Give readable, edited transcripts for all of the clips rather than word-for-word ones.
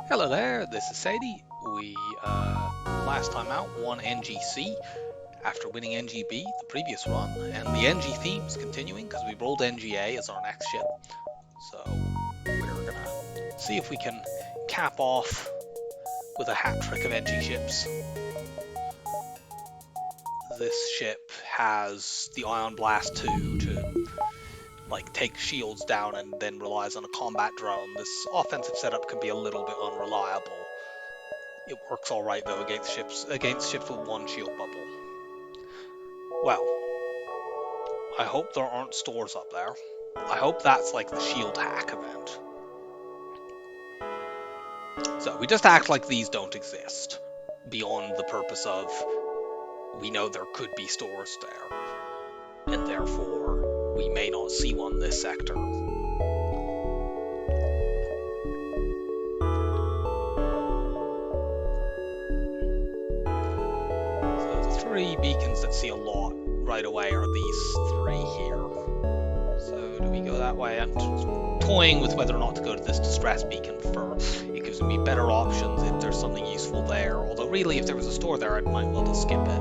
Hello there, this is Sadie. We, last time out, won NGC after winning NGB the previous run, and the NG theme's continuing because we rolled Engi A as our next ship. So, we're gonna see if we can cap off with a hat trick of Engi ships. This ship has the Ion Blast 2 to take shields down and then relies on a combat drone. This offensive setup can be a little bit unreliable. It works all right though against ships with one shield bubble. Well, I hope there aren't stores up there. I hope that's like the shield hack event. So we just act like these don't exist, beyond the purpose of we know there could be stores there, and therefore we may not see one this sector. So the three beacons that see a lot right away are these three here. So do we go that way? I'm toying with whether or not to go to this distress beacon first. It gives me better options if there's something useful there. Although really, if there was a store there, I might well just skip it.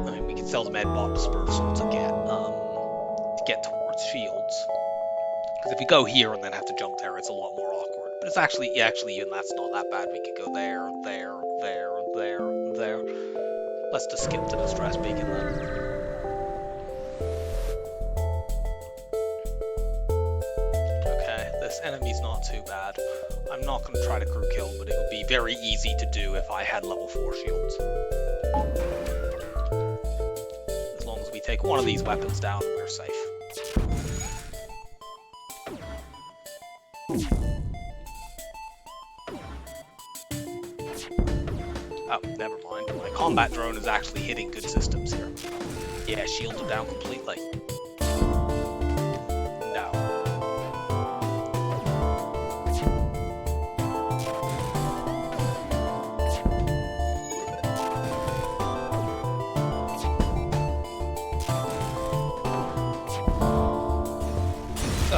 I mean, we could sell the medbot dispersal to get towards shields. Because if we go here and then have to jump there, it's a lot more awkward. But it's actually even that's not that bad. We could go there, there, there, there, there. Let's just skip the distress beacon then. This enemy's not too bad. I'm not going to try to crew kill, but it would be very easy to do if I had level 4 shields. As long as we take one of these weapons down, we're safe. Oh, never mind. My combat drone is actually hitting good systems here. Yeah, shields are down completely.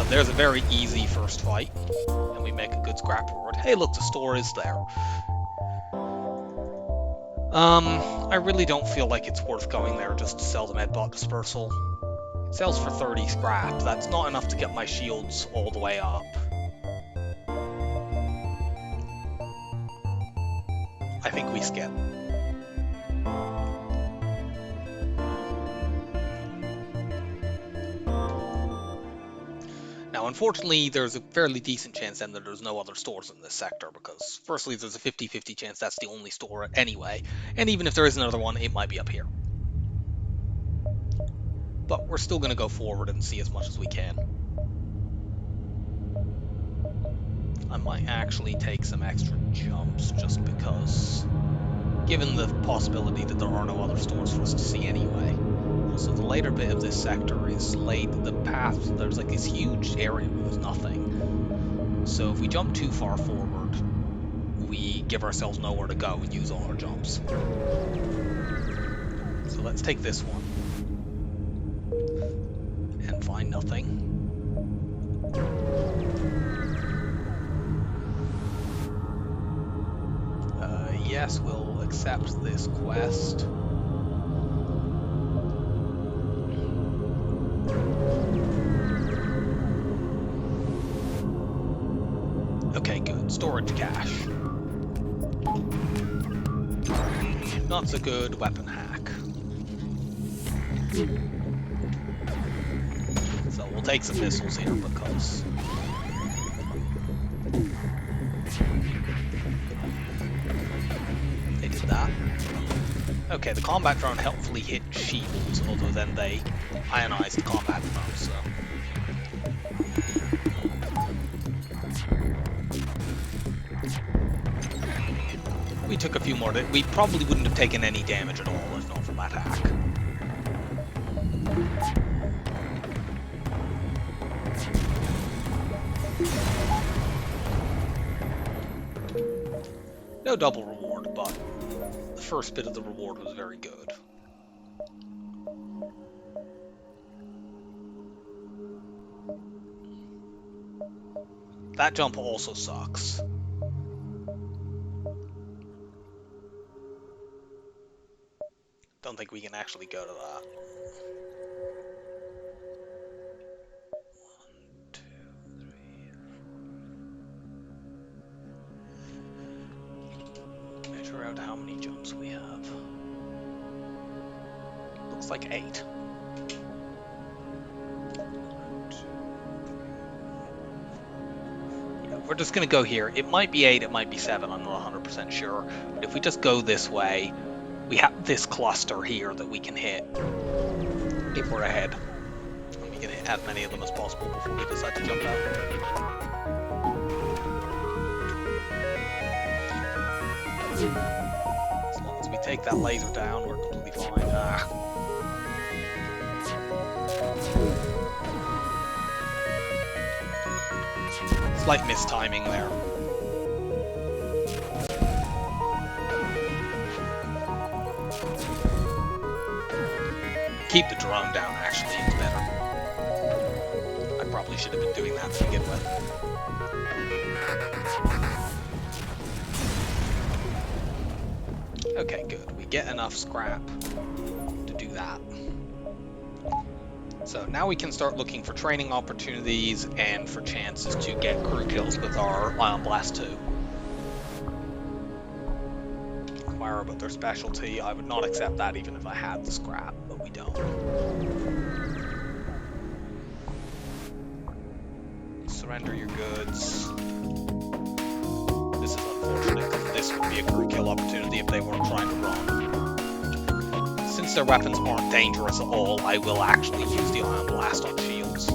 There's a very easy first fight, and we make a good scrap reward. Hey, look, the store is there. I really don't feel like it's worth going there just to sell the medbot dispersal. It sells for 30 scrap. That's not enough to get my shields all the way up. I think we skip. Now, unfortunately, there's a fairly decent chance then that there's no other stores in this sector, because firstly, there's a 50-50 chance that's the only store anyway, and even if there is another one, it might be up here. But we're still going to go forward and see as much as we can. I might actually take some extra jumps just because, given the possibility that there are no other stores for us to see anyway. So the later bit of this sector is laid, the path, there's like this huge area where there's nothing. So if we jump too far forward, we give ourselves nowhere to go and use all our jumps. So let's take this one. And find nothing. Yes, we'll accept this quest. Okay, good. Storage cache. Not so good. Weapon hack. So we'll take some missiles here because... they did that. Okay, the combat drone helpfully hit shields, although then they ionized the combat drone, so... We took a few more. We probably wouldn't have taken any damage at all if not for that hack. No double reward, but the first bit of the reward was very good. That jump also sucks. Don't think we can actually go to that. 1, 2, 3, 4. Measure out how many jumps we have. Looks like 8. We're just going to go here. It might be 8, it might be 7, I'm not 100% sure. But if we just go this way, we have this cluster here that we can hit if we're ahead. And we can hit as many of them as possible before we decide to jump out. As long as we take that laser down, we're completely fine. Slight mistiming there. Keep the drone down, actually, it's better. I probably should have been doing that to begin with. Okay, good. We get enough scrap to do that. So now we can start looking for training opportunities and for chances to get crew kills with our Ion Blast 2. Inquire about their specialty. I would not accept that even if I had the scrap, but we don't. Surrender your goods. This is unfortunate because this would be a crew kill opportunity if they weren't trying to run. Since their weapons aren't dangerous at all, I will actually use the Ion Blast on shields.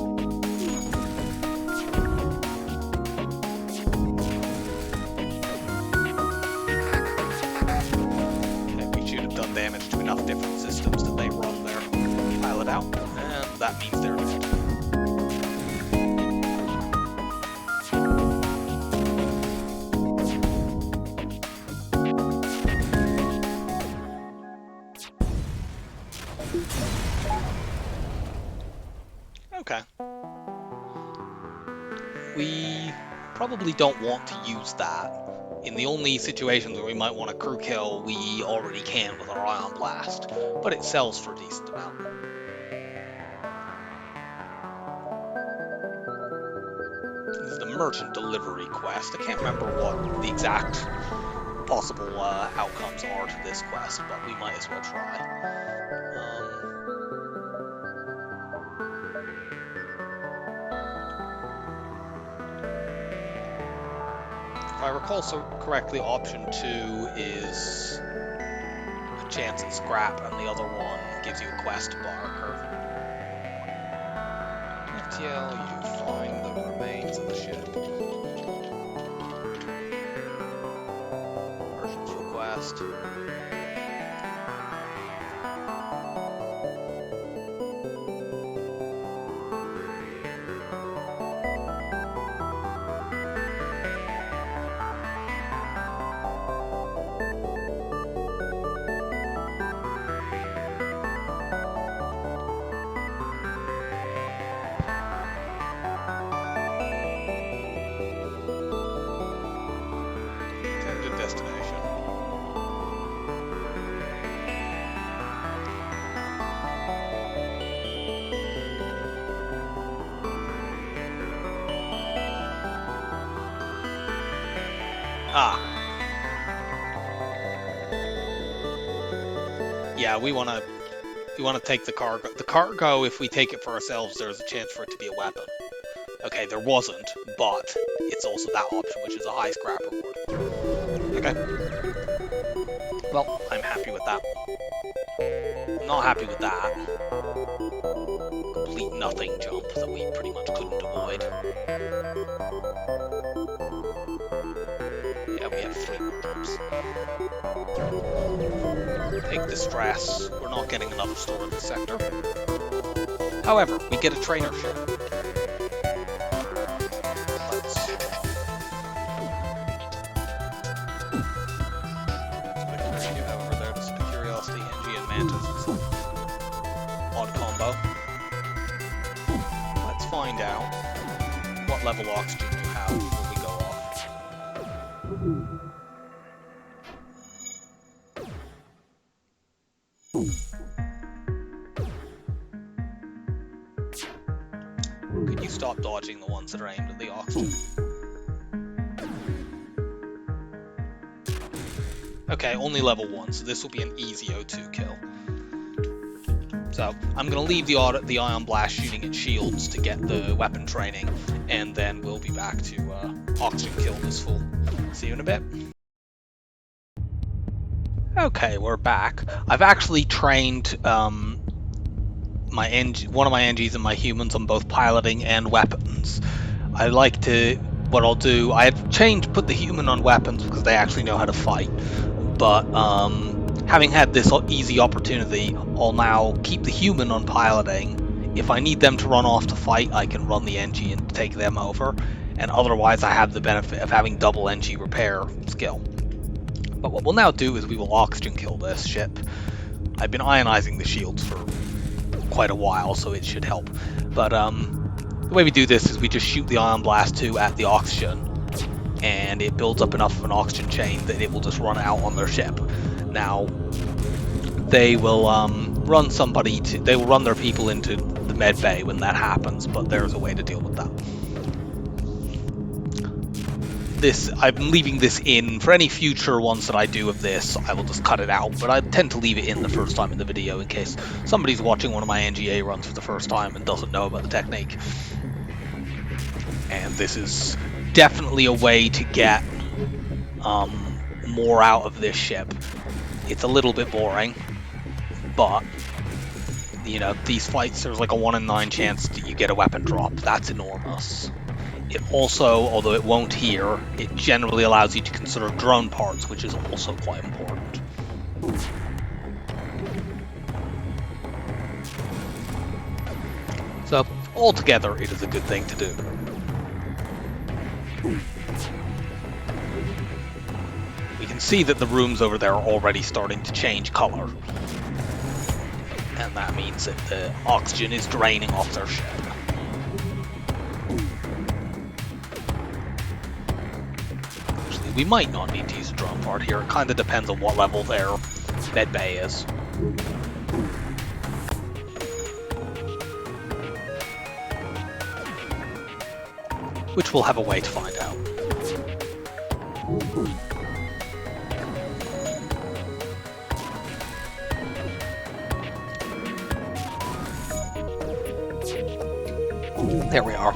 Okay, we should have done damage to enough different systems that they run their pilot out, and that means they're dead. Okay. We probably don't want to use that. In the only situations where we might want a crew kill, we already can with our Ion Blast, but it sells for a decent amount. This is the merchant delivery quest. I can't remember what the exact possible outcomes are to this quest, but we might as well try. If I recall so correctly, option 2 is a chance at scrap, and the other one gives you a quest marker. FTL, you find the remains of the ship. Merchant's request. Destination. Yeah, we want to take the cargo. The cargo, if we take it for ourselves, there's a chance for it to be a weapon. Okay, there wasn't, but it's also that option, which is a high scrap reward. Okay. Well, I'm happy with that. I'm not happy with that. Complete nothing jump that we pretty much couldn't avoid. Yeah, we have 3 more jumps. Take the stress. We're not getting another store in this sector. However, we get a trainer ship. Odd combo. Let's find out what level oxygen you have. stop dodging the ones that are aimed at the oxygen. Okay, only level 1, so this will be an easy O2 kill. So I'm going to leave the Ion Blast shooting at shields to get the weapon training, and then we'll be back to oxygen kill this fool. See you in a bit. Okay, we're back. I've actually trained one of my Engis and my humans on both piloting and weapons. What I'll do, I had put the human on weapons because they actually know how to fight, but having had this easy opportunity, I'll now keep the human on piloting. If I need them to run off to fight, I can run the Engi and take them over, and otherwise I have the benefit of having double Engi repair skill. But what we'll now do is we will oxygen kill this ship. I've been ionizing the shields for quite a while, so it should help. But the way we do this is we just shoot the Ion Blast 2 at the oxygen, and it builds up enough of an oxygen chain that it will just run out on their ship. Now, they will they will run their people into the med bay when that happens, but there's a way to deal with that. I'm leaving this in. For any future ones that I do of this, I will just cut it out, but I tend to leave it in the first time in the video in case somebody's watching one of my Engi A runs for the first time and doesn't know about the technique. And this is definitely a way to get more out of this ship. It's a little bit boring, but you know, these fights, there's like a 1 in 9 chance that you get a weapon drop. That's enormous. It also, although it won't here, it generally allows you to consider drone parts, which is also quite important. So, altogether, it is a good thing to do. We can see that the rooms over there are already starting to change color. And that means that the oxygen is draining off their ship. Actually, we might not need to use a drone part here. It kind of depends on what level their med bay is. Which we'll have a way to find out. There we are.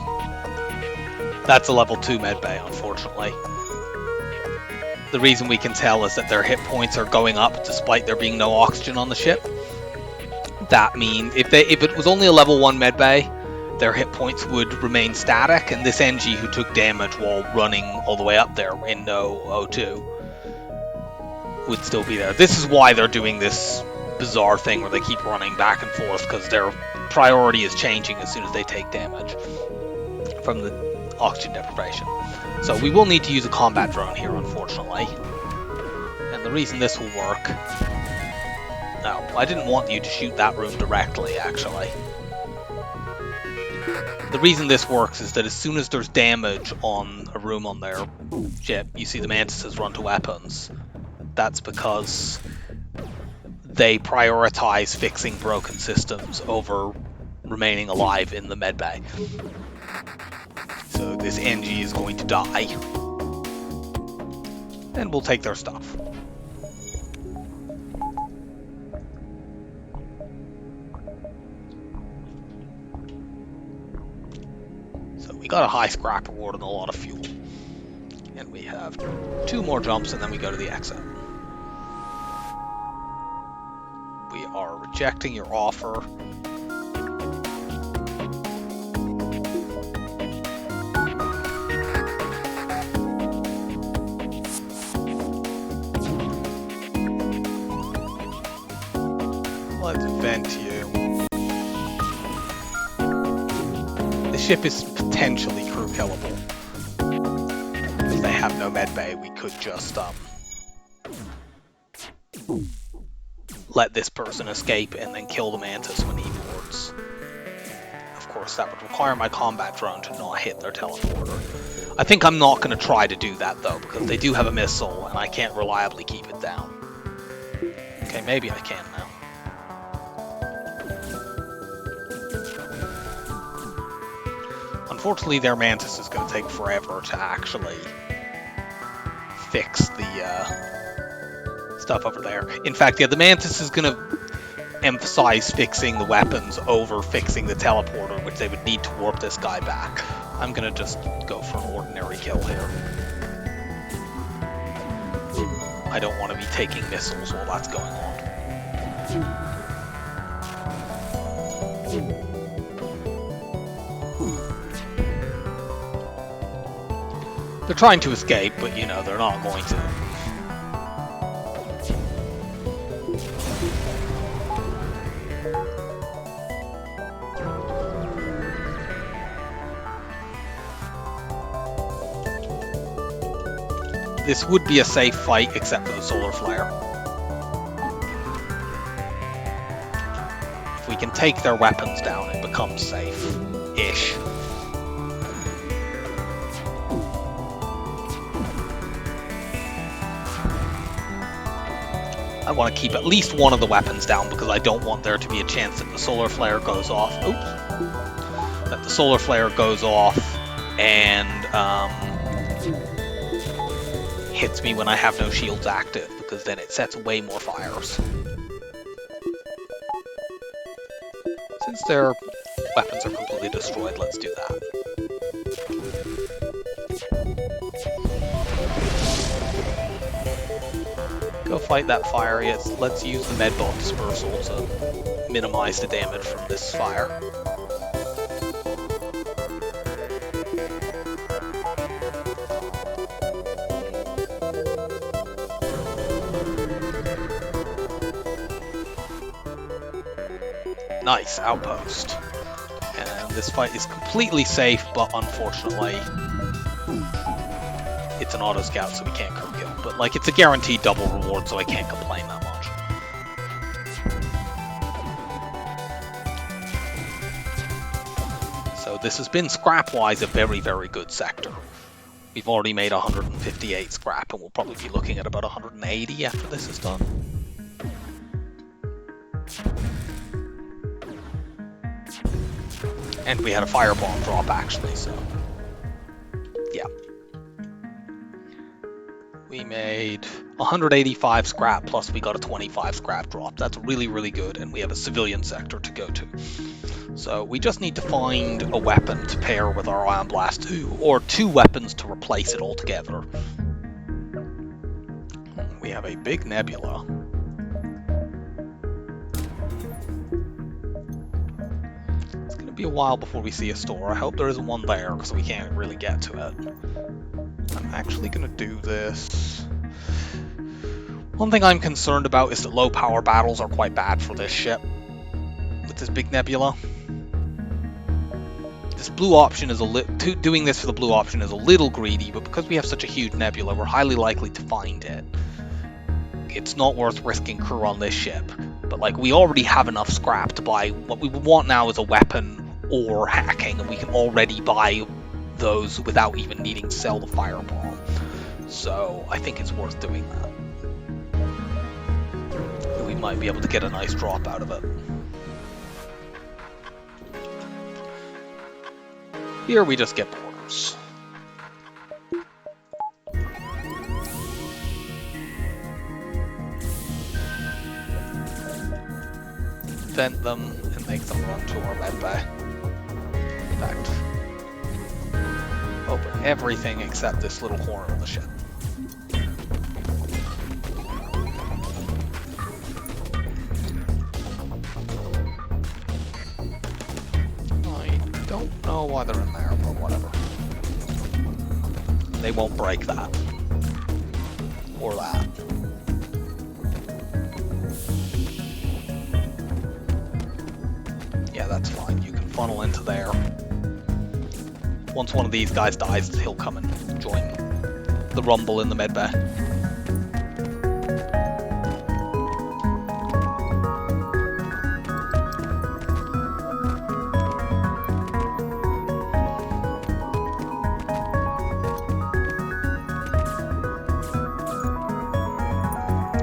That's a level 2 med bay, unfortunately. The reason we can tell is that their hit points are going up despite there being no oxygen on the ship. That means if it was only a level 1 med bay, their hit points would remain static, and this Engi who took damage while running all the way up there in no O2 would still be there. This is why they're doing this bizarre thing where they keep running back and forth, because their priority is changing as soon as they take damage from the oxygen deprivation. So we will need to use a combat drone here, unfortunately. And the reason this will work... No, I didn't want you to shoot that room directly, actually. The reason this works is that as soon as there's damage on a room on their ship, you see the mantises run to weapons. That's because they prioritize fixing broken systems over remaining alive in the medbay. So this Engi is going to die. And we'll take their stuff. So we got a high scrap reward and a lot of fuel. And we have 2 more jumps and then we go to the exit. We are rejecting your offer. Let's vent you. The ship is potentially crew killable. If they have no medbay, we could just let this person escape and then kill the mantis when he boards. Of course, that would require my combat drone to not hit their teleporter. I think I'm not going to try to do that though, because they do have a missile and I can't reliably keep it down. Okay, maybe I can now. Unfortunately, their Mantis is going to take forever to actually fix the stuff over there. In fact, yeah, the Mantis is going to emphasize fixing the weapons over fixing the teleporter, which they would need to warp this guy back. I'm going to just go for an ordinary kill here. I don't want to be taking missiles while that's going on. They're trying to escape, but you know, they're not going to. This would be a safe fight, except for the solar flare. If we can take their weapons down, it becomes safe-ish. I want to keep at least one of the weapons down because I don't want there to be a chance that the solar flare goes off. Oops. That the solar flare goes off and hits me when I have no shields active, because then it sets way more fires. Since their weapons are completely destroyed, let's do that. Go fight that fire. Yes, let's use the medbot dispersal to minimize the damage from this fire. Nice outpost. And this fight is completely safe, but unfortunately it's an auto scout, so we can't crew kill. But like, it's a guaranteed double reward, so I can't complain that much. So this has been scrap-wise a very, very good sector. We've already made 158 scrap, and we'll probably be looking at about 180 after this is done. And we had a firebomb drop, actually, so yeah. We made 185 scrap, plus we got a 25 scrap drop. That's really, really good, and we have a civilian sector to go to. So we just need to find a weapon to pair with our Ion Blast 2, or two weapons to replace it altogether. We have a big nebula. Be a while before we see a store. I hope there isn't one there because we can't really get to it. I'm actually going to do this. One thing I'm concerned about is that low power battles are quite bad for this ship with this big nebula. This blue option is doing this for the blue option is a little greedy, but because we have such a huge nebula, we're highly likely to find it. It's not worth risking crew on this ship. But like, we already have enough scrap to buy. What we want now is a weapon or hacking, and we can already buy those without even needing to sell the fireball. So I think it's worth doing that. We might be able to get a nice drop out of it. Here we just get borders. Vent them and make them run to our med bay. In fact, open everything except this little corner of the ship. I don't know why they're in there, but whatever. They won't break that. Or that. Yeah, that's fine. You can funnel into there. Once one of these guys dies, he'll come and join the rumble in the med bay.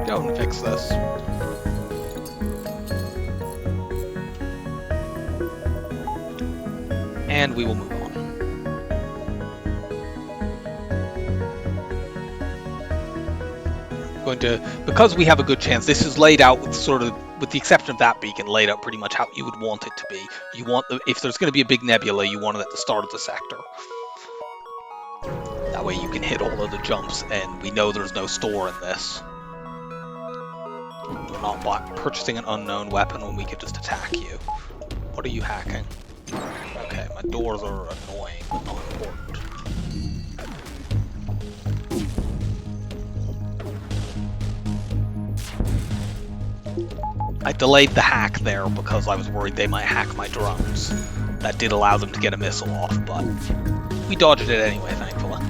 Go and fix this. And we will move on. going to, because we have a good chance, this is laid out with sort of, with the exception of that beacon, laid out pretty much how you would want it to be. You want, if there's going to be a big nebula, you want it at the start of the sector. That way you can hit all of the jumps, and we know there's no store in this. We're not purchasing an unknown weapon when we could just attack you. What are you hacking? Okay, my doors are annoying, but not important. I delayed the hack there because I was worried they might hack my drones. That did allow them to get a missile off, but we dodged it anyway, thankfully.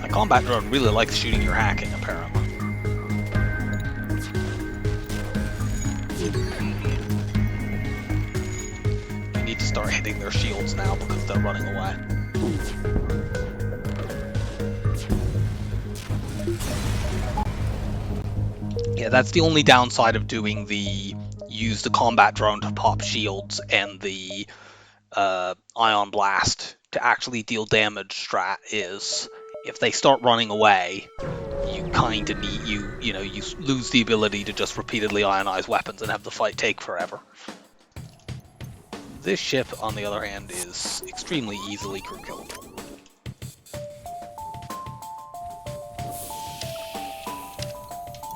A combat drone really likes shooting your hacking, apparently. We need to start hitting their shields now because they're running away. Yeah, that's the only downside of doing the use the combat drone to pop shields and the ion blast to actually deal damage strat is if they start running away, you kind of need you lose the ability to just repeatedly ionize weapons and have the fight take forever. This ship, on the other hand, is extremely easily crew killable.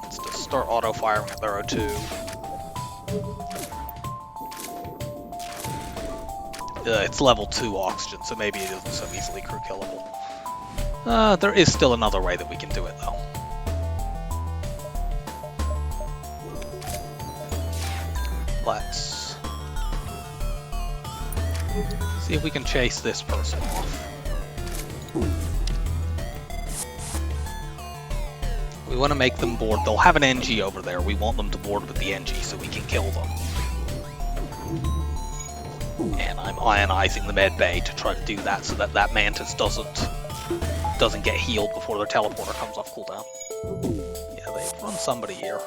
Let's just start auto-firing at their O2. It's level 2 oxygen, so maybe it isn't so easily crew killable. There is still another way that we can do it, though. Let's see if we can chase this person off. We want to make them board. They'll have an Engi over there. We want them to board with the Engi so we can kill them. And I'm ionizing the med bay to try to do that so that that mantis doesn't get healed before their teleporter comes off cooldown. Yeah, they've run somebody here.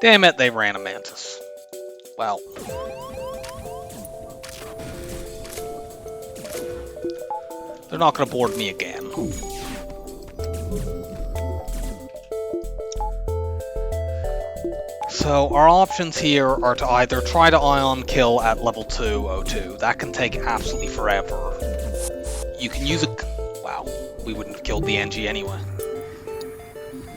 Damn it, they ran a mantis. Well. They're not going to board me again. So our options here are to either try to ion kill at level 2 O2. That can take absolutely forever. You can use a... Wow, we wouldn't have killed the Engi anyway.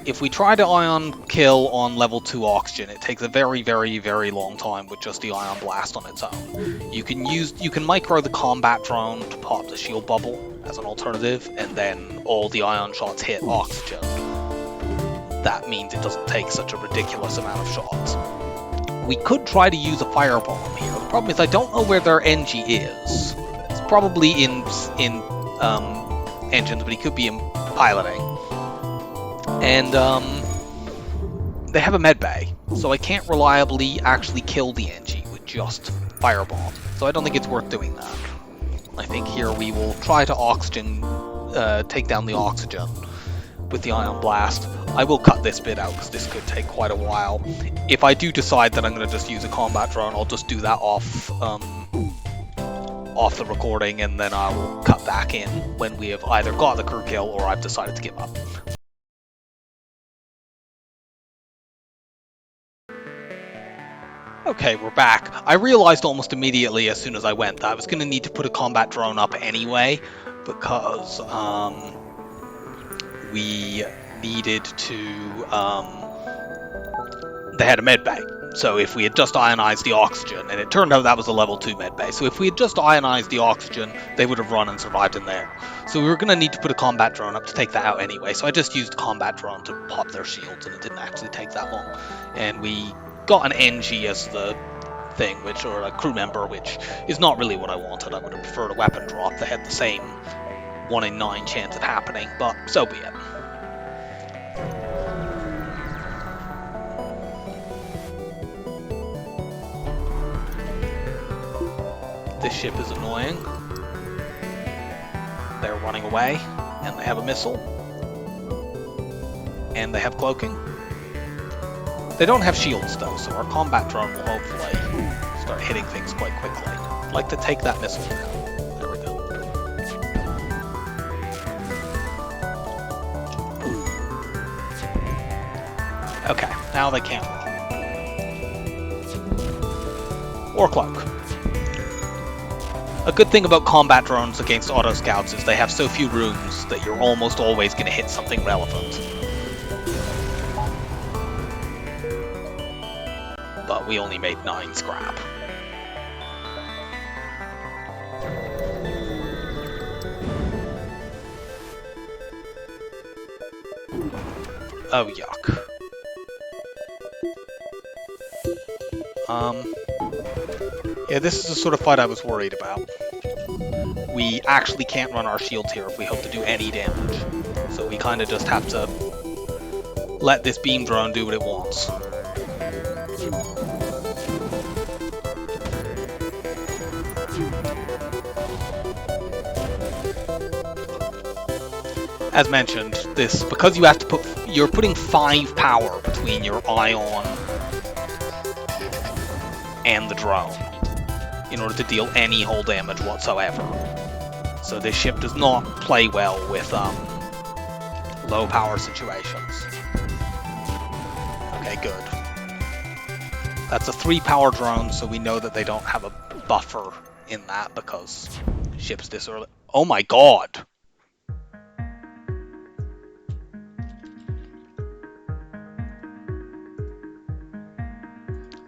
If we try to ion kill on level 2 oxygen, it takes a very, very, very long time with just the ion blast on its own. You can micro the combat drone to pop the shield bubble as an alternative, and then all the ion shots hit oxygen. That means it doesn't take such a ridiculous amount of shots. We could try to use a firebomb here. The problem is I don't know where their Engi is. It's probably in engines, but he could be in piloting. And they have a med bay, so I can't reliably actually kill the Engi with just firebomb. So I don't think it's worth doing that. I think here we will try to oxygen, take down the oxygen with the ion blast. I will cut this bit out because this could take quite a while. If I do decide that I'm going to just use a combat drone, I'll just do that off the recording, and then I will cut back in when we have either got the crew kill or I've decided to give up. Okay, we're back. I realized almost immediately as soon as I went that I was going to need to put a combat drone up anyway, because we needed to... they had a med bay. So if we had just ionized the oxygen, and it turned out that was a level 2 med bay, so if we had just ionized the oxygen, they would have run and survived in there. So we were going to need to put a combat drone up to take that out anyway, so I just used combat drone to pop their shields, and it didn't actually take that long. And we got an Engi as the thing, or a crew member, which is not really what I wanted. I would have preferred a weapon drop that had the same 1 in 9 chance of happening, but so be it. This ship is annoying. They're running away, and they have a missile. And they have cloaking. They don't have shields though, so our combat drone will hopefully start hitting things quite quickly. I'd like to take that missile down. There we go. Okay, now they can't run. Or cloak. A good thing about combat drones against auto scouts is they have so few rooms that you're almost always going to hit something relevant. But we only made 9 scrap. Oh, yuck. Yeah, this is the sort of fight I was worried about. We actually can't run our shields here if we hope to do any damage. So we kind of just have to let this beam drone do what it wants. As mentioned, this, because you have to you're putting 5 power between your ion and the drone in order to deal any hull damage whatsoever. So this ship does not play well with low power situations. Okay, good. That's a 3 power drone, so we know that they don't have a buffer in that because ships this early. Oh my god!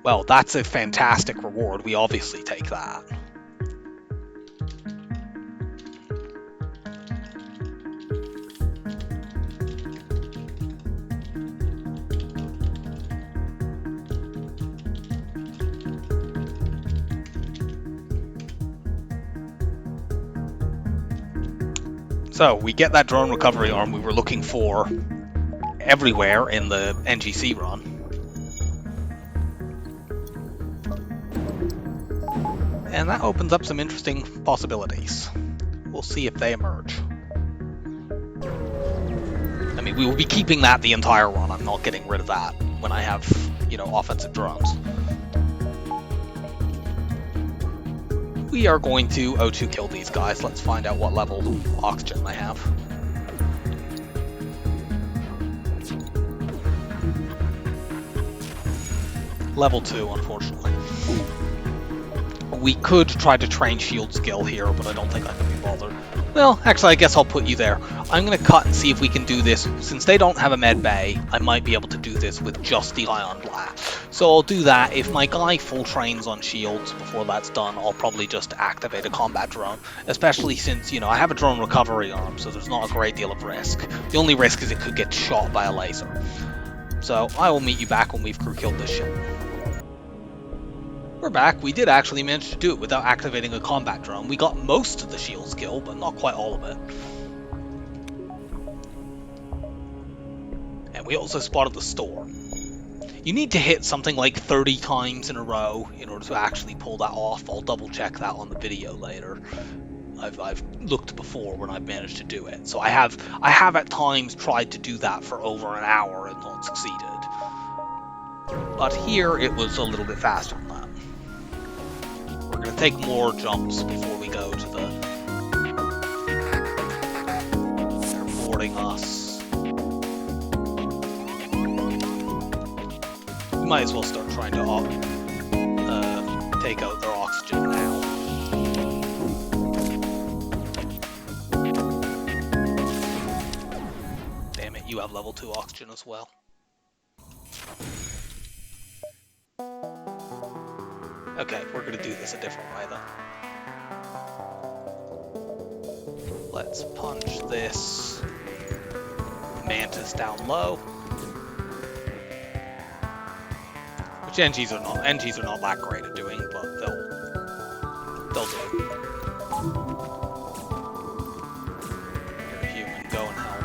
Well, that's a fantastic reward. We obviously take that. So, we get that drone recovery arm we were looking for everywhere in the NGC run. And that opens up some interesting possibilities. We'll see if they emerge. I mean, we will be keeping that the entire run. I'm not getting rid of that when I have, you know, offensive drones. We are going to O2 kill these guys. Let's find out what level oxygen they have. Level 2, unfortunately. We could try to train shield skill here, but I don't think I can be bothered. Well, actually, I guess I'll put you there. I'm going to cut and see if we can do this. Since they don't have a med bay, I might be able to do this with just the ion blast. So I'll do that. If my guy full trains on shields before that's done, I'll probably just activate a combat drone. Especially since, you know, I have a drone recovery arm, so there's not a great deal of risk. The only risk is it could get shot by a laser. So I will meet you back when we've crew killed this ship. We're back. We did actually manage to do it without activating a combat drone. We got most of the shield skill, but not quite all of it. And we also spotted the storm. You need to hit something like 30 times in a row in order to actually pull that off. I'll double check that on the video later. I've looked before when I've managed to do it. So I have at times tried to do that for over an hour and not succeeded. But here it was a little bit faster than that. We're going to take more jumps before we go to the... They're boarding us. We might as well start trying to take out their oxygen now. Damn it, you have level 2 oxygen as well. Okay, we're going to do this a different way, though. Let's punch this Mantis down low. Which NGs are not that great at doing, but they'll do. You're a human, go and help.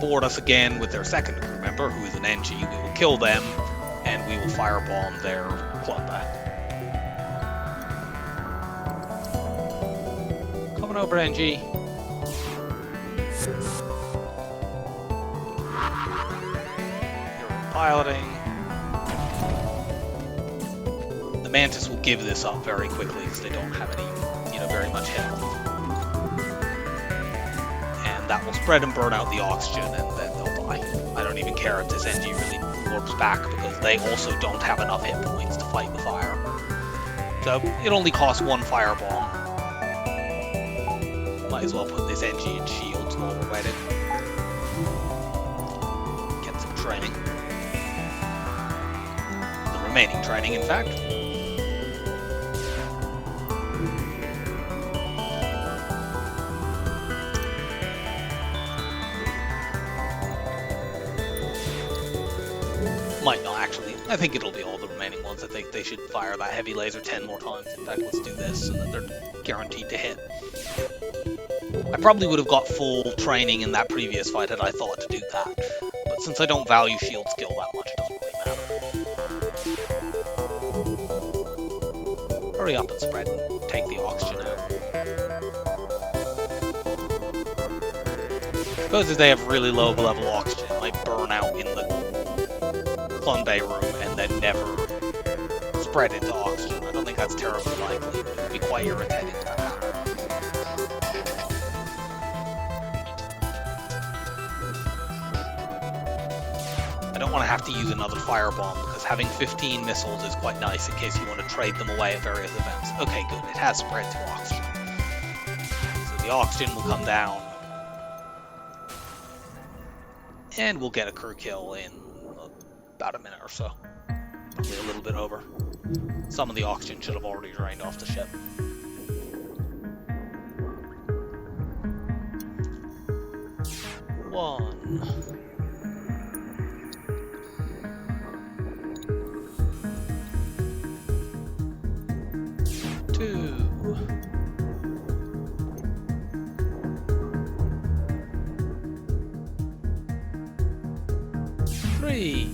Board us again with their second crew member, who is an Engi. We will kill them, and we will firebomb their club back. Coming over, Engi. You're piloting. The Mantis will give this up very quickly because they don't have any, very much health. And that will spread and burn out the oxygen, and then they'll die. I don't even care if this Engi really warps back because they also don't have enough hit points to fight the fire. So it only costs one firebomb. Might as well put this Engi in shields while we're waiting. Get some training. The remaining training, in fact. Might not actually. I think it'll be all the remaining ones. I think they should fire that heavy laser 10 more times. In fact, let's do this so that they're guaranteed to hit. I probably would have got full training in that previous fight had I thought to do that. But since I don't value shield skill that much, it doesn't really matter. Hurry up and spread and take the oxygen out. I suppose if they have really low level oxygen, it might burn out in the Clone Bay room and then never spread into oxygen. I don't think that's terribly likely. It would be quite irritating if that happened. I don't want to have to use another firebomb because having 15 missiles is quite nice in case you want to trade them away at various events. Okay, good. It has spread to oxygen. So the oxygen will come down. And we'll get a crew kill in about a minute or so. Probably a little bit over. Some of the oxygen should have already drained off the ship. One. Two. Three.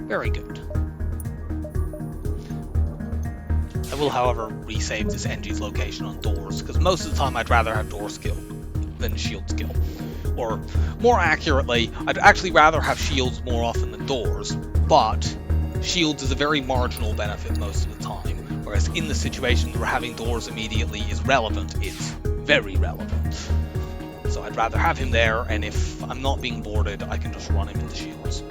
Very good. I will, however, resave this Engi's location on doors, because most of the time I'd rather have door skill than shield skill. Or, more accurately, I'd actually rather have shields more often than doors, but shields is a very marginal benefit most of the time, whereas in the situations where having doors immediately is relevant, it's very relevant. So I'd rather have him there, and if I'm not being boarded, I can just run him into shields.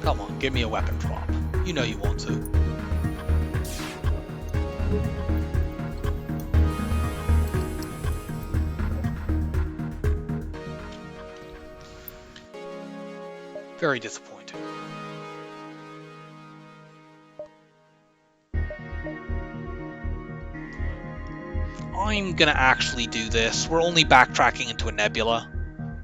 Come on, give me a weapon drop. You know you want to. Very disappointing. I'm gonna actually do this. We're only backtracking into a nebula,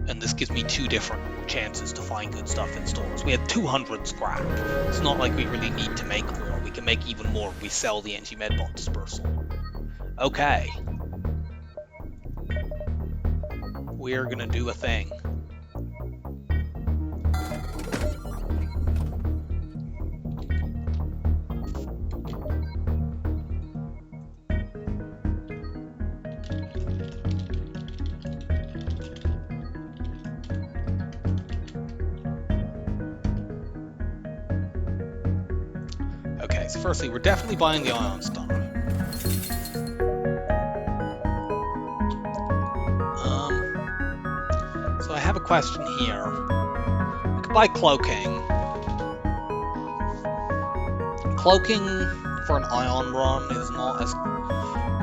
and this gives me two different chances to find good stuff in stores. We had 200 scrap. It's not like we really need to make more. We can make even more if we sell the Engi Medbot dispersal. Okay. We're gonna do a thing. So firstly, we're definitely buying the Ion Stunner. So I have a question here. We could buy cloaking. Cloaking for an Ion run is not as...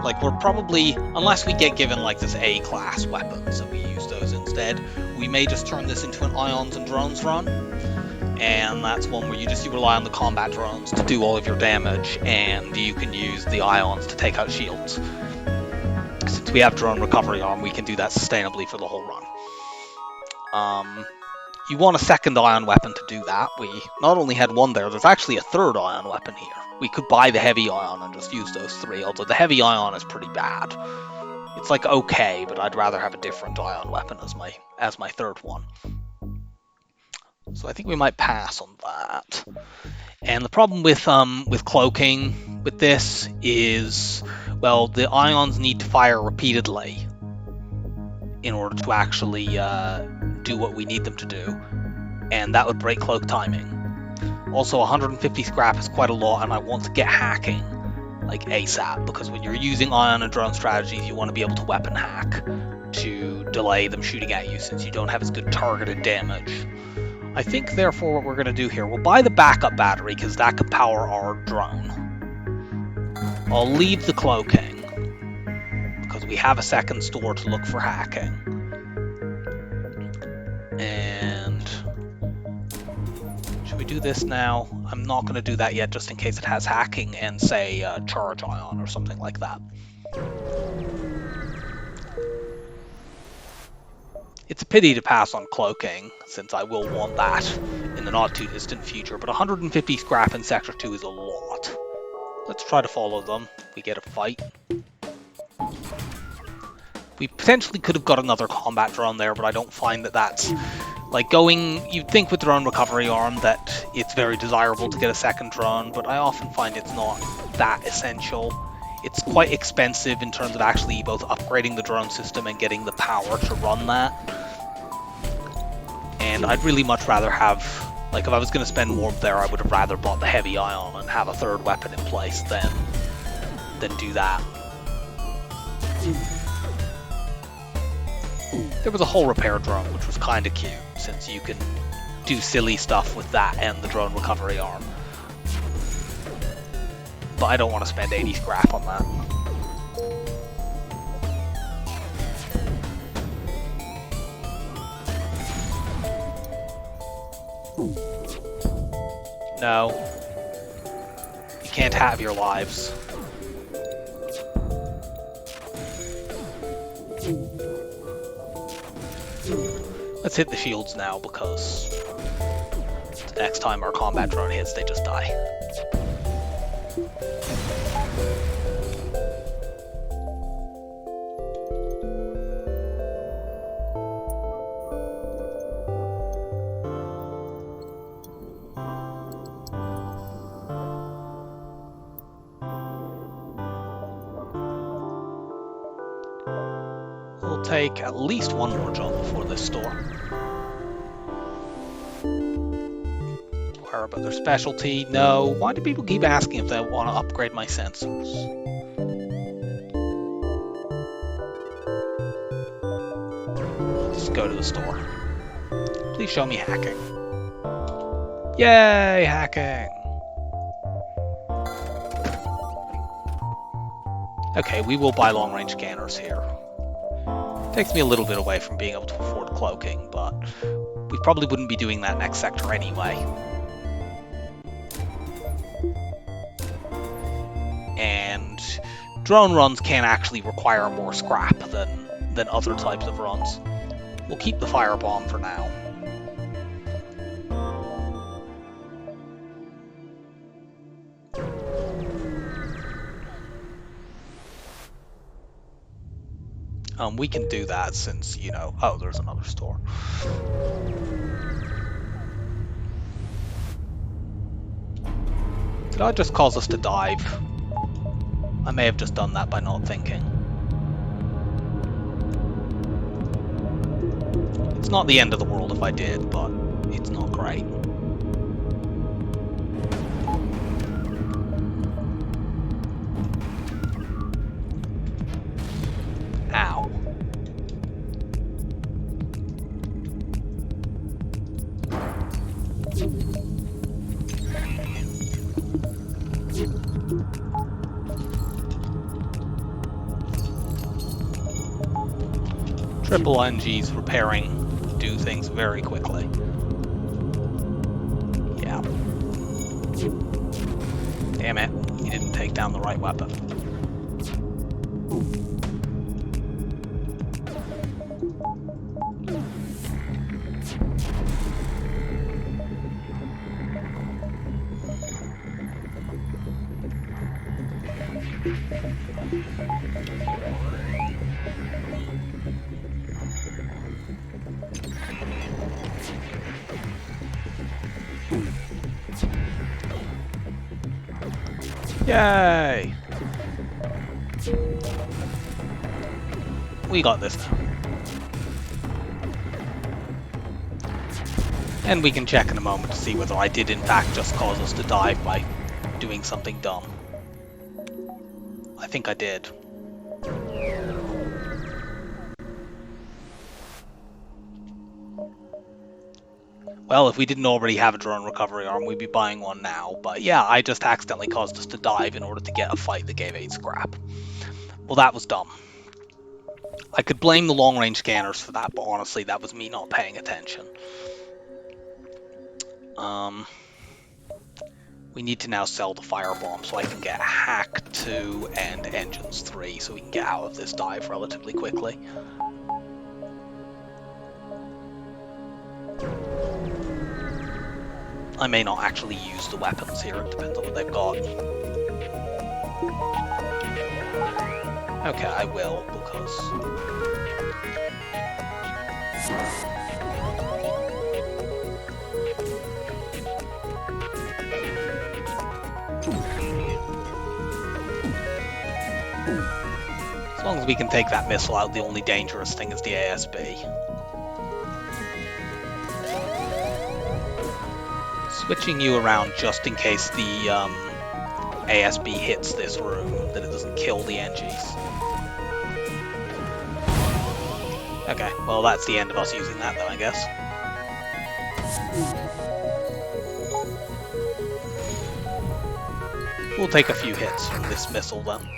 Like, we're probably... Unless we get given, like, this A-class weapon, so we use those instead, we may just turn this into an Ions and Drones run. And that's one where you rely on the combat drones to do all of your damage, and you can use the ions to take out shields. Since we have drone recovery on, we can do that sustainably for the whole run. You want a second ion weapon to do that. We not only had one there, there's actually a third ion weapon here. We could buy the heavy ion and just use those three, although the heavy ion is pretty bad. It's like okay, but I'd rather have a different ion weapon as my third one. So I think we might pass on that. And the problem with cloaking with this is, well, the ions need to fire repeatedly in order to actually do what we need them to do, and that would break cloak timing. Also, 150 scrap is quite a lot, and I want to get hacking like ASAP, because when you're using ion and drone strategies, you want to be able to weapon hack to delay them shooting at you, since you don't have as good targeted damage. I think, therefore, what we're going to do here, we'll buy the backup battery, because that can power our drone. I'll leave the cloaking, because we have a second store to look for hacking. And should we do this now? I'm not going to do that yet, just in case it has hacking and, say, charge ion or something like that. It's a pity to pass on cloaking, since I will want that in the not too distant future, but 150 scrap in Sector 2 is a lot. Let's try to follow them. We get a fight. We potentially could have got another combat drone there, but I don't find that that's... Like going... You'd think with drone recovery arm that it's very desirable to get a second drone, but I often find it's not that essential. It's quite expensive in terms of actually both upgrading the drone system and getting the power to run that. And I'd really much rather have, like, if I was going to spend more there, I would have rather bought the heavy ion and have a third weapon in place than do that. There was a whole repair drone, which was kind of cute, since you can do silly stuff with that and the drone recovery arm. But I don't want to spend 80 scrap on that. No. You can't have your lives. Let's hit the shields now, because the next time our combat drone hits, they just die. We'll take at least one more jump before this store. Inquire about their specialty. No. Why do people keep asking if they want to upgrade my sensors? Let's go to the store. Please show me hacking. Yay, hacking! Okay, we will buy long-range scanners here. Takes me a little bit away from being able to afford cloaking, but we probably wouldn't be doing that next sector anyway. And drone runs can actually require more scrap than other types of runs. We'll keep the firebomb for now. We can do that since, you know... Oh, there's another store. Did that just cause us to dive? I may have just done that by not thinking. It's not the end of the world if I did, but it's not great. Ow. Triple Engi's repairing do things very quickly. Yeah. Damn it, he didn't take down the right weapon. Yay! We got this now. And we can check in a moment to see whether I did in fact just cause us to dive by doing something dumb. I think I did. Well, if we didn't already have a drone recovery arm, we'd be buying one now. But yeah, I just accidentally caused us to dive in order to get a fight that gave 8 scrap. Well, that was dumb. I could blame the long-range scanners for that, but honestly, that was me not paying attention. We need to now sell the firebomb so I can get Hack 2 and Engines 3 so we can get out of this dive relatively quickly. I may not actually use the weapons here, it depends on what they've got. Okay, I will, because... as long as we can take that missile out, the only dangerous thing is the ASB. Switching you around just in case the ASB hits this room, that it doesn't kill the Engis. Okay, well that's the end of us using that though, I guess. We'll take a few hits from this missile then.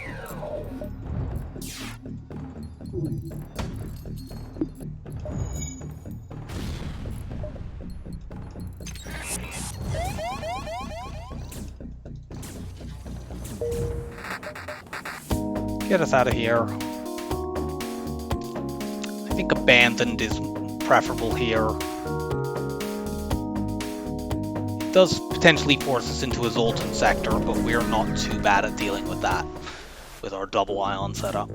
Get us out of here. I think abandoned is preferable here. It does potentially force us into a Zoltan sector, but we're not too bad at dealing with that with our double ion setup.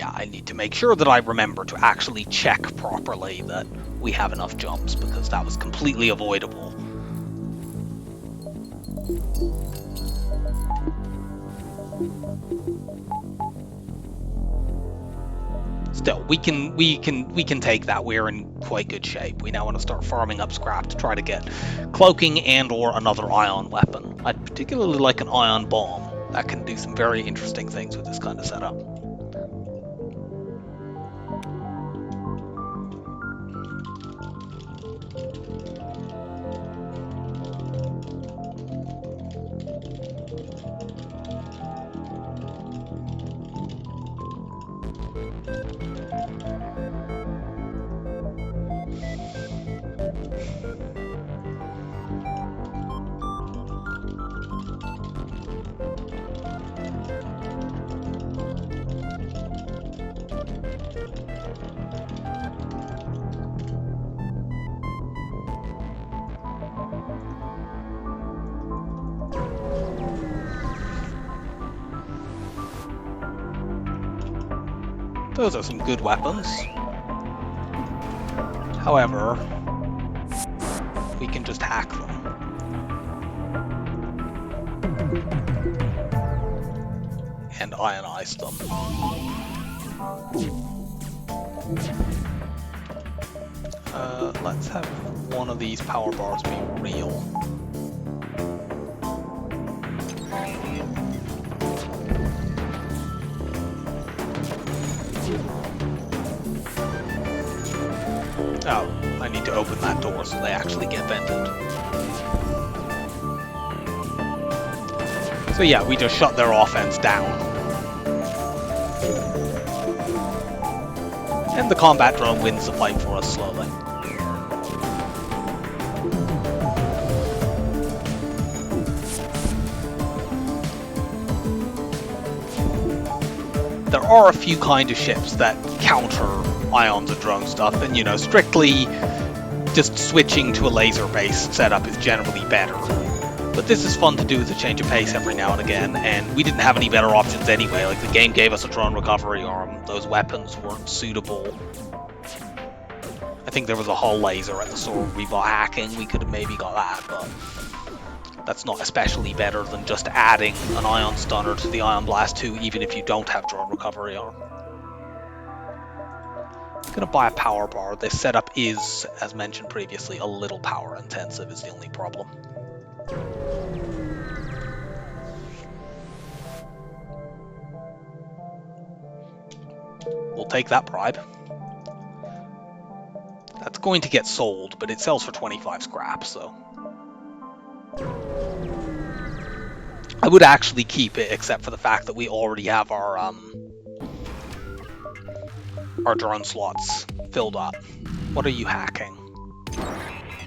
I need to make sure that I remember to actually check properly that we have enough jumps, because that was completely avoidable. Still, we can take that. We're in quite good shape. We now want to start farming up scrap to try to get cloaking and or another ion weapon. I'd particularly like an ion bomb. That can do some very interesting things with this kind of setup. Those are some good weapons. However, we can just hack them. And ionize them. Let's have one of these power bars be real. Oh, I need to open that door so they actually get vented. So yeah, we just shut their offense down. And the combat drone wins the fight for us slowly. There are a few kind of ships that counter ions and drone stuff, and you know, strictly just switching to a laser-based setup is generally better. But this is fun to do as a change of pace every now and again, and we didn't have any better options anyway. Like, the game gave us a drone recovery arm. Those weapons weren't suitable. I think there was a hull laser at the store we bought hacking. We could have maybe got that, but that's not especially better than just adding an ion stunner to the Ion Blast 2, even if you don't have drone recovery arm. I'm gonna buy a power bar. This setup is, as mentioned previously, a little power intensive is the only problem. We'll take that bribe. That's going to get sold, but it sells for 25 scrap, so I would actually keep it, except for the fact that we already have our drone slots filled up. What are you hacking?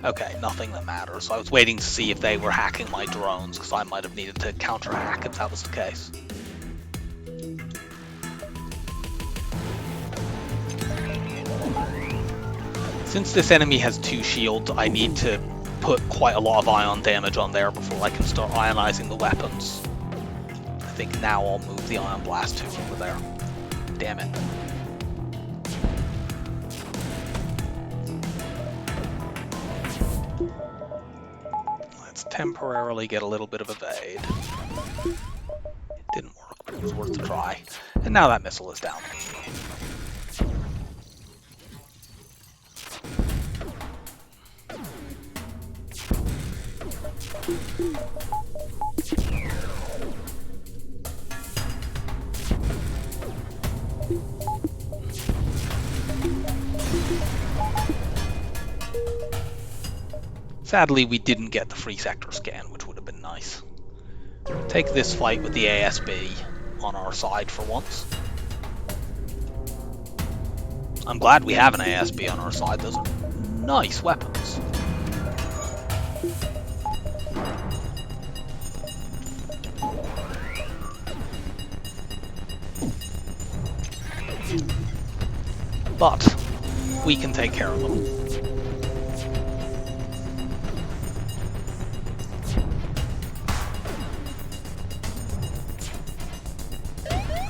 Okay, nothing that matters. I was waiting to see if they were hacking my drones, because I might have needed to counter-hack if that was the case. Since this enemy has 2 shields, I need to put quite a lot of ion damage on there before I can start ionizing the weapons. I think now I'll move the Ion Blast 2 over there. Damn it. Let's temporarily get a little bit of evade. It didn't work, but it was worth a try. And now that missile is down. Sadly, we didn't get the free sector scan, which would have been nice. Take this fight with the ASB on our side for once. I'm glad we have an ASB on our side. Those are nice weapons. But we can take care of them.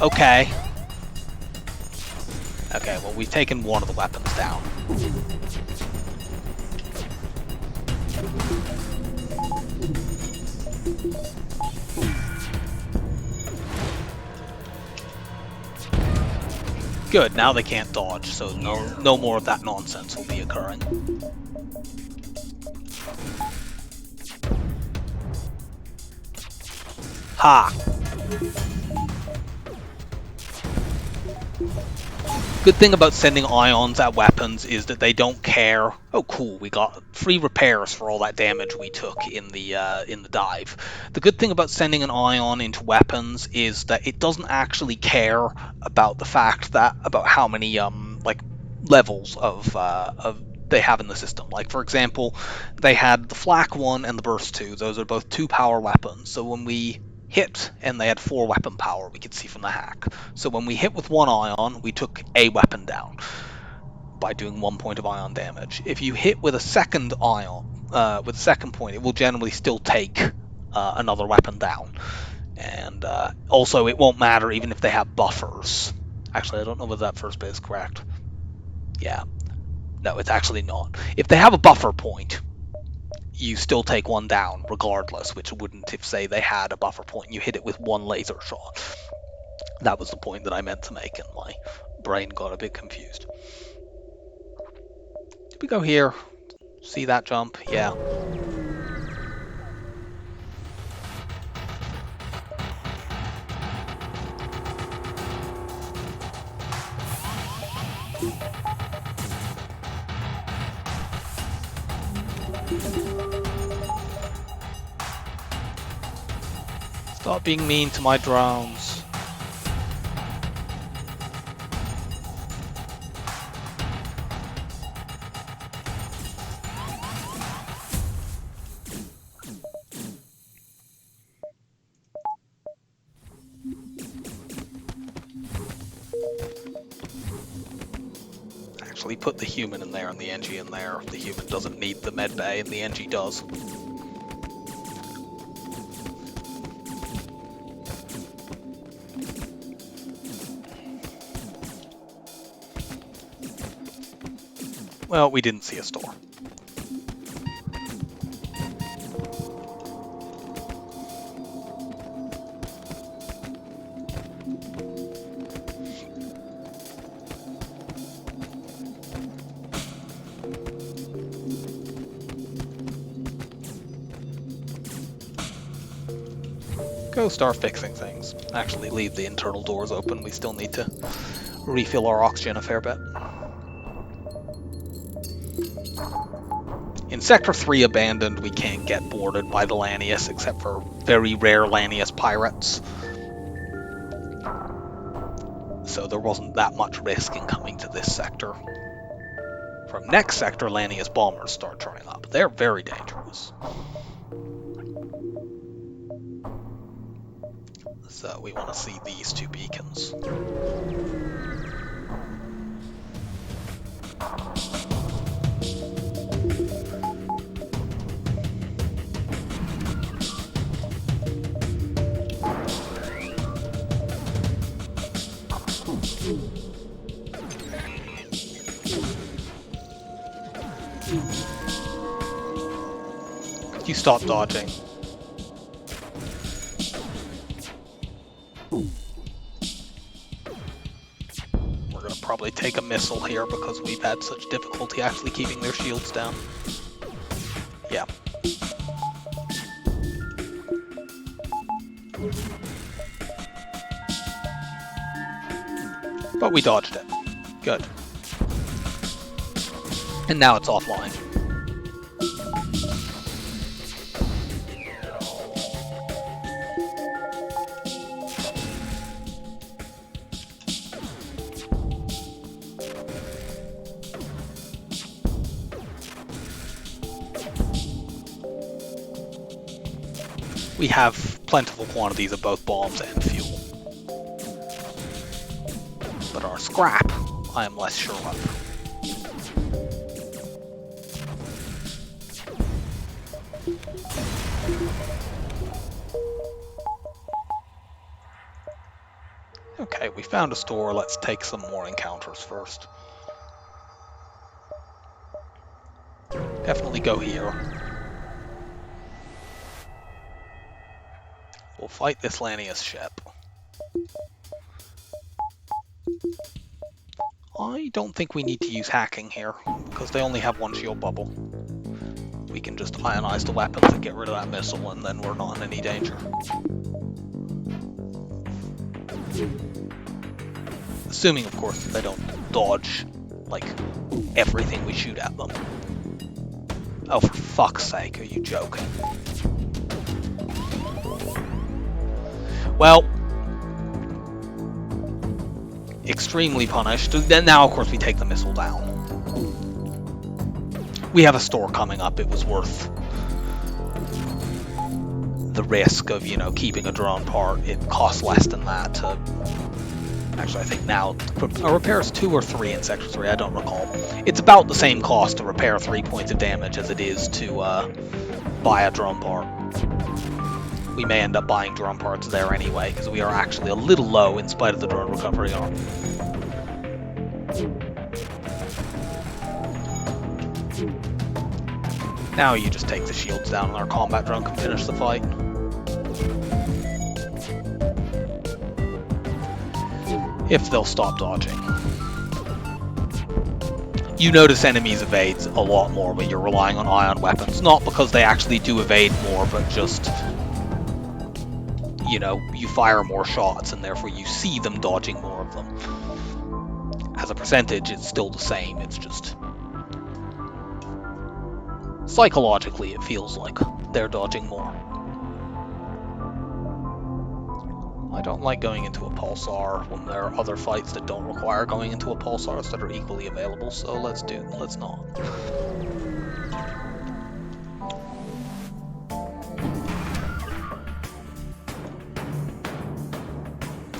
Okay. Okay, well, we've taken one of the weapons down. Good, now they can't dodge, so no more of that nonsense will be occurring. Ha! Good thing about sending ions at weapons is that they don't care. Oh, cool! We got free repairs for all that damage we took in the dive. The good thing about sending an ion into weapons is that it doesn't actually care about the fact that about how many like levels of they have in the system. Like, for example, they had the flak 1 and the burst 2. Those are both 2 power weapons. So when we hit, and they had 4 weapon power, we could see from the hack. So when we hit with 1 ion, we took a weapon down by doing 1 point of ion damage. If you hit with a second ion, with a second point, it will generally still take another weapon down. And also, it won't matter even if they have buffers. Actually, I don't know whether that first bit is correct. Yeah. No, it's actually not. If they have a buffer point, you still take 1 down regardless, which wouldn't if, say, they had a buffer point and you hit it with 1 laser shot. That was the point that I meant to make, and my brain got a bit confused. Did we go here? See that jump? Yeah. Stop being mean to my drones. Actually put the human in there and the Engi in there. The human doesn't need the med bay and the Engi does. Well, we didn't see a store. Go start fixing things. Actually, leave the internal doors open. We still need to refill our oxygen a fair bit. In Sector 3 Abandoned, we can't get boarded by the Lanius except for very rare Lanius pirates. So there wasn't that much risk in coming to this sector. From next sector, Lanius bombers start turning up. They're very dangerous. So we want to see these two beacons. Could you stop dodging? We're gonna probably take a missile here because we've had such difficulty actually keeping their shields down. Yeah. But we dodged it. Good. And now it's offline. We have plentiful quantities of both bombs and fuel. But our scrap, I am less sure of. Okay, we found a store. Let's take some more encounters first. Definitely go here. We'll fight this Lanius ship. I don't think we need to use hacking here, because they only have one shield bubble. We can just ionize the weapons and get rid of that missile, and then we're not in any danger. Assuming, of course, that they don't dodge, like, everything we shoot at them. Oh, for fuck's sake, are you joking? Well, extremely punished. Then now, of course, we take the missile down. We have a store coming up. It was worth the risk of, you know, keeping a drone part. It costs less than that to... Actually, I think now a repair is 2 or 3 in Sector 3. I don't recall. It's about the same cost to repair 3 points of damage as it is to buy a drone part. We may end up buying drone parts there anyway, because we are actually a little low in spite of the drone recovery arm. Now you just take the shields down and our combat drone can finish the fight. If they'll stop dodging. You notice enemies evade a lot more when you're relying on ion weapons. Not because they actually do evade more, but just... you know, you fire more shots and therefore you see them dodging more of them. As a percentage, it's still the same, it's just... psychologically, it feels like they're dodging more. I don't like going into a pulsar when there are other fights that don't require going into a pulsar that are equally available, so let's not.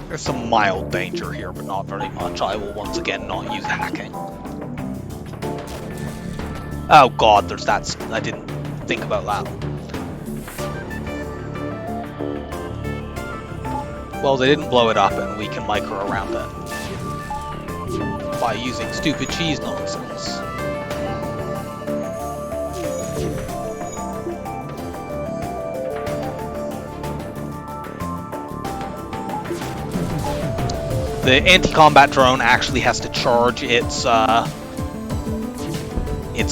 There's some mild danger here, but not very much. I will once again not use hacking. Oh god, there's that. I didn't think about that. Well, they didn't blow it up and we can micro around it. By using stupid cheese nonsense. The anti-combat drone actually has to charge its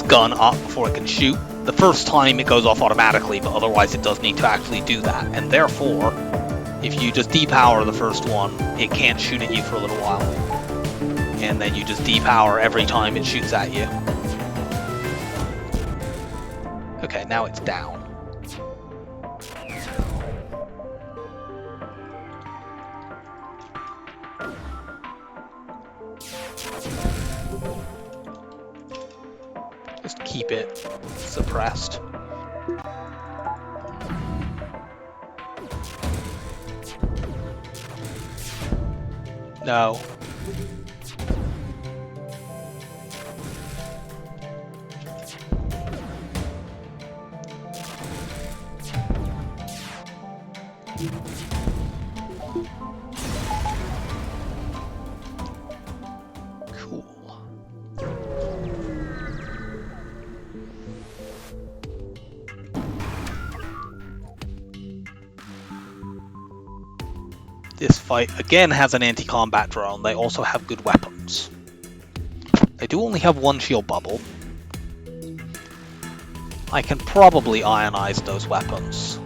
gun up before it can shoot. The first time it goes off automatically, but otherwise it does need to actually do that. And therefore, if you just depower the first one, it can't shoot at you for a little while. And then you just depower every time it shoots at you. Okay, now it's down. Just keep it suppressed. No. Cool. This fight again has an anti-combat drone. They also have good weapons. They do only have one shield bubble. I can probably ionize those weapons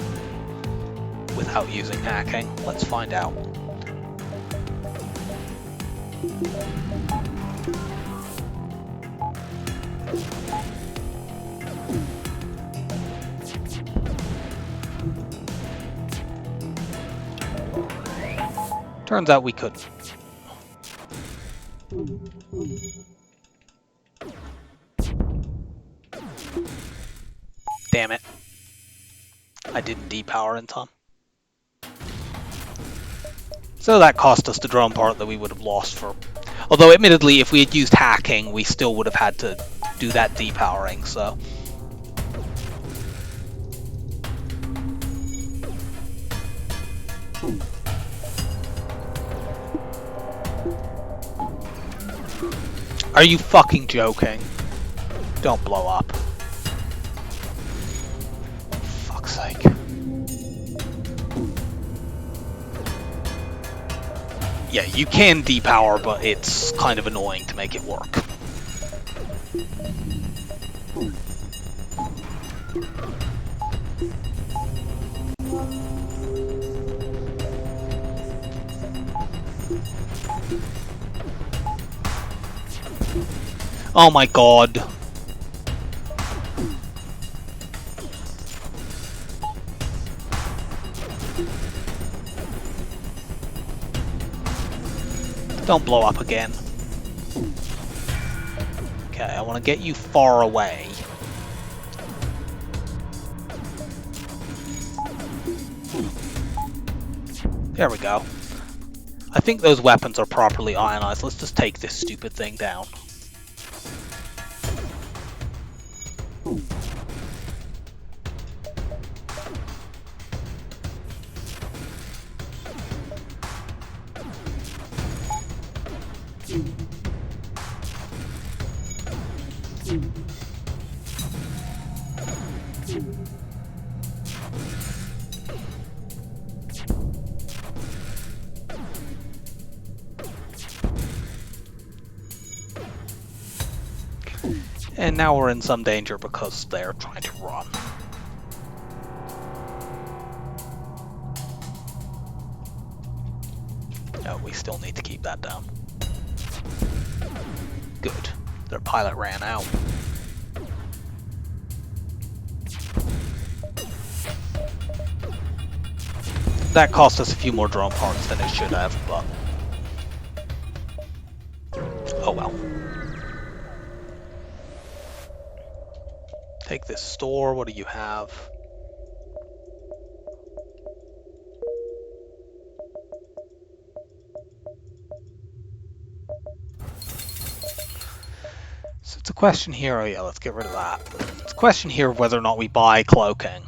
without using hacking. Let's find out. Turns out we couldn't. Damn it. I didn't depower in time. So that cost us the drone part that we would have lost for... Although admittedly, if we had used hacking, we still would have had to do that depowering, so... Are you fucking joking? Don't blow up. Fuck's sake. Yeah, you can depower, but it's kind of annoying to make it work. Oh my god. Don't blow up again. Okay, I want to get you far away. There we go. I think those weapons are properly ionized. Let's just take this stupid thing down. And now we're in some danger because they're trying to run. No, we still need to keep that down. Good. Their pilot ran out. That cost us a few more drone parts than it should have, but... oh well. Take this store, what do you have? So it's a question here, oh yeah, let's get rid of that. It's a question here of whether or not we buy cloaking.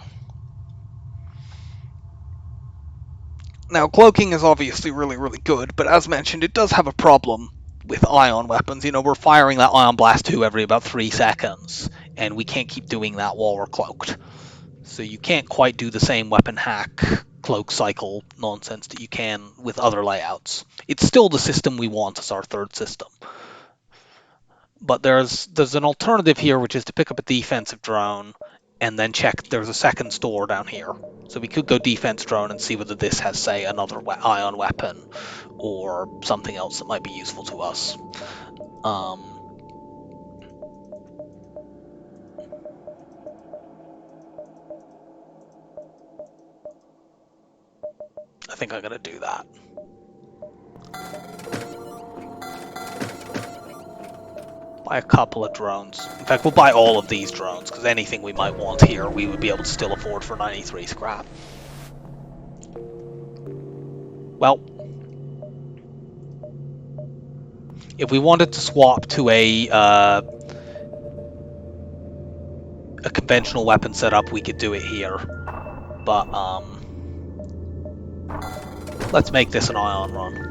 Now, cloaking is obviously really, really good, but as mentioned, it does have a problem with ion weapons. You know, we're firing that ion blast 2 every about 3 seconds, and we can't keep doing that while we're cloaked. So you can't quite do the same weapon hack cloak cycle nonsense that you can with other layouts. It's still the system we want as our third system. But there's an alternative here, which is to pick up a defensive drone and then check there's a second store down here. So we could go defense drone and see whether this has, say, another ion weapon or something else that might be useful to us. I think I'm going to do that. Buy a couple of drones. In fact, we'll buy all of these drones, because anything we might want here, we would be able to still afford for 93 scrap. Well, if we wanted to swap to a conventional weapon setup, we could do it here. But let's make this an ion run.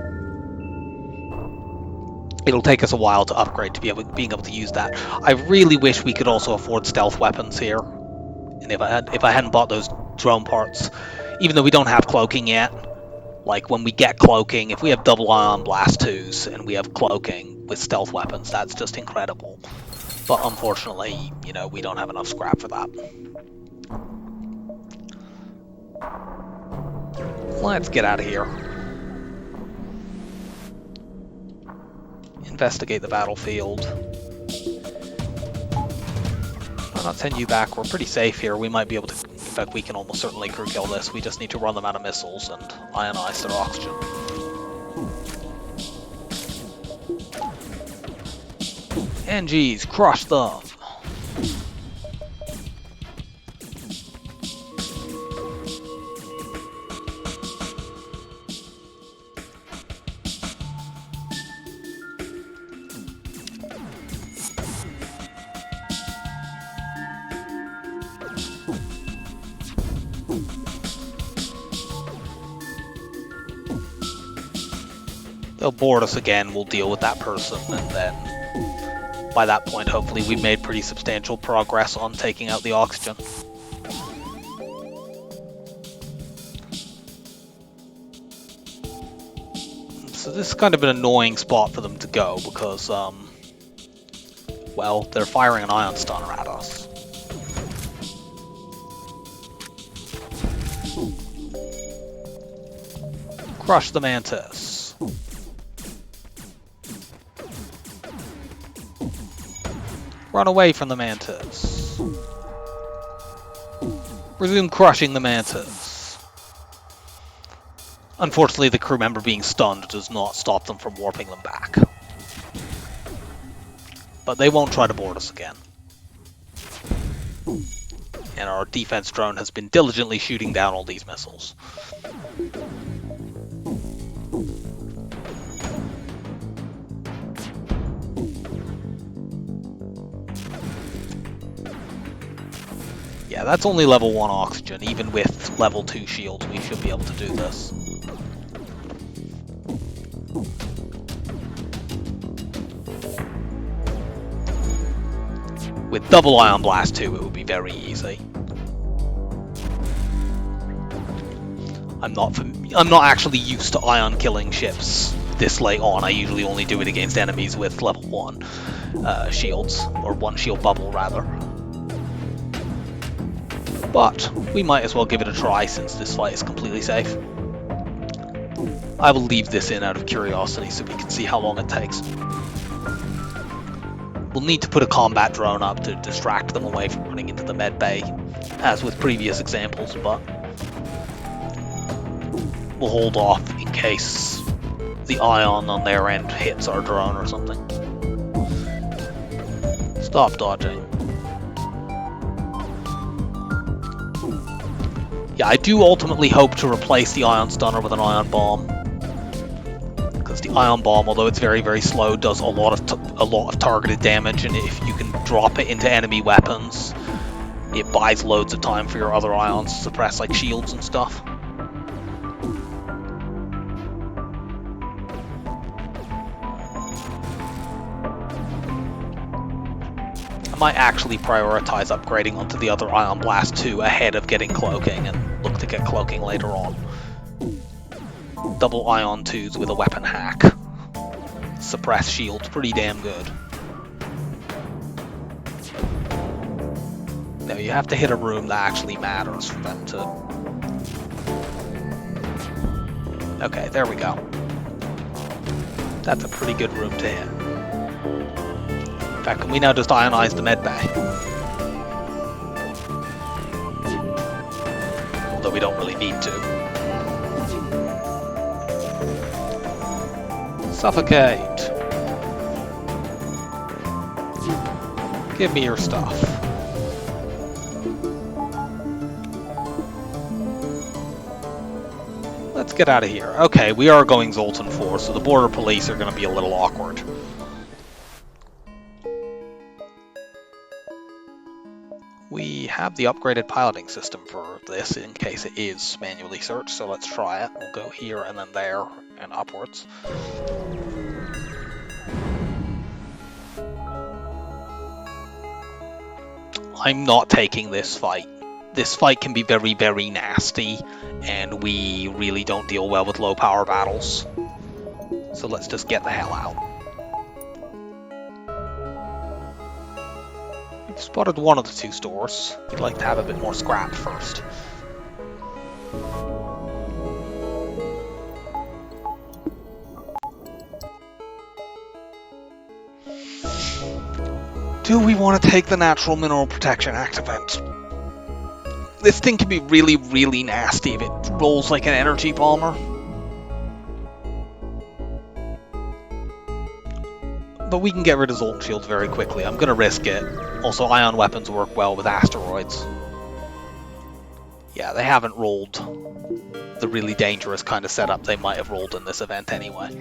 It'll take us a while to upgrade to being able to use that. I really wish we could also afford stealth weapons here. And if I hadn't bought those drone parts, even though we don't have cloaking yet, like when we get cloaking, if we have double ion blast 2s and we have cloaking with stealth weapons, that's just incredible. But unfortunately, you know, we don't have enough scrap for that. Let's get out of here. Investigate the battlefield. I'll not send you back. We're pretty safe here. We might be able to... In fact, we can almost certainly crew kill this. We just need to run them out of missiles and ionize their oxygen. Engis, crush them! They'll board us again, we'll deal with that person, and then by that point, hopefully, we've made pretty substantial progress on taking out the oxygen. So this is kind of an annoying spot for them to go, because, well, they're firing an ion stunner at us. Crush the mantis. Run away from the mantis. Resume crushing the mantis. Unfortunately, the crew member being stunned does not stop them from warping them back. But they won't try to board us again. And our defense drone has been diligently shooting down all these missiles. Yeah, that's only level 1 oxygen. Even with level 2 shields, we should be able to do this. With double ion blast 2, it would be very easy. I'm not actually used to ion killing ships this late on. I usually only do it against enemies with level 1 shields, or 1 shield bubble rather. But we might as well give it a try since this fight is completely safe. I will leave this in out of curiosity so we can see how long it takes. We'll need to put a combat drone up to distract them away from running into the med bay, as with previous examples, but we'll hold off in case the ion on their end hits our drone or something. Stop dodging. Yeah, I do ultimately hope to replace the ion stunner with an ion bomb, because the ion bomb, although it's very, very slow, does a lot of targeted damage, and if you can drop it into enemy weapons, it buys loads of time for your other ions to suppress, like shields and stuff. I might actually prioritize upgrading onto the other Ion Blast 2 ahead of getting cloaking, and look to get cloaking later on. double ion 2s with a weapon hack. Suppress shields pretty damn good. Now you have to hit a room that actually matters for them to... Okay, there we go. That's a pretty good room to hit. In fact, can we now just ionize the med bay? Although we don't really need to. Suffocate. Give me your stuff. Let's get out of here. Okay, we are going Zoltan 4, so the border police are going to be a little awkward. We have the upgraded piloting system for this in case it is manually searched, so let's try it. We'll go here and then there and upwards. I'm not taking this fight. This fight can be very, very nasty, and we really don't deal well with low power battles. So let's just get the hell out. We've spotted one of the two stores. We'd like to have a bit more scrap first. Do we want to take the Natural Mineral Protection Act event? This thing can be really, really nasty if it rolls like an energy bomber. But we can get rid of Zoltan shields very quickly. I'm going to risk it. Also, ion weapons work well with asteroids. Yeah, they haven't rolled the really dangerous kind of setup they might have rolled in this event anyway.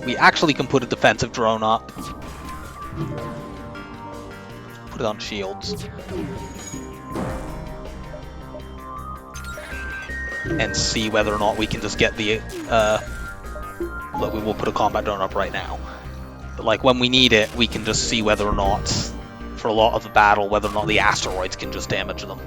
We actually can put a defensive drone up. Put it on shields. And see whether or not we can just get the... look, we will put a combat drone up right now. But like, when we need it, we can just see whether or not, for a lot of the battle, whether or not the asteroids can just damage them.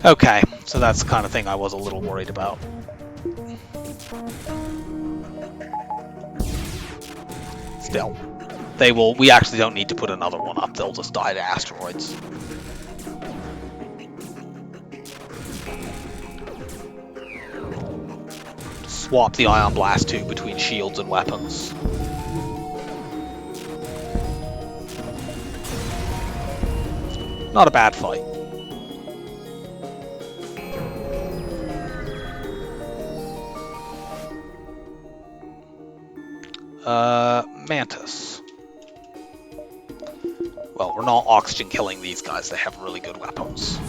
Okay, so that's the kind of thing I was a little worried about. Still, they will. We actually don't need to put another one up. They'll just die to asteroids. Swap the Ion Blast 2 between shields and weapons. Not a bad fight. Mantis. Well, we're not oxygen killing these guys. They have really good weapons.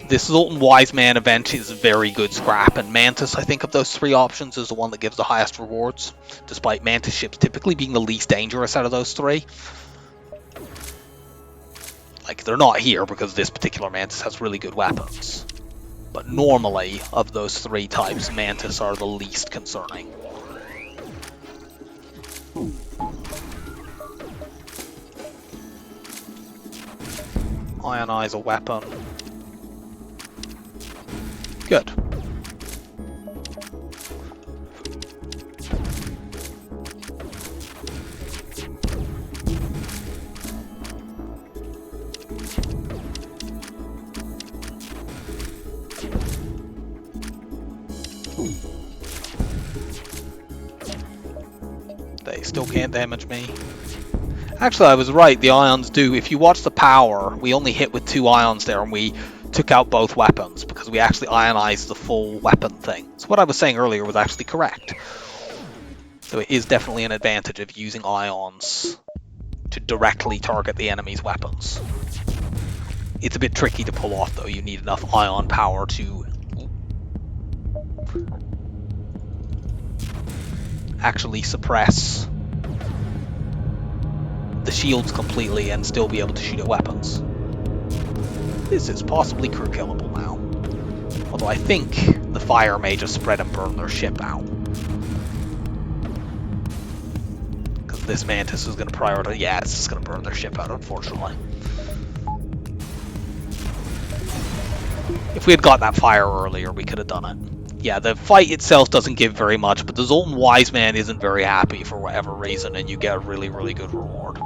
This Zoltan Wise Man event is very good scrap, and Mantis, I think, of those three options, is the one that gives the highest rewards, despite Mantis ships typically being the least dangerous out of those three. Like, they're not here because this particular Mantis has really good weapons. But normally, of those three types, Mantis are the least concerning. Ionize a weapon. Good. They still can't damage me. Actually, I was right, the ions do. If you watch the power, we only hit with 2 ions there, and we took out both weapons, because we actually ionized the full weapon thing. So what I was saying earlier was actually correct. So it is definitely an advantage of using ions to directly target the enemy's weapons. It's a bit tricky to pull off, though. You need enough ion power to actually suppress the shields completely and still be able to shoot at weapons. This is possibly crew killable now. Although I think the fire may just spread and burn their ship out. Because this Mantis is going to prioritize... Yeah, it's just going to burn their ship out, unfortunately. If we had got that fire earlier, we could have done it. Yeah, the fight itself doesn't give very much, but the Zoltan Wise Man isn't very happy for whatever reason, and you get a really, really good reward.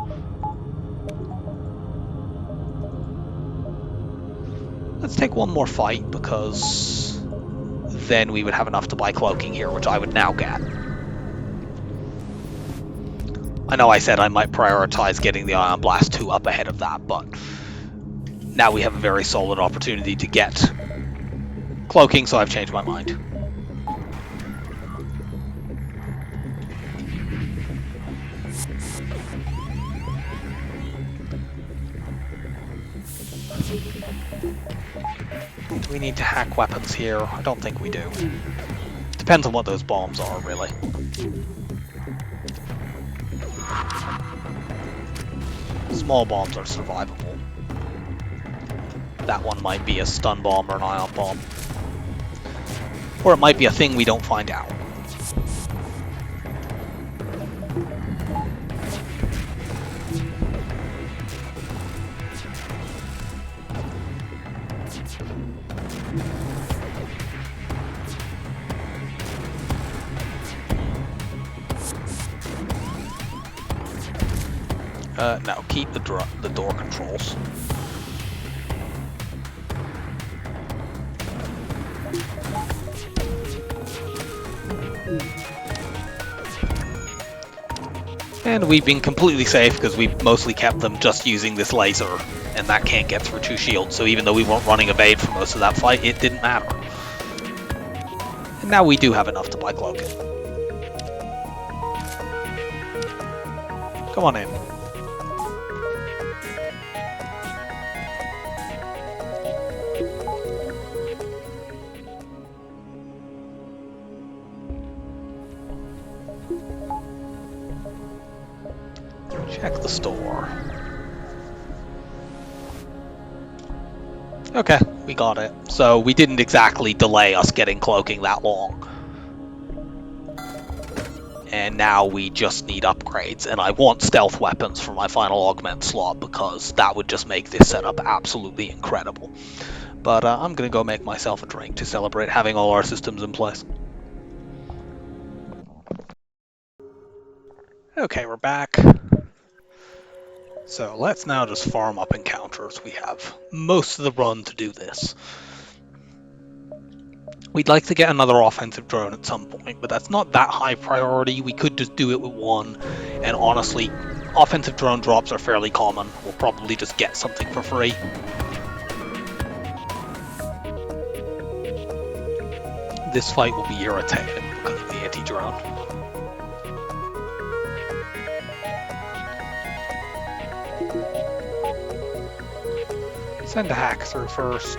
Let's take one more fight, because then we would have enough to buy cloaking here, which I would now get. I know I said I might prioritize getting the Ion Blast 2 up ahead of that, but now we have a very solid opportunity to get cloaking, so I've changed my mind. Do we need to hack weapons here? I don't think we do. Depends on what those bombs are, really. Small bombs are survivable. That one might be a stun bomb or an ion bomb. Or it might be a thing we don't find out. No, keep the door controls. And we've been completely safe because we mostly kept them just using this laser, and that can't get through 2 shields, so even though we weren't running evade for most of that fight, it didn't matter. And now we do have enough to buy cloaking. Come on in. Check the store. Okay, we got it. So we didn't exactly delay us getting cloaking that long. And now we just need upgrades, and I want stealth weapons for my final augment slot because that would just make this setup absolutely incredible. But I'm gonna go make myself a drink to celebrate having all our systems in place. Okay, we're back. So let's now just farm up encounters. We have most of the run to do this. We'd like to get another offensive drone at some point, but that's not that high priority. We could just do it with one, and honestly, offensive drone drops are fairly common. We'll probably just get something for free. This fight will be irritating because of the anti-drone. Send a hack through first.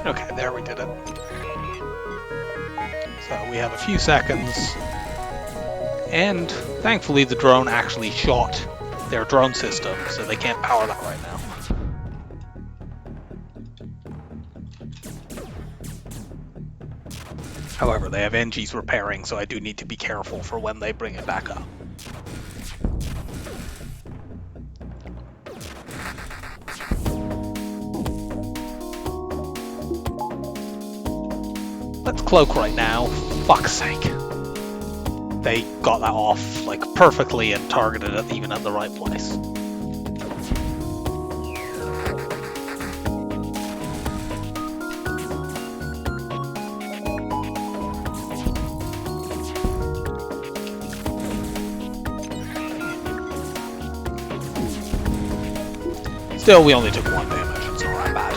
Okay, there we did it. So we have a few seconds. And thankfully the drone actually shot their drone system, so they can't power that right now. However, they have Engi's repairing, so I do need to be careful for when they bring it back up. Let's cloak right now. Fuck's sake. They got that off like perfectly and targeted it even at the right place. Still, we only took 1 damage. It's not that bad.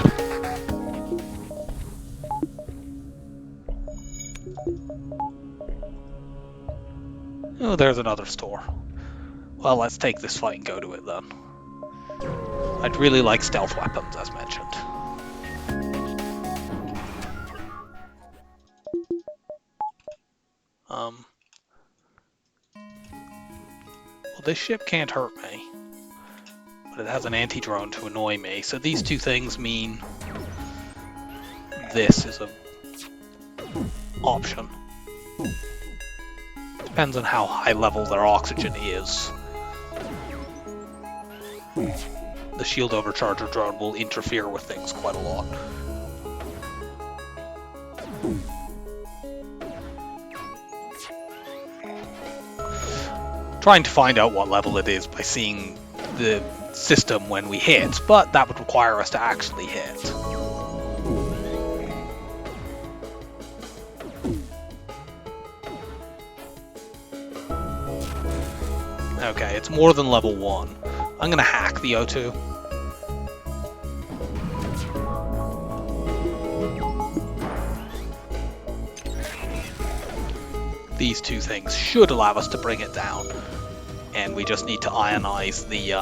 Oh, there's another store. Well, let's take this fight and go to it then. I'd really like stealth weapons, as mentioned. Well, this ship can't hurt me, but it has an anti-drone to annoy me, so these two things mean this is an option. Depends on how high level their oxygen is. The shield overcharger drone will interfere with things quite a lot. Trying to find out what level it is by seeing the system when we hit, but that would require us to actually hit. Okay, it's more than level 1. I'm gonna hack the O2. These two things should allow us to bring it down, and we just need to ionize the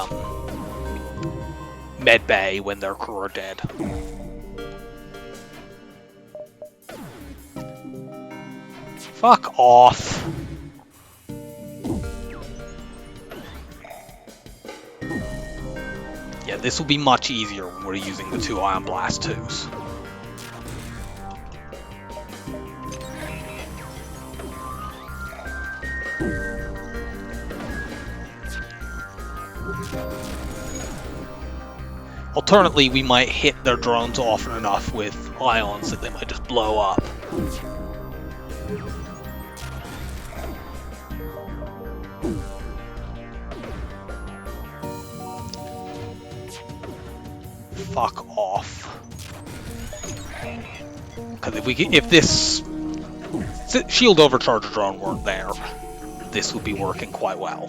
med bay when their crew are dead. Fuck off. Yeah, this will be much easier when we're using the 2 Ion Blast 2s. Alternately, we might hit their drones often enough with ions that they might just blow up. Fuck off. Because if this shield overcharger drone weren't there, this would be working quite well.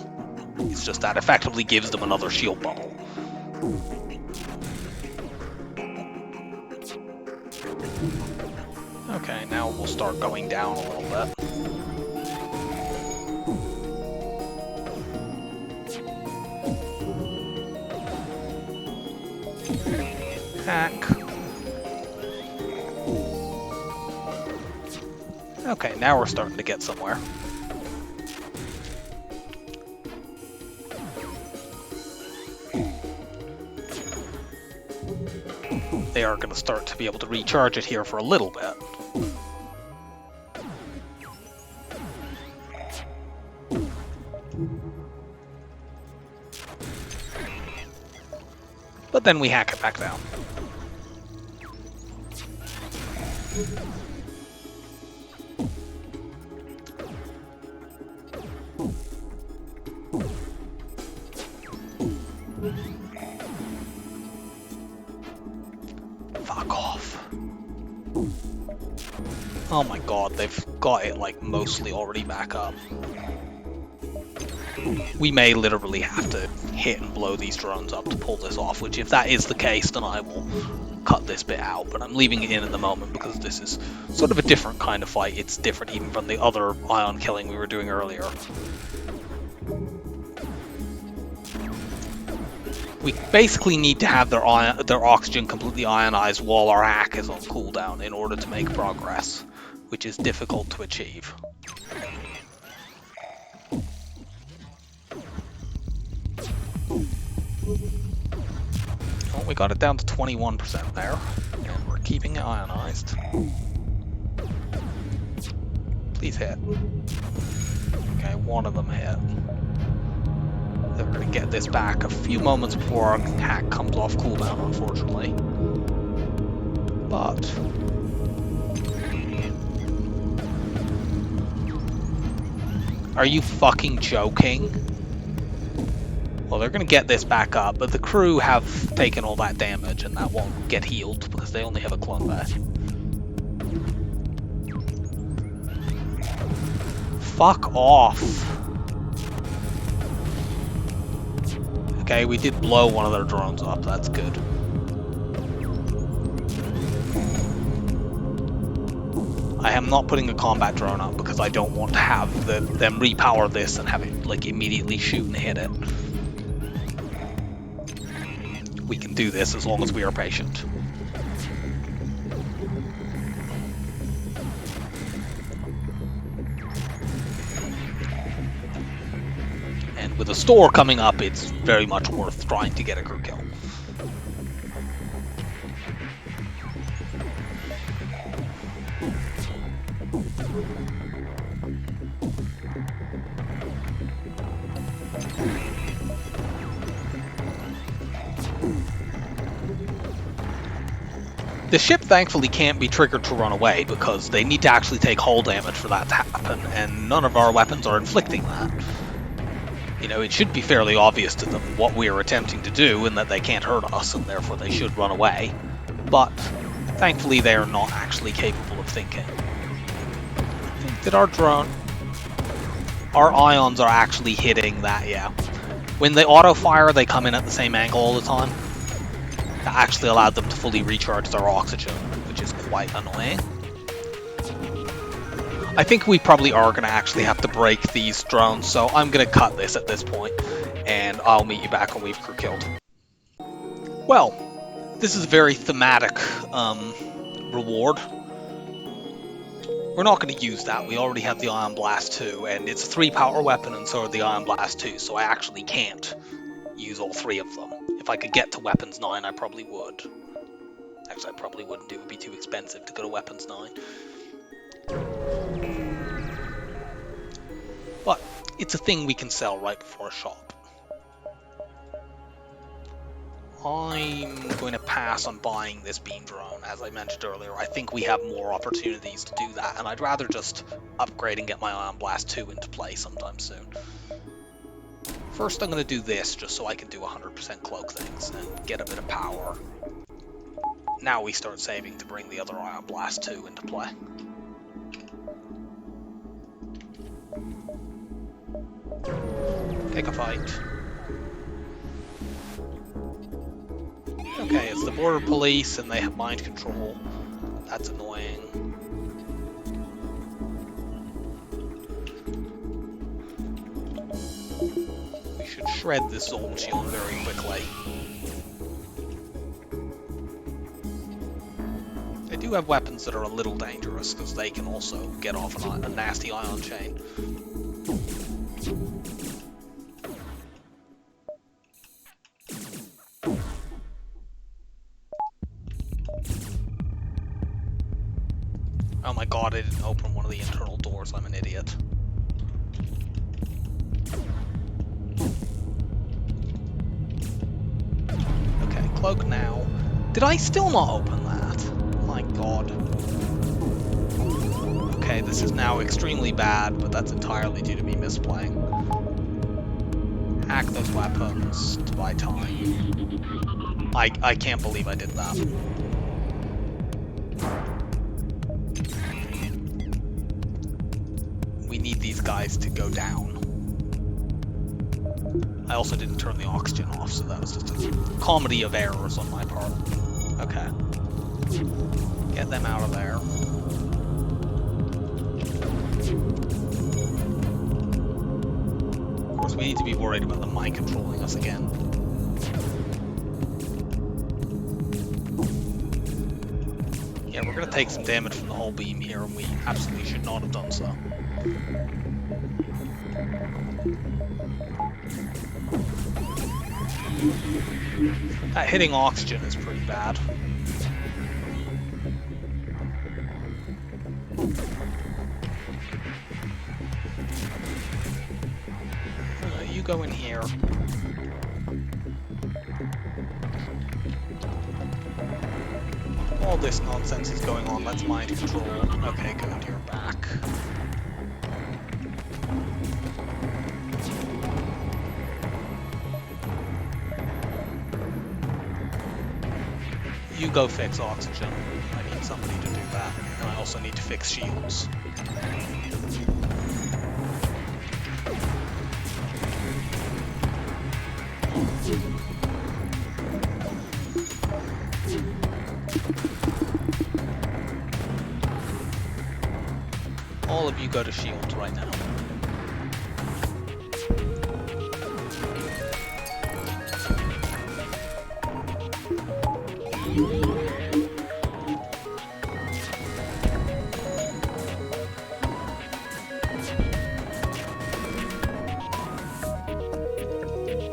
It's just that effectively gives them another shield bubble. Okay, now we'll start going down a little bit. Hack. Okay, now we're starting to get somewhere. They are going to start to be able to recharge it here for a little bit. But then we hack it back down. Fuck off. Oh my god, they've got it like mostly already back up. We may literally have to hit and blow these drones up to pull this off, which if that is the case, then I will cut this bit out, but I'm leaving it in at the moment because this is sort of a different kind of fight. It's different even from the other ion killing we were doing earlier. We basically need to have their oxygen completely ionized while our hack is on cooldown in order to make progress, which is difficult to achieve. Well, we got it down to 21% there, and we're keeping it ionized. Please hit. Okay, one of them hit. They're going to get this back a few moments before our hack comes off cooldown, unfortunately. But are you fucking joking? Well, they're going to get this back up, but the crew have taken all that damage, and that won't get healed because they only have a clone back. Fuck off. Okay, we did blow one of their drones up, that's good. I I am not putting a combat drone up because I don't want to have them repower this and have it like immediately shoot and hit it. We can do this as long as we are patient. And with a store coming up, it's very much worth trying to get a crew kill. The ship thankfully can't be triggered to run away because they need to actually take hull damage for that to happen, and none of our weapons are inflicting that. You know, it should be fairly obvious to them what we are attempting to do and that they can't hurt us and therefore they should run away. But thankfully they are not actually capable of thinking. I think that our ions are actually hitting that, yeah. When they auto-fire, they come in at the same angle all the time. That actually allowed them to fully recharge their oxygen, which is quite annoying. I think we probably are going to actually have to break these drones, so I'm going to cut this at this point, and I'll meet you back when we've crew killed. Well, this is a very thematic reward. We're not going to use that. We already have the Ion Blast 2, and it's a 3-power weapon, and so are the Ion Blast 2, so I actually can't use all 3 of them. If I could get to Weapons 9, I probably would. Actually, I probably wouldn't. It would be too expensive to go to Weapons 9. But it's a thing we can sell right before a shop. I'm going to pass on buying this beam drone, as I mentioned earlier. I think we have more opportunities to do that, and I'd rather just upgrade and get my Ion Blast 2 into play sometime soon. First, I'm going to do this just so I can do 100% cloak things and get a bit of power. Now we start saving to bring the other Ion Blast 2 into play. Pick a fight. Okay, it's the border police and they have mind control. That's annoying. We should shred this Zolm shield very quickly. They do have weapons that are a little dangerous because they can also get off a nasty ion chain. Oh my god, I didn't open one of the internal doors, I'm an idiot. Okay, cloak now. Did I still not open that? My god. Okay, this is now extremely bad, but that's entirely due to me misplaying. Hack those weapons to buy time. I can't believe I did that. We need these guys to go down. I also didn't turn the oxygen off, so that was just a comedy of errors on my part. Okay. Get them out of there. Of course, we need to be worried about them mind controlling us again. Yeah, we're gonna take some damage from the whole beam here, and we absolutely should not have done so. That hitting oxygen is pretty bad. You go in here. All this nonsense is going on, that's mind control. Okay, good, you're back. You go fix oxygen. I need somebody to do that. And I also need to fix shields. all of you go to shields right now.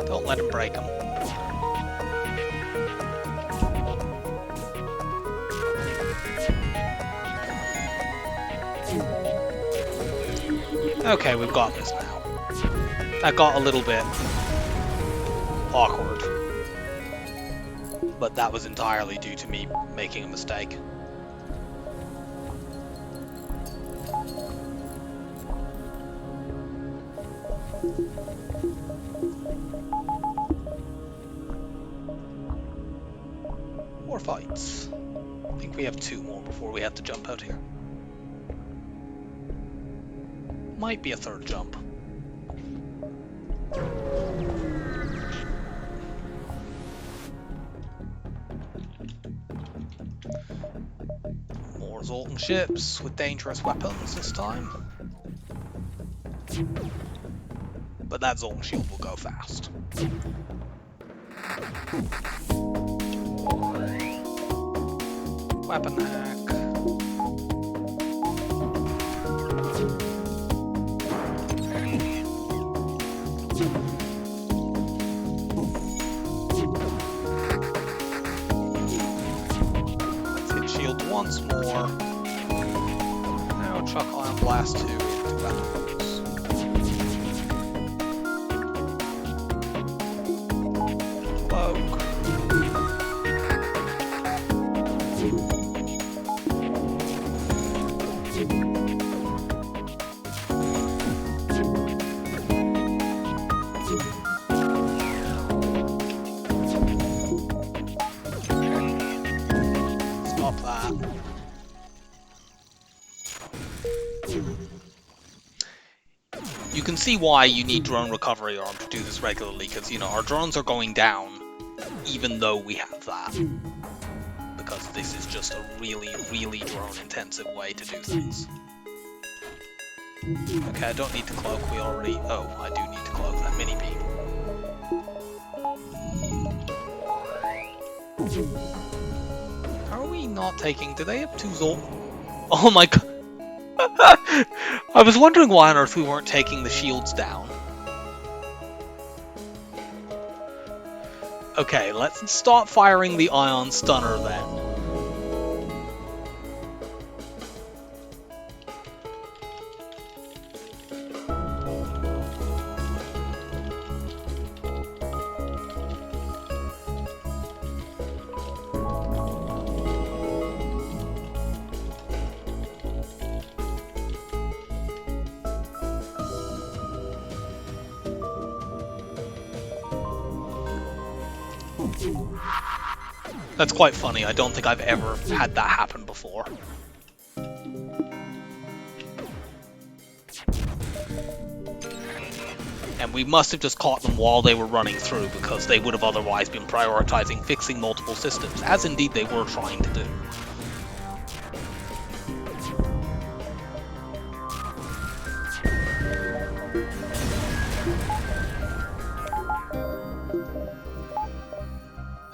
Don't let him break them. Okay, we've got this now. That got a little bit awkward, but that was entirely due to me making a mistake. More fights. I think we have 2 more before we have to jump out here. Might be a 3rd jump. More Zoltan ships with dangerous weapons this time. But that Zoltan shield will go fast. Weapon hack. Let's hit shield once more. Now chuck Ion Blast 2 into weapons. Cloak. Stop that. You can see why you need drone recovery arm to do this regularly, because, you know, our drones are going down even though we have that. Because this is just a really, really drone-intensive way to do things. Okay, I don't need to cloak, we already... Oh, I do need to cloak that mini-beam. How are we not taking... Do they have 2 Zoltan? Oh my god! I was wondering why on earth we weren't taking the shields down. Okay, let's stop firing the Ion Stunner then. That's quite funny, I don't think I've ever had that happen before. And we must have just caught them while they were running through, because they would have otherwise been prioritizing fixing multiple systems, as indeed they were trying to do.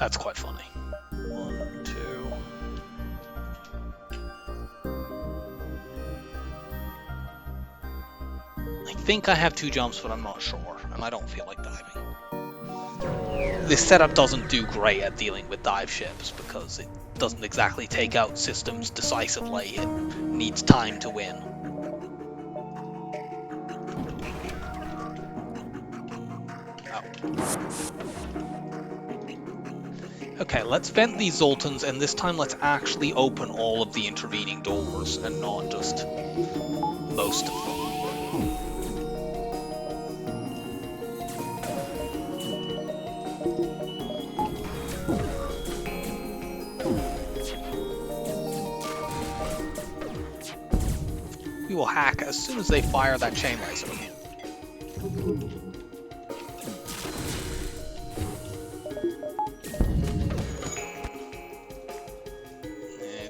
That's quite funny. 1, 2. I think I have 2 jumps, but I'm not sure, and I don't feel like diving. This setup doesn't do great at dealing with dive ships, because it doesn't exactly take out systems decisively. It needs time to win. Okay, let's vent these Zoltans, and this time let's actually open all of the intervening doors, and not just most of them. We will hack as soon as they fire that chain laser.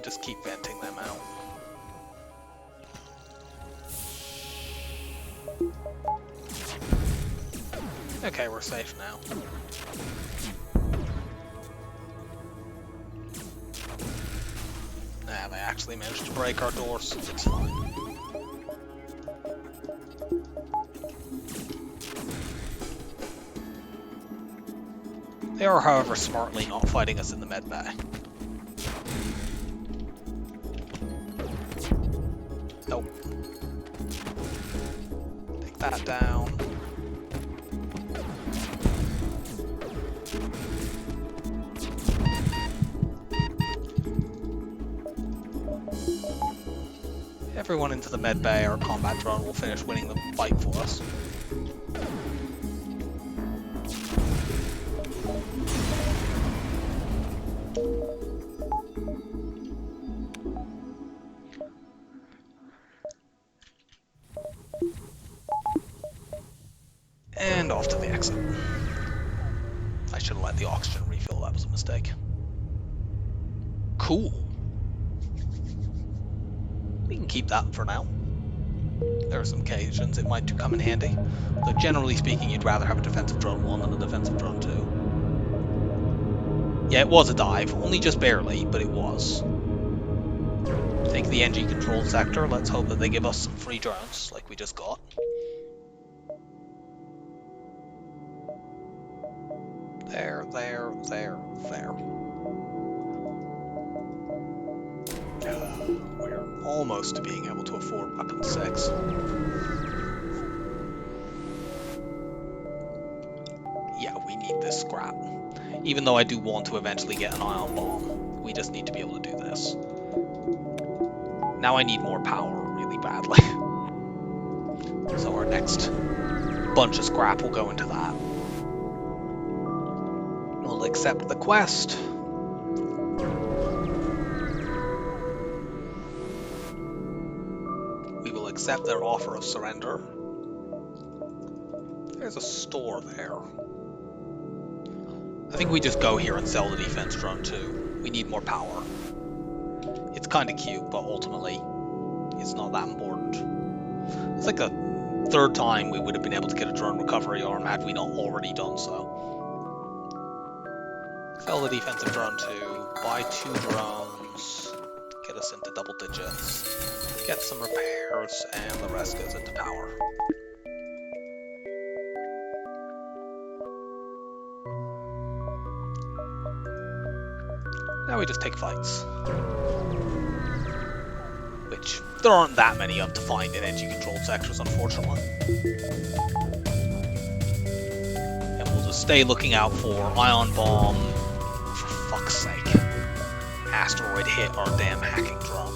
Just keep venting them out. Okay, we're safe now. Nah, they actually managed to break our doors, so it's fine. They are, however, smartly not fighting us in the med bay. Nope. Take that down. Everyone into the med bay, our combat drone will finish winning the fight for us. And off to the exit. I should have let the oxygen refill, that was a mistake. Cool. We can keep that for now. There are some occasions it might come in handy, though generally speaking you'd rather have a defensive drone 1 than a defensive drone 2. Yeah, it was a dive, only just barely, but it was. Take the Engi controlled sector, let's hope that they give us some free drones, like we just got. There. We're almost to being able to afford weapon 6. Yeah, we need this scrap. Even though I do want to eventually get an ion bomb, we just need to be able to do this. Now I need more power really badly. So our next bunch of scrap will go into that. We'll accept the quest. We will accept their offer of surrender. There's a store there. I think we just go here and sell the defense drone too. We need more power. It's kind of cute, but ultimately, it's not that important. It's like the 3rd time we would have been able to get a drone recovery arm had we not already done so. Sell the defensive drone 2, buy 2 drones, get us into double digits, get some repairs, and the rest goes into power. Now we just take fights. Which, there aren't that many of to find in Engi-controlled sectors, unfortunately. And we'll just stay looking out for ion bomb. For fuck's sake. Asteroid hit our damn hacking drone.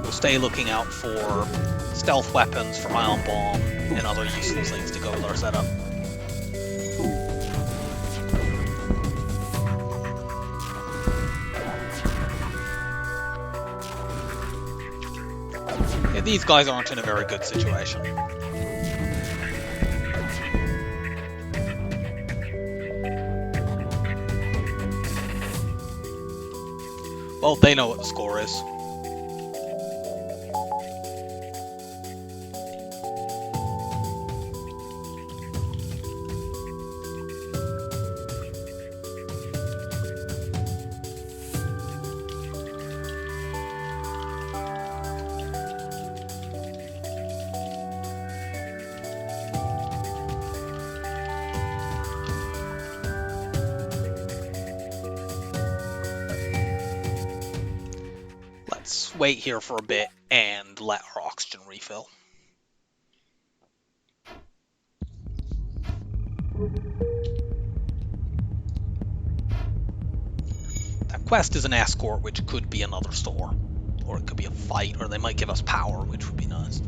We'll stay looking out for stealth weapons for ion bomb and other useful things to go with our setup. Yeah, these guys aren't in a very good situation. Well, they know what the score is. Let's wait here for a bit and let our oxygen refill. That quest is an escort, which could be another store. Or it could be a fight, or they might give us power, which would be nice.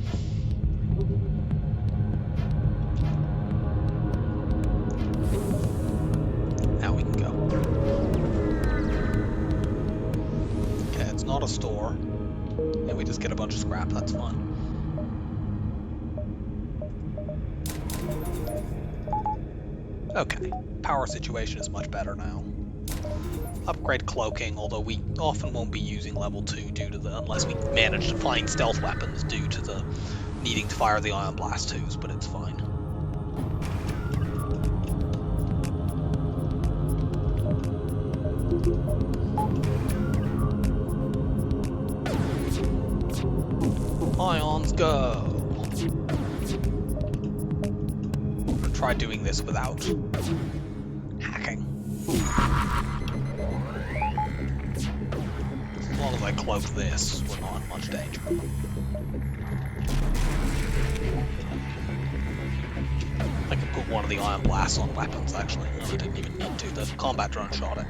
Now we can go. Okay, it's not a store. And we just get a bunch of scrap, that's fine. Okay, power situation is much better now. Upgrade cloaking, although we often won't be using level 2 due to the, unless we manage to find stealth weapons due to the needing to fire the ion blast 2s, but it's fine. Let's go. I'm gonna try doing this without hacking. As long as I cloak this, we're not in much danger. I can put one of the ion blasts on weapons, actually. No, I didn't even need to. The combat drone shot it.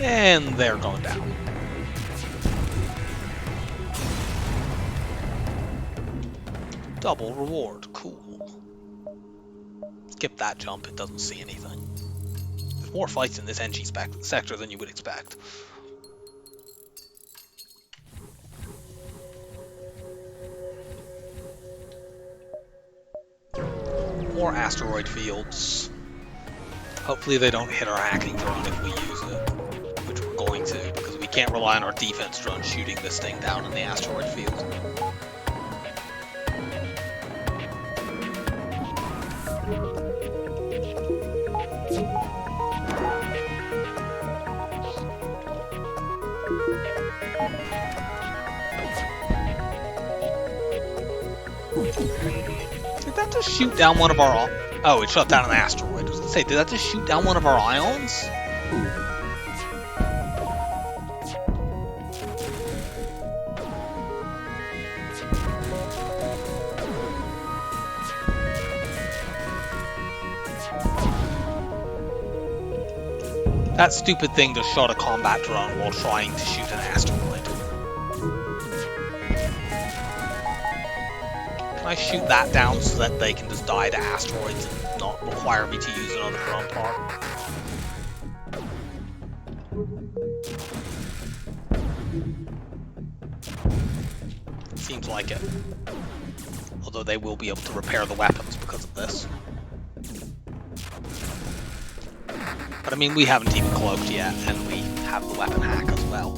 And they're going down. Double reward, cool. Skip that jump, it doesn't see anything. There's more fights in this Engi sector than you would expect. More asteroid fields. Hopefully they don't hit our hacking drone if we use it, which we're going to, because we can't rely on our defense drone shooting this thing down in the asteroid field. Did that just shoot down one of our... Oh, it shot down an asteroid. I was gonna say, did that just shoot down one of our ions? That stupid thing just shot a combat drone while trying to shoot an asteroid. Can I shoot that down so that they can just die to asteroids and not require me to use another drone part? Seems like it. Although they will be able to repair the weapons because of this. But I mean, we haven't even cloaked yet, and we have the weapon hack as well.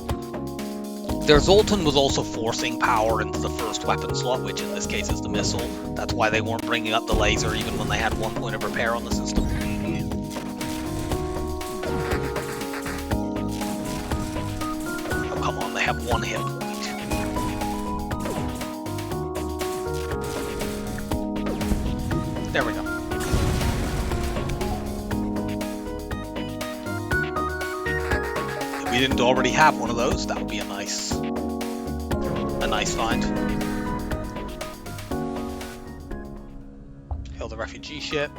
Their Zoltan was also forcing power into the first weapon slot, which in this case is the missile. That's why they weren't bringing up the laser even when they had 1 point of repair on the system. Oh, come on, they have 1 hit point. There we go. If we didn't already have one of those, that would be a nice find. Hail the refugee ship.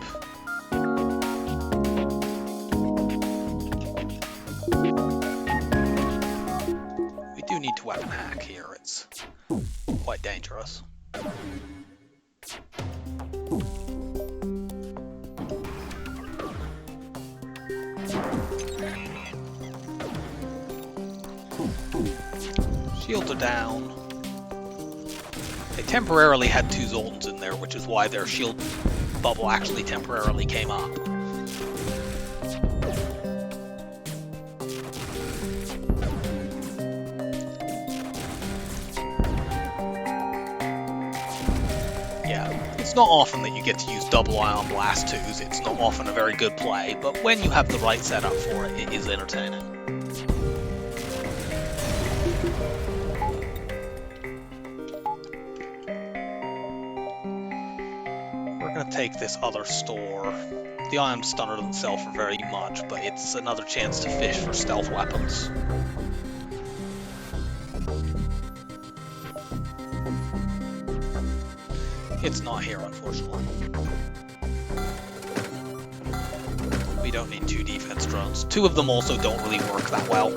We do need to weapon hack here. It's quite dangerous. Shields are down. They temporarily had 2 Zoltans in there, which is why their shield bubble actually temporarily came up. Yeah, it's not often that you get to use double ion blast 2s. It's not often a very good play, but when you have the right setup for it, it is entertaining. Take this other store. The ion stunner doesn't sell for very much, but it's another chance to fish for stealth weapons. It's not here, unfortunately. We don't need 2 defense drones. 2 of them also don't really work that well.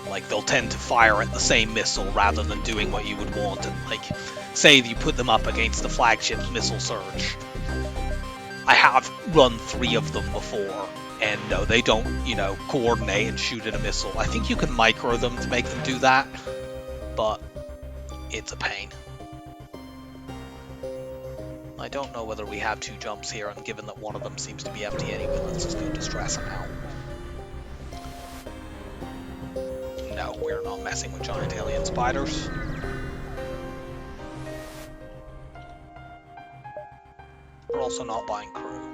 Like, they'll tend to fire at the same missile rather than doing what you would want. And, like, say you put them up against the flagship's missile surge. I have run 3 of them before, and no, they don't, you know, coordinate and shoot at a missile. I think you can micro them to make them do that, but it's a pain. I don't know whether we have two jumps here, and given that one of them seems to be empty anyway, let's just go distress him out. No, we're not messing with giant alien spiders. We're also not buying crew.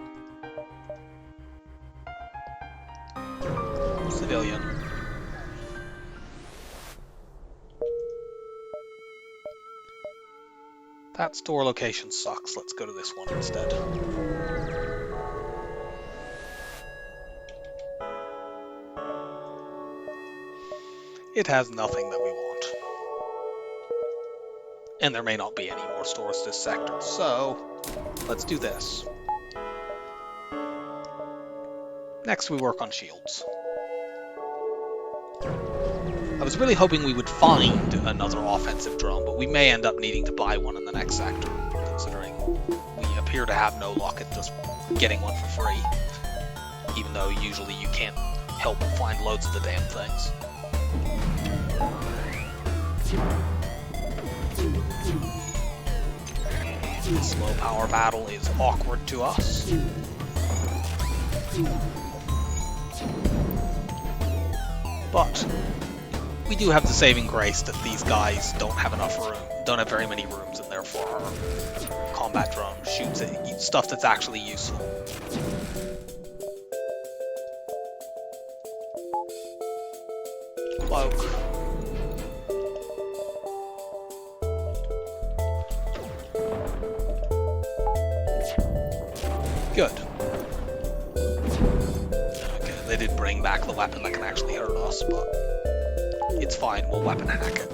Civilian. That store location sucks. Let's go to this one instead. It has nothing that we want. And there may not be any more stores this sector, so let's do this. Next we work on shields. I was really hoping we would find another offensive drone, but we may end up needing to buy one in the next sector, considering we appear to have no luck at just getting one for free, even though usually you can't help but find loads of the damn things. This low power battle is awkward to us. But we do have the saving grace that these guys don't have enough room, don't have very many rooms in there for our combat drone shoots at stuff that's actually useful. Cloak. Good. Okay, they did bring back the weapon that can actually hurt us, but it's fine, we'll weapon hack it.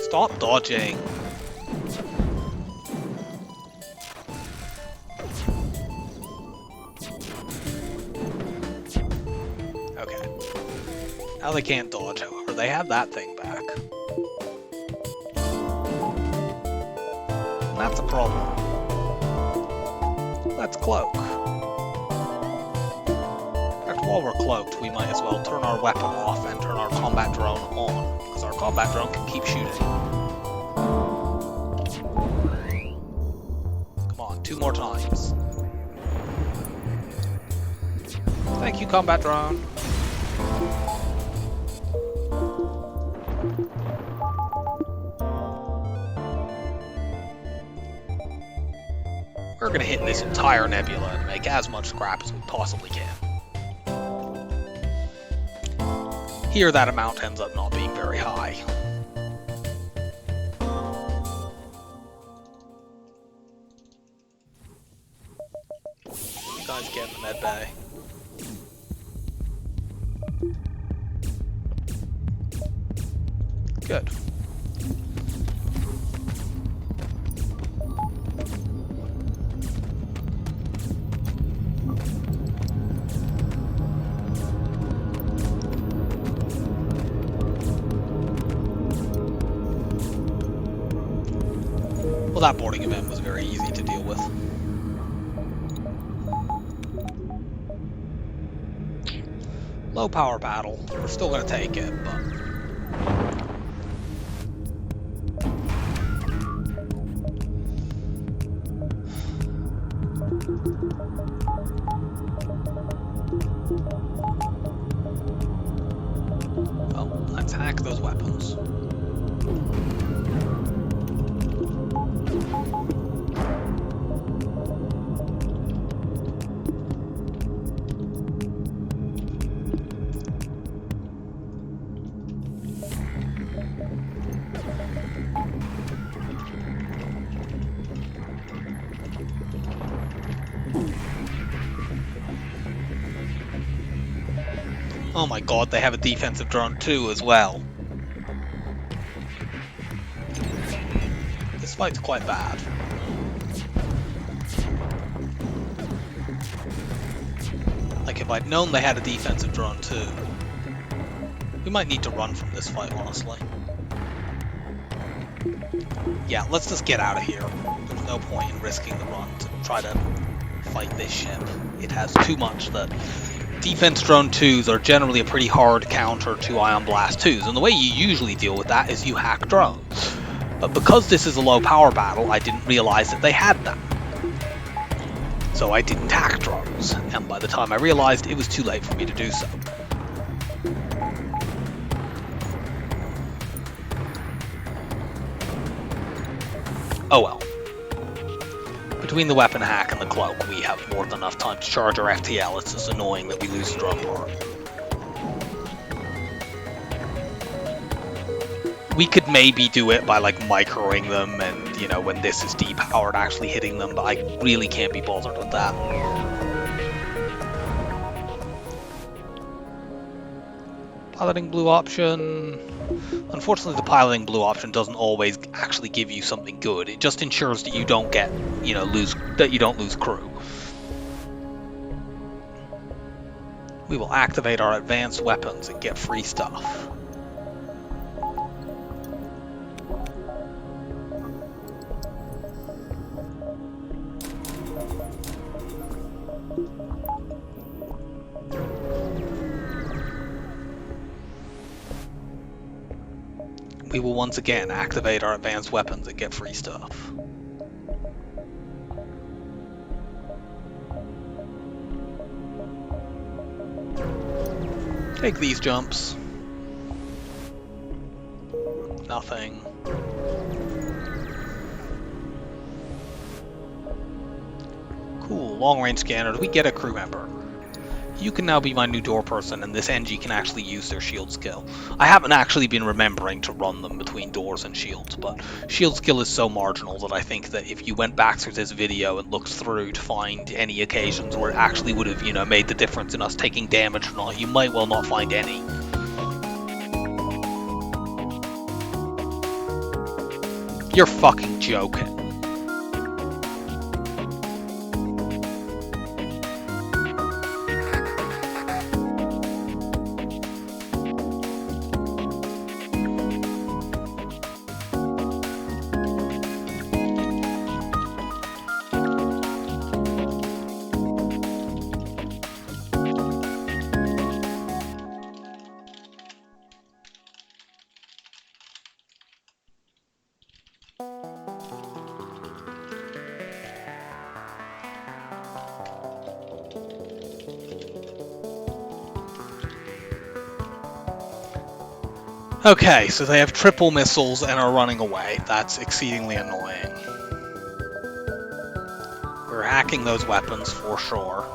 Stop dodging! Okay. Now they can't dodge, however, they have that thing back. And that's a problem. Let's cloak. While we're cloaked, we might as well turn our weapon off and turn our combat drone on, because our combat drone can keep shooting. Come on, 2 more times. Thank you, combat drone. We're gonna hit this entire nebula and make as much scrap as we possibly can. Here, that amount ends up not being very high. You guys get in the med bay. Good. Well, that boarding event was very easy to deal with. Low power battle. We're still going to take it, but... well, let's hack those weapons. Oh my god, they have a defensive drone too as well. This fight's quite bad. Like, if I'd known they had a defensive drone too, we might need to run from this fight, honestly. Yeah, let's just get out of here. There's no point in risking the run to try to fight this ship. It has too much that... Defense drone 2s are generally a pretty hard counter to Ion Blast 2s, and the way you usually deal with that is you hack drones. But because this is a low power battle, I didn't realize that they had that. So I didn't tack drones, and by the time I realized, it was too late for me to do so. Oh well. Between the weapon hack and the cloak, we have more than enough time to charge our FTL. It's just annoying that we lose the drone part. We could maybe do it by like microing them and, you know, when this is depowered actually hitting them, but I really can't be bothered with that. Piloting blue option. Unfortunately, the piloting blue option doesn't always actually give you something good. It just ensures that you don't get, you know, lose crew. We will activate our advanced weapons and get free stuff. We will once again activate our advanced weapons and get free stuff. Take these jumps. Nothing. Cool, long range scanner. Do we get a crew member? You can now be my new door person, and this Engi can actually use their shield skill. I haven't actually been remembering to run them between doors and shields, but shield skill is so marginal that I think that if you went back through this video and looked through to find any occasions where it actually would have, you know, made the difference in us taking damage or not, you might well not find any. You're fucking joking. Okay, so they have triple missiles and are running away. That's exceedingly annoying. We're hacking those weapons for sure.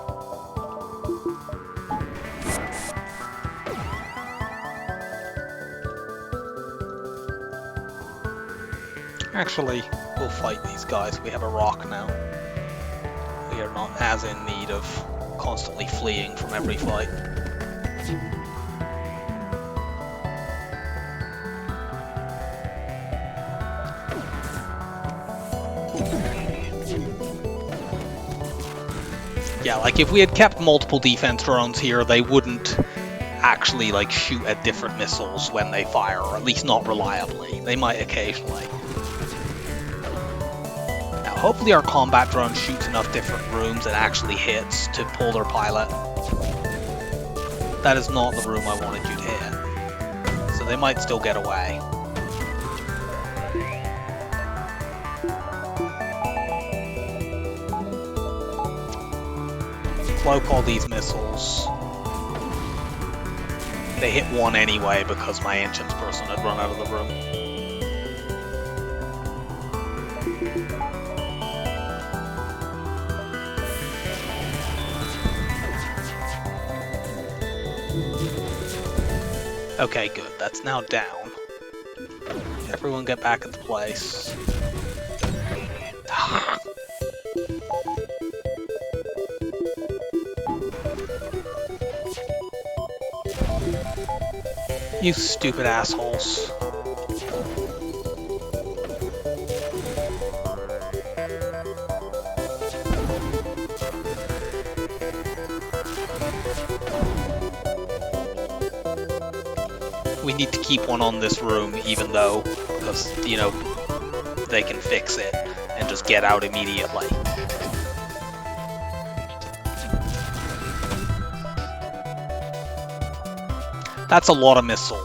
Actually, we'll fight these guys. We have a rock now. We are not as in need of constantly fleeing from every fight. Yeah, like if we had kept multiple defense drones here, they wouldn't actually like shoot at different missiles when they fire, or at least not reliably. They might occasionally. Now, hopefully our combat drone shoots enough different rooms and actually hits to pull their pilot. That is not the room I wanted you to hit. So they might still get away. Cloak all these missiles. They hit one anyway because my ancients person had run out of the room. Okay, good. That's now down. Everyone get back into place. You stupid assholes. We need to keep one on this room, even though, because, you know, they can fix it and just get out immediately. That's a lot of missile.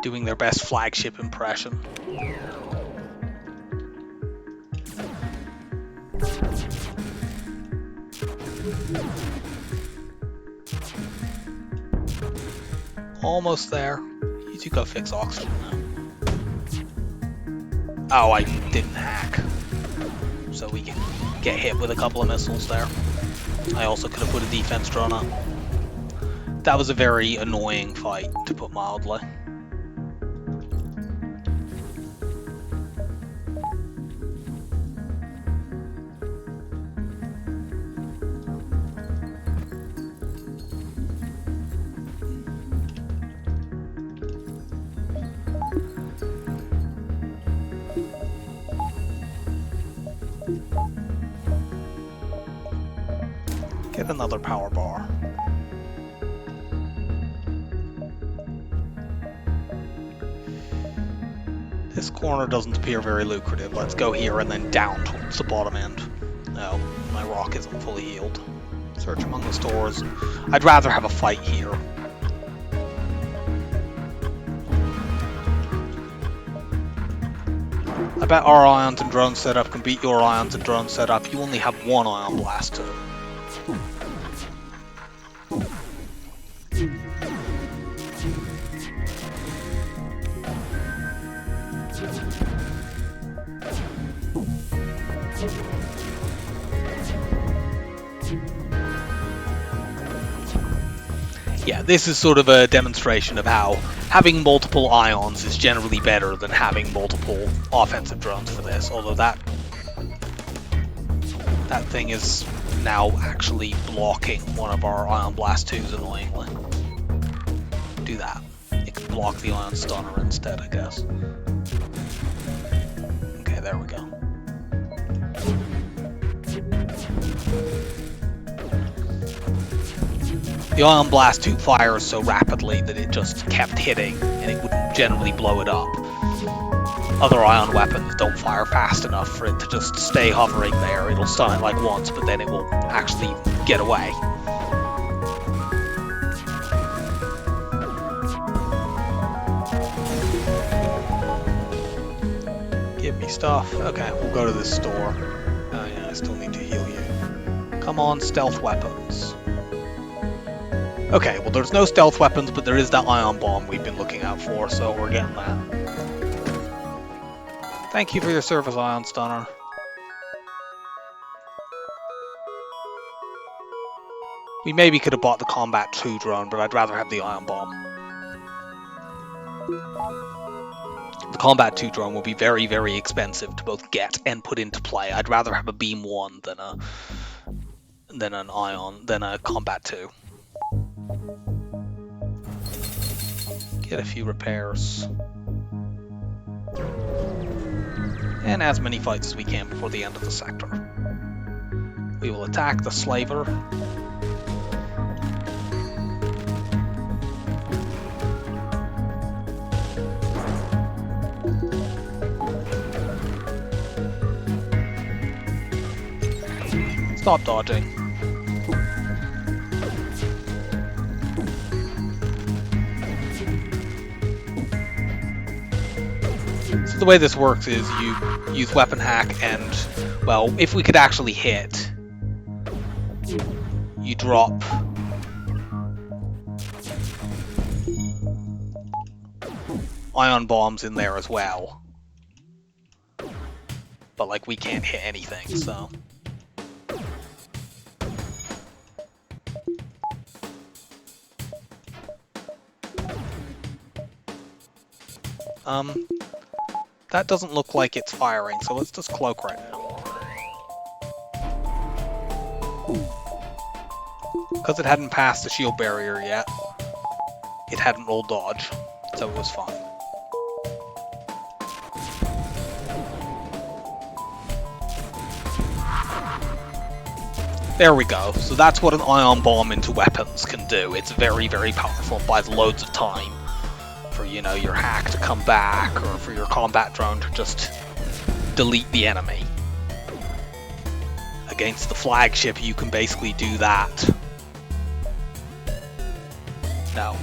doing their best flagship impression. Almost there. You two go fix oxygen now. Oh, I didn't hack. So we can get hit with a couple of missiles there. I also could have put a defense drone up. That was a very annoying fight, to put mildly. Get another power bar. This corner doesn't appear very lucrative. Let's go here and then down towards the bottom end. No, my rock isn't fully healed. Search among the stores. I'd rather have a fight here. I bet our ions and drone setup can beat your ions and drone setup. You only have one ion blast too. Yeah, this is sort of a demonstration of how having multiple ions is generally better than having multiple offensive drones for this, although that thing is now actually blocking one of our Ion Blast 2s annoyingly. Do that. It can block the Ion Stunner instead, I guess. Okay, there we go. The Ion Blast 2 fires so rapidly that it just kept hitting, and it wouldn't generally blow it up. Other ion weapons don't fire fast enough for it to just stay hovering there. It'll stun it like once, but then it will actually get away. Give me stuff. Okay, we'll go to this store. Oh yeah, I still need to heal you. Come on, stealth weapons. Okay, well there's no stealth weapons, but there is that ion bomb we've been looking out for, so we're getting that. Thank you for your service, Ion Stunner. We maybe could have bought the Combat 2 drone, but I'd rather have the Ion Bomb. The Combat 2 drone will be very, very expensive to both get and put into play. I'd rather have a Beam 1 than a Combat 2. Get a few repairs. And as many fights as we can before the end of the sector. We will attack the slaver. Stop dodging. So the way this works is you use weapon hack and, well, if we could actually hit, you drop ion bombs in there as well. But like we can't hit anything, so. That doesn't look like it's firing, so let's just cloak right now. Because it hadn't passed the shield barrier yet, it hadn't rolled dodge, so it was fine. There we go. So that's what an ion bomb into weapons can do. It's very, very powerful and buys loads of time for, you know, your hack to come back or for your combat drone to just delete the enemy. Against the flagship, you can basically do that. No.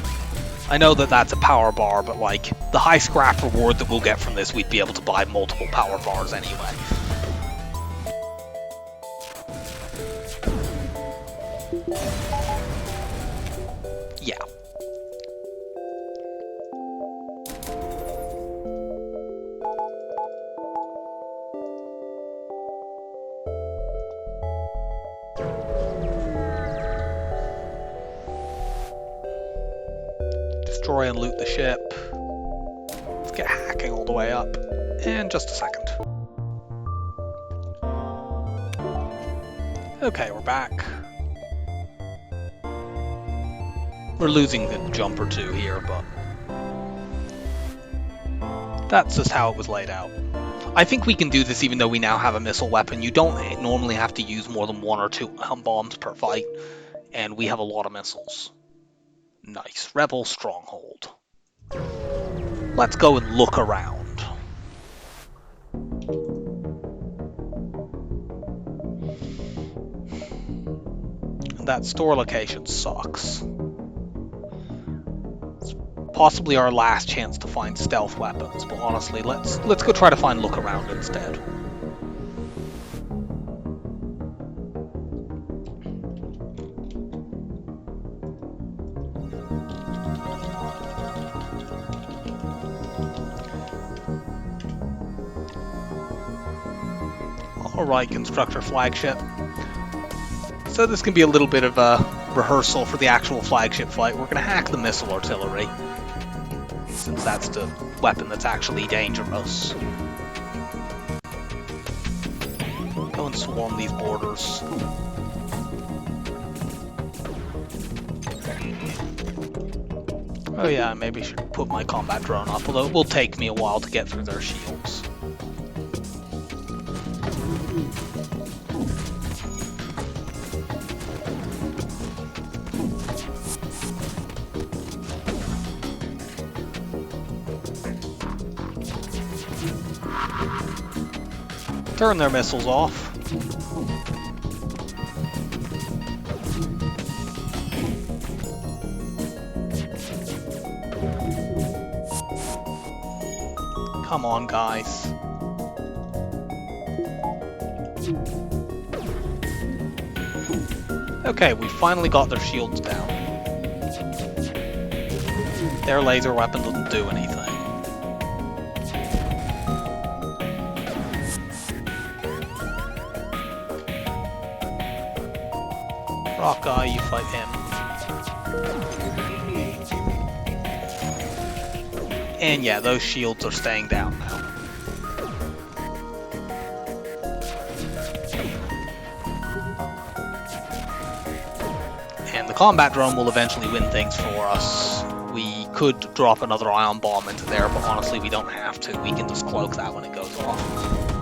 I know that that's a power bar, but like the high scrap reward that we'll get from this, we'd be able to buy multiple power bars anyway. Yeah. Destroy and loot the ship. Let's get hacking all the way up. In just a second. Okay, we're back. We're losing a jump or two here, but that's just how it was laid out. I think we can do this even though we now have a missile weapon. You don't normally have to use more than 1 or 2 bombs per fight, and we have a lot of missiles. Nice. Rebel stronghold. Let's go and look around. That store location sucks. It's possibly our last chance to find stealth weapons, but honestly, let's go try to find look around instead. Alright, constructor flagship. So this can be a little bit of a rehearsal for the actual flagship fight. We're going to hack the missile artillery, since that's the weapon that's actually dangerous. Go and swarm these borders. Oh yeah, maybe I should put my combat drone up, although it will take me a while to get through their shields. Turn their missiles off. Come on, guys. Okay, we finally got their shields down. Their laser weapon doesn't do anything. Rock guy, you fight him. And yeah, those shields are staying down now. And the combat drone will eventually win things for us. We could drop another ion bomb into there, but honestly we don't have to. We can just cloak that when it goes off.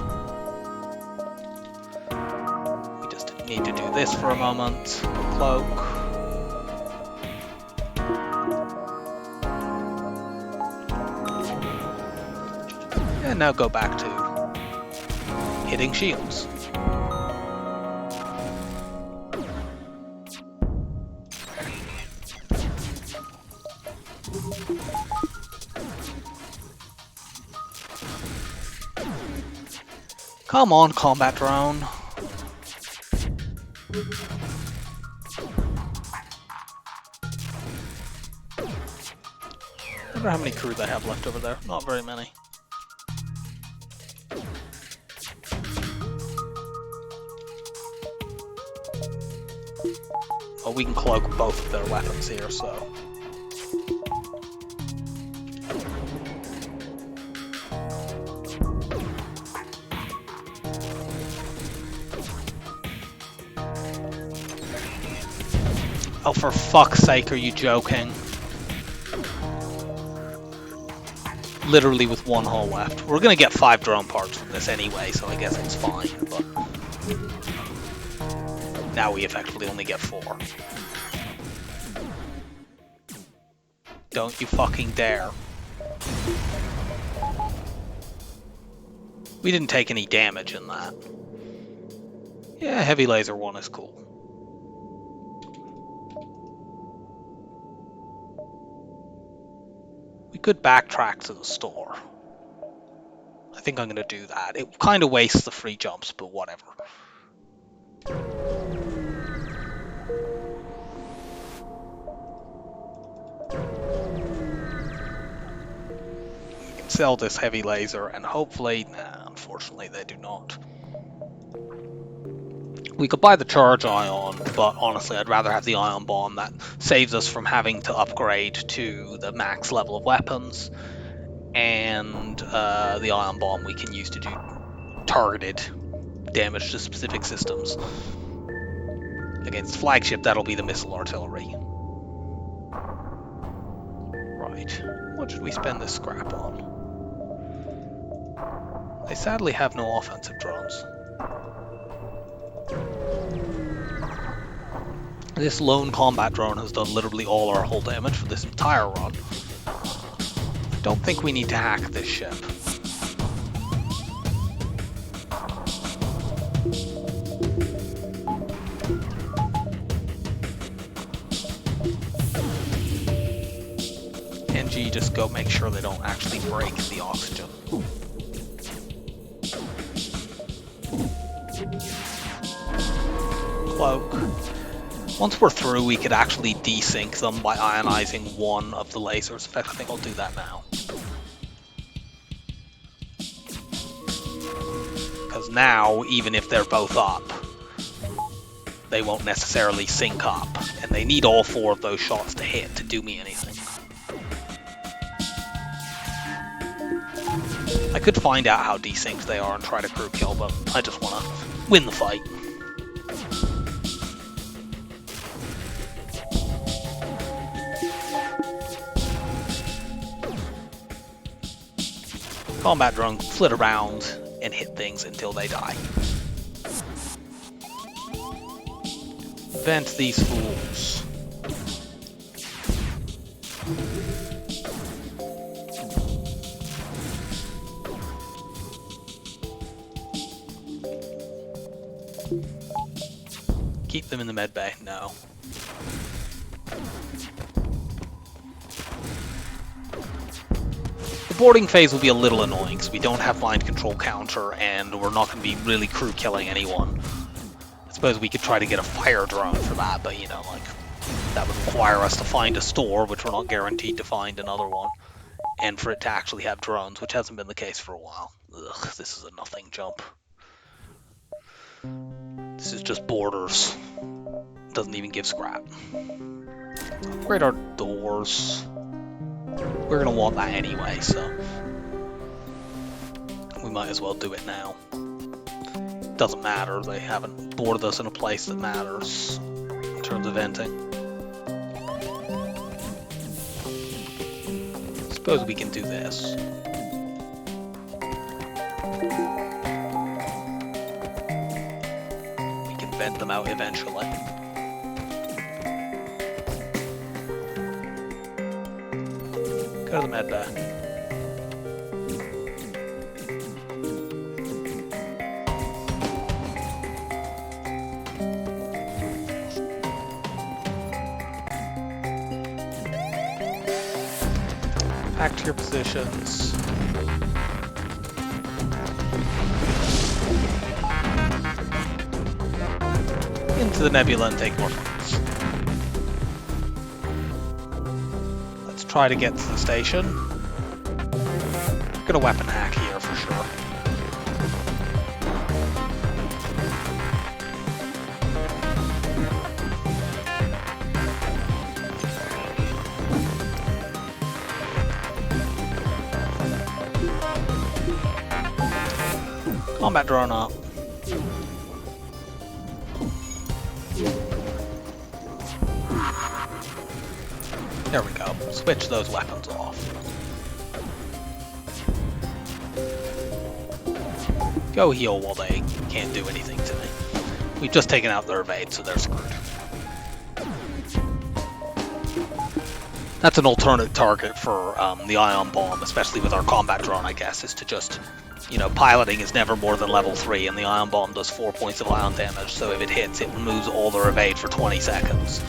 Need to do this for a moment. Cloak. And now go back to hitting shields. Come on, combat drone. I wonder how many crew they have left over there. Not very many. Well, we can cloak both of their weapons here, so... Oh, for fuck's sake, are you joking? Literally with 1 hull left. We're gonna get 5 drone parts from this anyway, so I guess it's fine, but... Now we effectively only get 4. Don't you fucking dare. We didn't take any damage in that. Yeah, heavy laser 1 is cool. We could backtrack to the store. I think I'm going to do that. It kind of wastes the free jumps, but whatever. We can sell this heavy laser, and hopefully... Nah, unfortunately they do not. We could buy the charge ion, but honestly I'd rather have the ion bomb. That saves us from having to upgrade to the max level of weapons, and the ion bomb we can use to do targeted damage to specific systems. Against flagship, that'll be the missile artillery. Right, what should we spend this scrap on? They sadly have no offensive drones. This lone combat drone has done literally all our hull damage for this entire run. I don't think we need to hack this ship. Engi, just go make sure they don't actually break the oxygen. Cloak. Once we're through, we could actually desync them by ionizing one of the lasers. In fact, I think I'll do that now. Because now, even if they're both up, they won't necessarily sync up. And they need all 4 of those shots to hit to do me anything. I could find out how desynced they are and try to crew kill, but I just want to win the fight. Combat drone flit around and hit things until they die. Vent these fools. Keep them in the med bay. No. The boarding phase will be a little annoying because we don't have mind control counter and we're not going to be really crew killing anyone. I suppose we could try to get a fire drone for that, but you know, like, that would require us to find a store, which we're not guaranteed to find another one, and for it to actually have drones, which hasn't been the case for a while. Ugh, this is a nothing jump. This is just borders. Doesn't even give scrap. Upgrade our doors. We're going to want that anyway, so we might as well do it now. Doesn't matter, they haven't boarded us in a place that matters in terms of venting. Suppose we can do this. We can vent them out eventually. Go to the med bay. Back to your positions. Into the nebula and take more flights. Let's try to get to the station. Gonna weapon hack here for sure. Combat drone up. There we go. Switch those weapons off. Go heal while they can't do anything to me. We've just taken out their evade, so they're screwed. That's an alternate target for the ion bomb, especially with our combat drone, I guess, is to just, you know, piloting is never more than level 3, and the ion bomb does 4 points of ion damage, so if it hits, it removes all their evade for 20 seconds.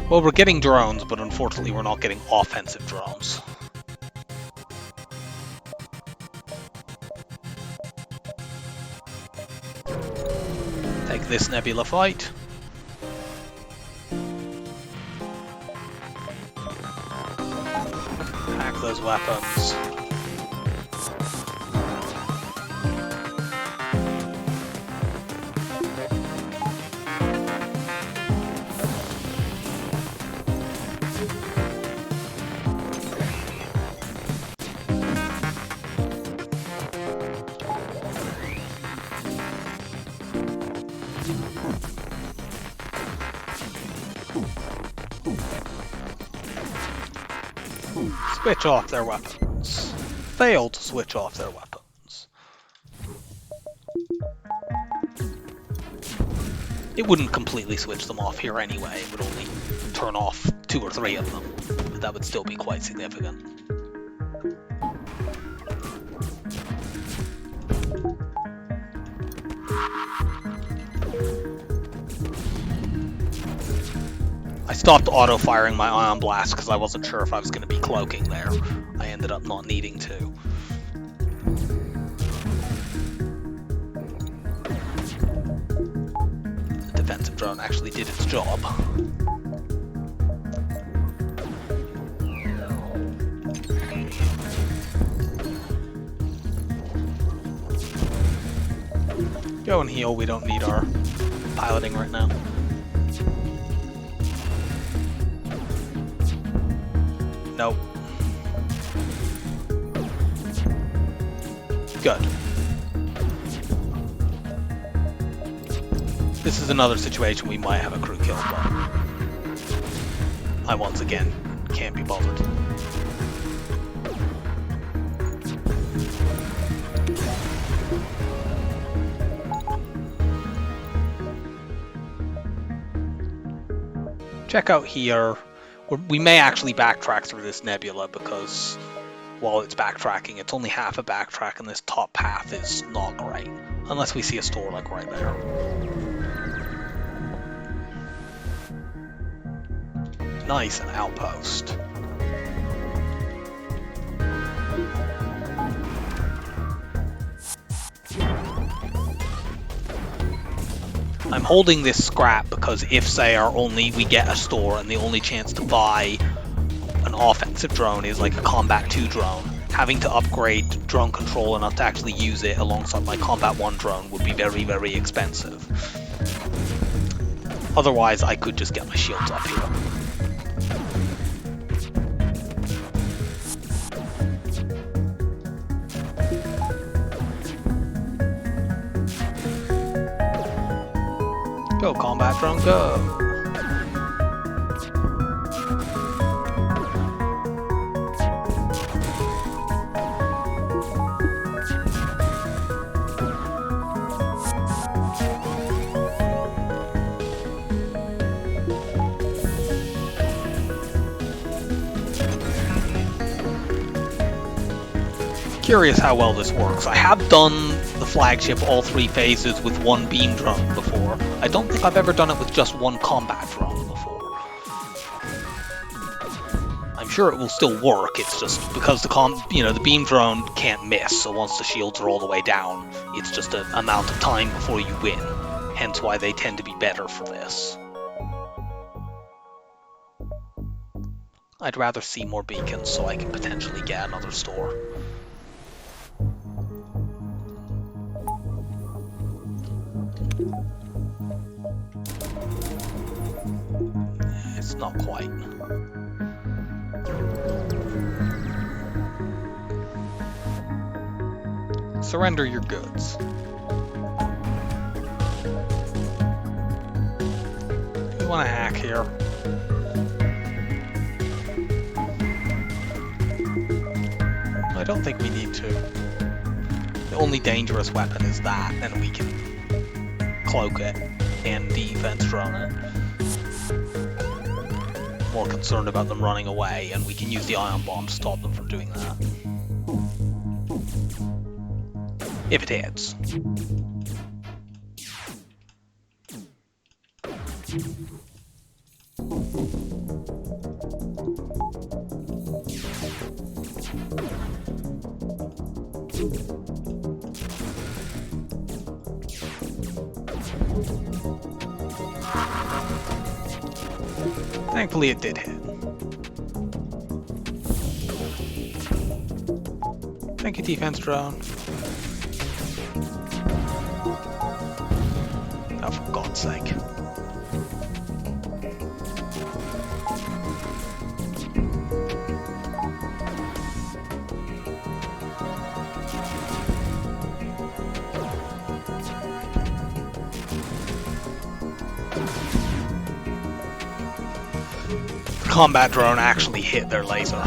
Well, we're getting drones, but unfortunately we're not getting offensive drones. Take this Nebula fight. Hack those weapons. Switch off their weapons. Failed to switch off their weapons. It wouldn't completely switch them off here anyway. It would only turn off 2 or 3 of them. But that would still be quite significant. I stopped auto-firing my Ion Blast because I wasn't sure if I was going to be cloaking there. I ended up not needing to. The defensive drone actually did its job. Go and heal, we don't need our piloting right now. Nope. Good. This is another situation we might have a crew kill, but I once again can't be bothered. Check out here. We may actually backtrack through this nebula because while it's backtracking, it's only half a backtrack and this top path is not great. Unless we see a store like right there. Nice, an outpost. I'm holding this scrap because if, say, we get a store and the only chance to buy an offensive drone is like a Combat 2 drone, having to upgrade drone control enough to actually use it alongside my Combat 1 drone would be very, very expensive. Otherwise, I could just get my shields up here. Go, Combat drone, go! Curious how well this works. I have done the flagship all 3 phases with 1 beam drone before. I don't think I've ever done it with just 1 combat drone before. I'm sure it will still work, it's just because the beam drone can't miss, so once the shields are all the way down, it's just an amount of time before you win. Hence why they tend to be better for this. I'd rather see more beacons so I can potentially get another store. It's not quite. Surrender your goods. You want to hack here? I don't think we need to. The only dangerous weapon is that, and we can cloak it and defense drone it. More concerned about them running away, and we can use the ion bomb to stop them from doing that. If it hits. Thankfully it did hit. Thank you, defense drone. Oh, for God's sake. The combat drone actually hit their laser.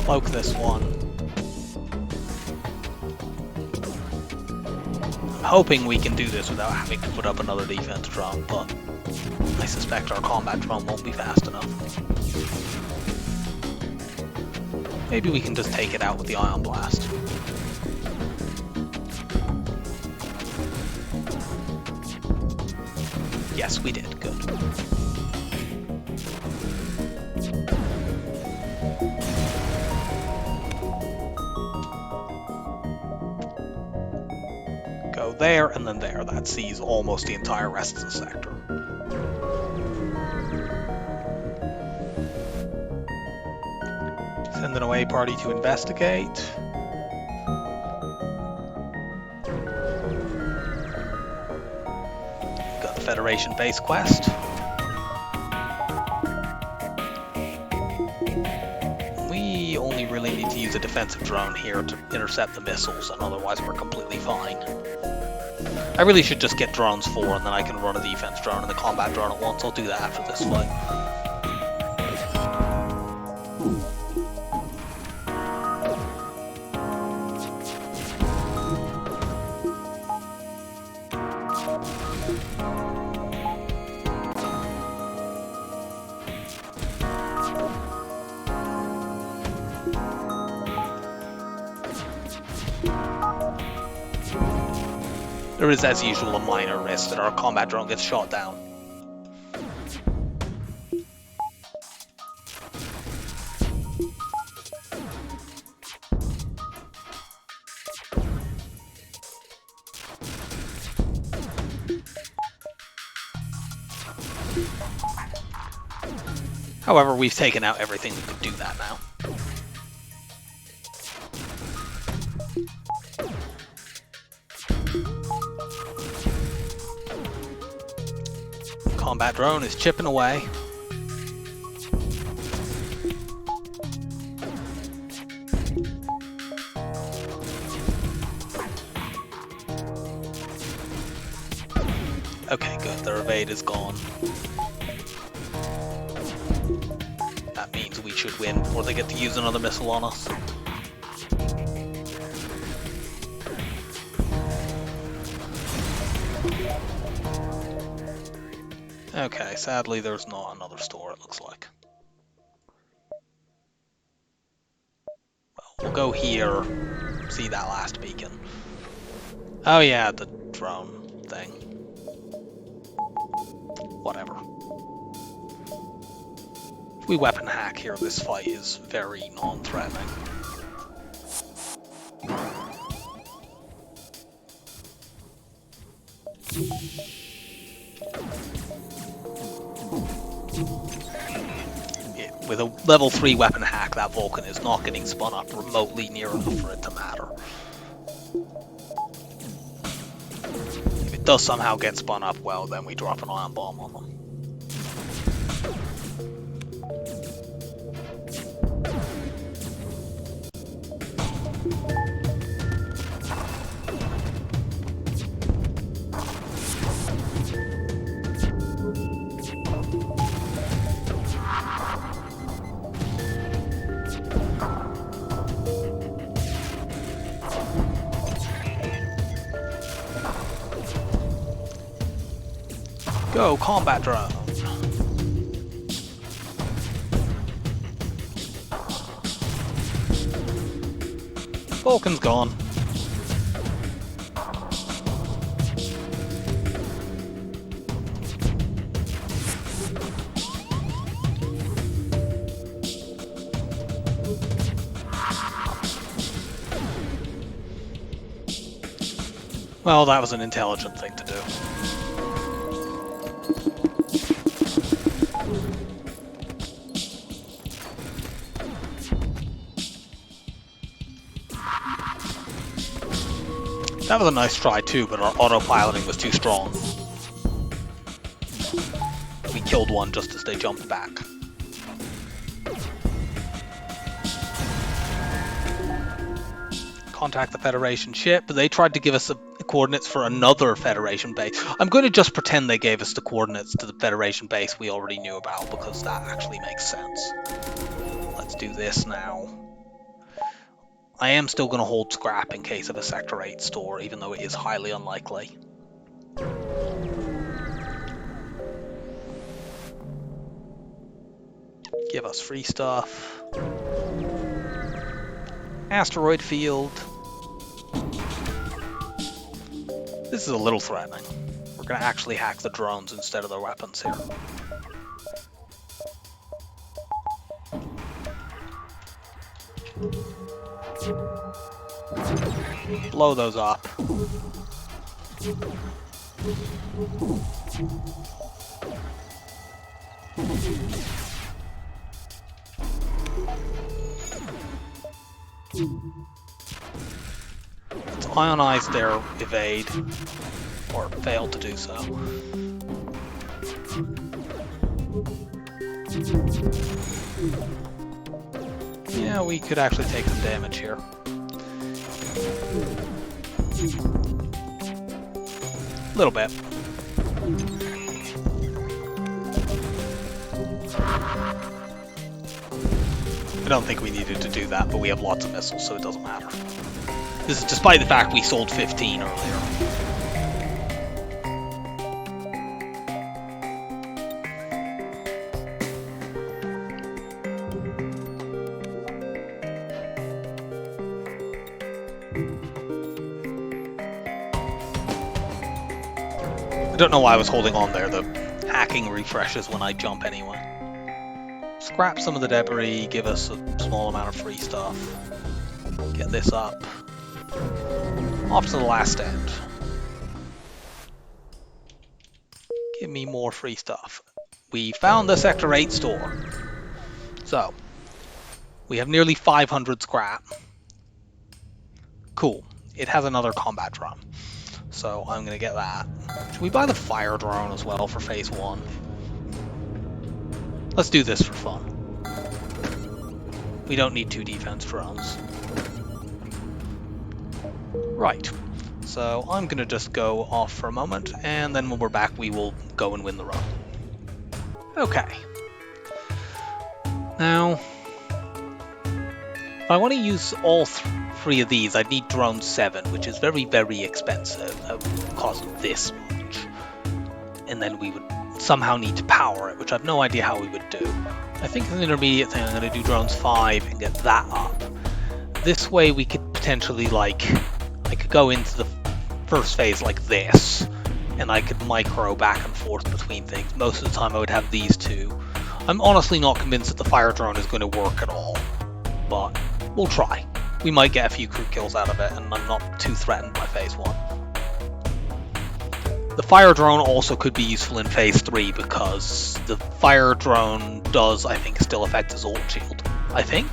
Cloak this one. I'm hoping we can do this without having to put up another defense drone, but I suspect our combat drone won't be fast enough. Maybe we can just take it out with the ion blast. Yes, we did. Good. Go there and then there. That sees almost the entire rest of the sector. Send an away party to investigate. Got the Federation base quest. We only really need to use a defensive drone here to intercept the missiles, and otherwise we're completely fine. I really should just get drones 4 and then I can run a defense drone and the combat drone at once. I'll do that after this fight. There is, as usual, a minor risk that our combat drone gets shot down. However, we've taken out everything that could do that now. Combat drone is chipping away. Okay, good. Their evade is gone. That means we should win before they get to use another missile on us. Okay, sadly there's not another store, it looks like. Well, we'll go here, see that last beacon. Oh yeah, the drone thing. Whatever. If we weapon hack here, this fight is very non-threatening. With a level 3 weapon hack, that Vulcan is not getting spun up remotely near enough for it to matter. If it does somehow get spun up, well, then we drop an ion bomb on them. Go, combat drone! Vulcan's gone. Well, that was an intelligent thing to do. That was a nice try too, but our autopiloting was too strong. We killed one just as they jumped back. Contact the Federation ship, but they tried to give us the coordinates for another Federation base. I'm going to just pretend they gave us the coordinates to the Federation base we already knew about, because that actually makes sense. Let's do this now. I am still going to hold scrap in case of a Sector 8 store, even though it is highly unlikely. Give us free stuff. Asteroid field. This is a little threatening. We're going to actually hack the drones instead of their weapons here. Blow those up. Let's ionize their evade, or fail to do so. Yeah, we could actually take some damage here. A little bit. I don't think we needed to do that, but we have lots of missiles, so it doesn't matter. This is despite the fact we sold 15 earlier. I don't know why I was holding on there. The hacking refreshes when I jump anyway. Scrap some of the debris, give us a small amount of free stuff. Get this up. Off to the last end. Give me more free stuff. We found the Sector 8 store. So, we have nearly 500 scrap. Cool. It has another combat drone. So I'm going to get that. Should we buy the fire drone as well for phase 1? Let's do this for fun. We don't need 2 defense drones. Right. So I'm going to just go off for a moment, and then when we're back we will go and win the run. Okay. Now, if I want to use all 3 of these, I'd need drone 7, which is very, very expensive. That would cost this much. And then we would somehow need to power it, which I have no idea how we would do. I think as an intermediate thing, I'm going to do drones 5 and get that up. This way we could potentially, like, I could go into the first phase like this, and I could micro back and forth between things. Most of the time I would have these 2. I'm honestly not convinced that the fire drone is going to work at all, but we'll try. We might get a few crew kills out of it, and I'm not too threatened by phase 1. The fire drone also could be useful in phase 3 because the fire drone does, I think, still affect the Zolt shield. I think.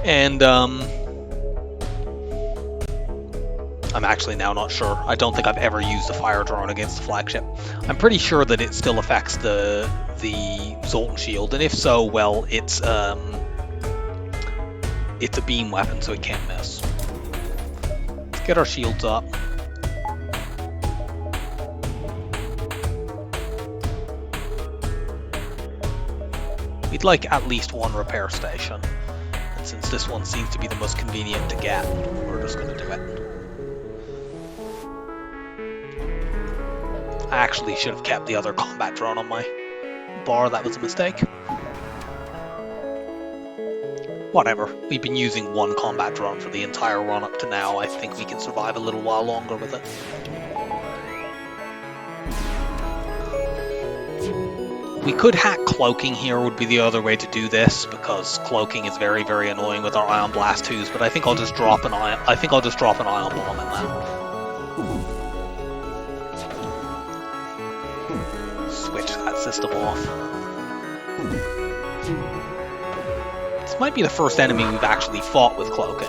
And I'm actually now not sure. I don't think I've ever used a fire drone against the flagship. I'm pretty sure that it still affects the Zoltan shield, and if so, well, it's a beam weapon, so it can't miss. Let's get our shields up. We'd like at least 1 repair station, and since this one seems to be the most convenient to get, we're just going to do it. I actually should have kept the other combat drone on my bar, that was a mistake. Whatever, we've been using 1 combat drone for the entire run up to now. I think we can survive a little while longer with it. We could hack cloaking here, would be the other way to do this, because cloaking is very, very annoying with our Ion Blast 2s, but I think I'll just drop an ion bomb in that. Switch that system off. This might be the first enemy we've actually fought with cloaking.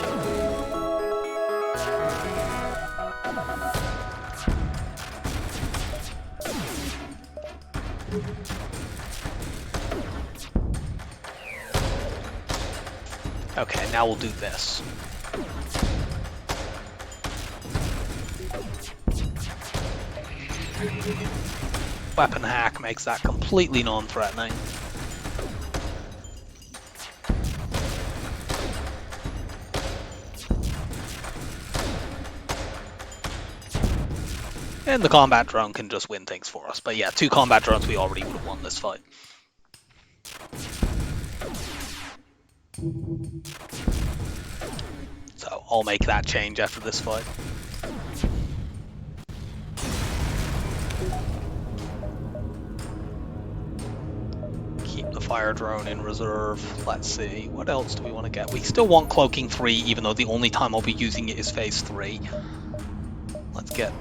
Okay, now we'll do this. Weapon hack makes that completely non-threatening. And the combat drone can just win things for us. But yeah, 2 combat drones, we already would have won this fight. So I'll make that change after this fight. Keep the fire drone in reserve. Let's see, what else do we want to get? We still want cloaking 3, even though the only time I'll be using it is phase 3. Let's get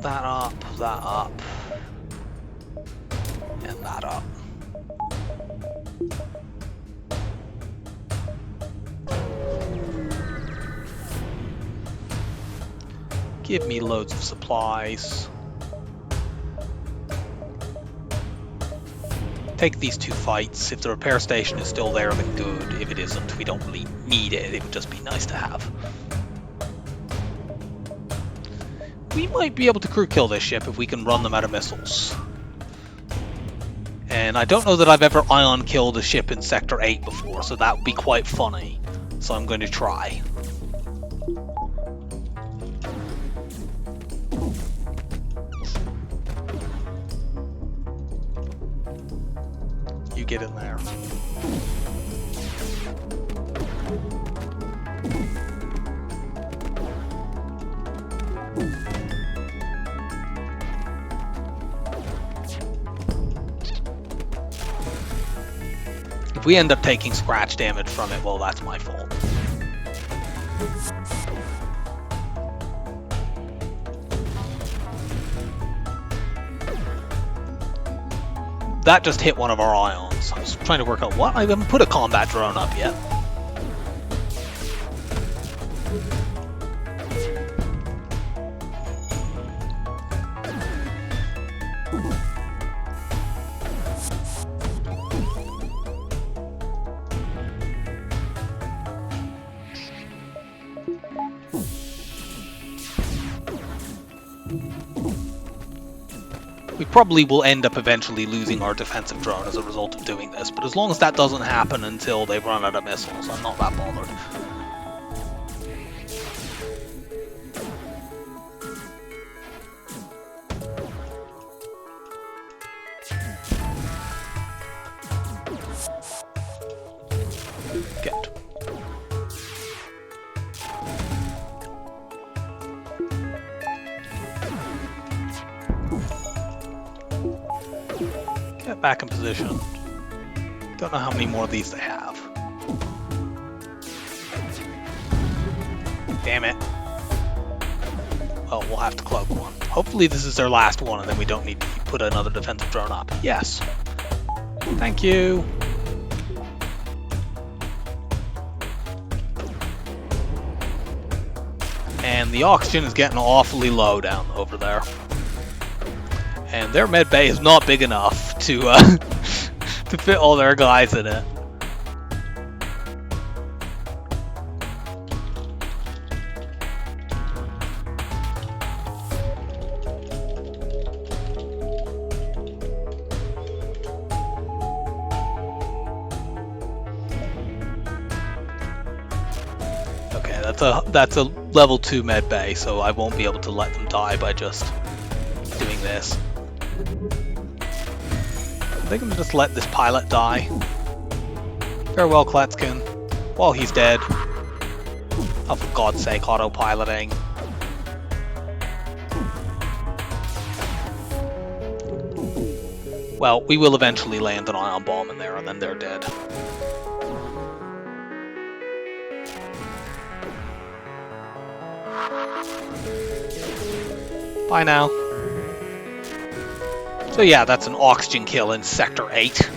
that up, and that up. Give me loads of supplies. Take these 2 fights. If the repair station is still there, then good. If it isn't, we don't really need it. It would just be nice to have. We might be able to crew kill this ship if we can run them out of missiles. And I don't know that I've ever ion killed a ship in Sector 8 before, so that would be quite funny. So I'm going to try. You get in there. If we end up taking scratch damage from it, well, that's my fault. That just hit one of our ions. I was trying to work out what? I haven't put a combat drone up yet. We probably will end up eventually losing our defensive drone as a result of doing this, but as long as that doesn't happen until they've run out of missiles, I'm not that bothered. Good. Get back in position. Don't know how many more of these they have. Damn it. Well, we'll have to cloak one. Hopefully this is their last one and then we don't need to put another defensive drone up. Yes. Thank you. And the oxygen is getting awfully low down over there. And their med bay is not big enough to to fit all their guys in it. Okay, that's a level 2 med bay, so I won't be able to let them die by just doing this. I think I'm gonna just let this pilot die. Farewell, Kletskin. While he's dead. Oh, for God's sake, autopiloting. Well, we will eventually land an ion bomb in there, and then they're dead. Bye now. So yeah, that's an oxygen kill in Sector 8.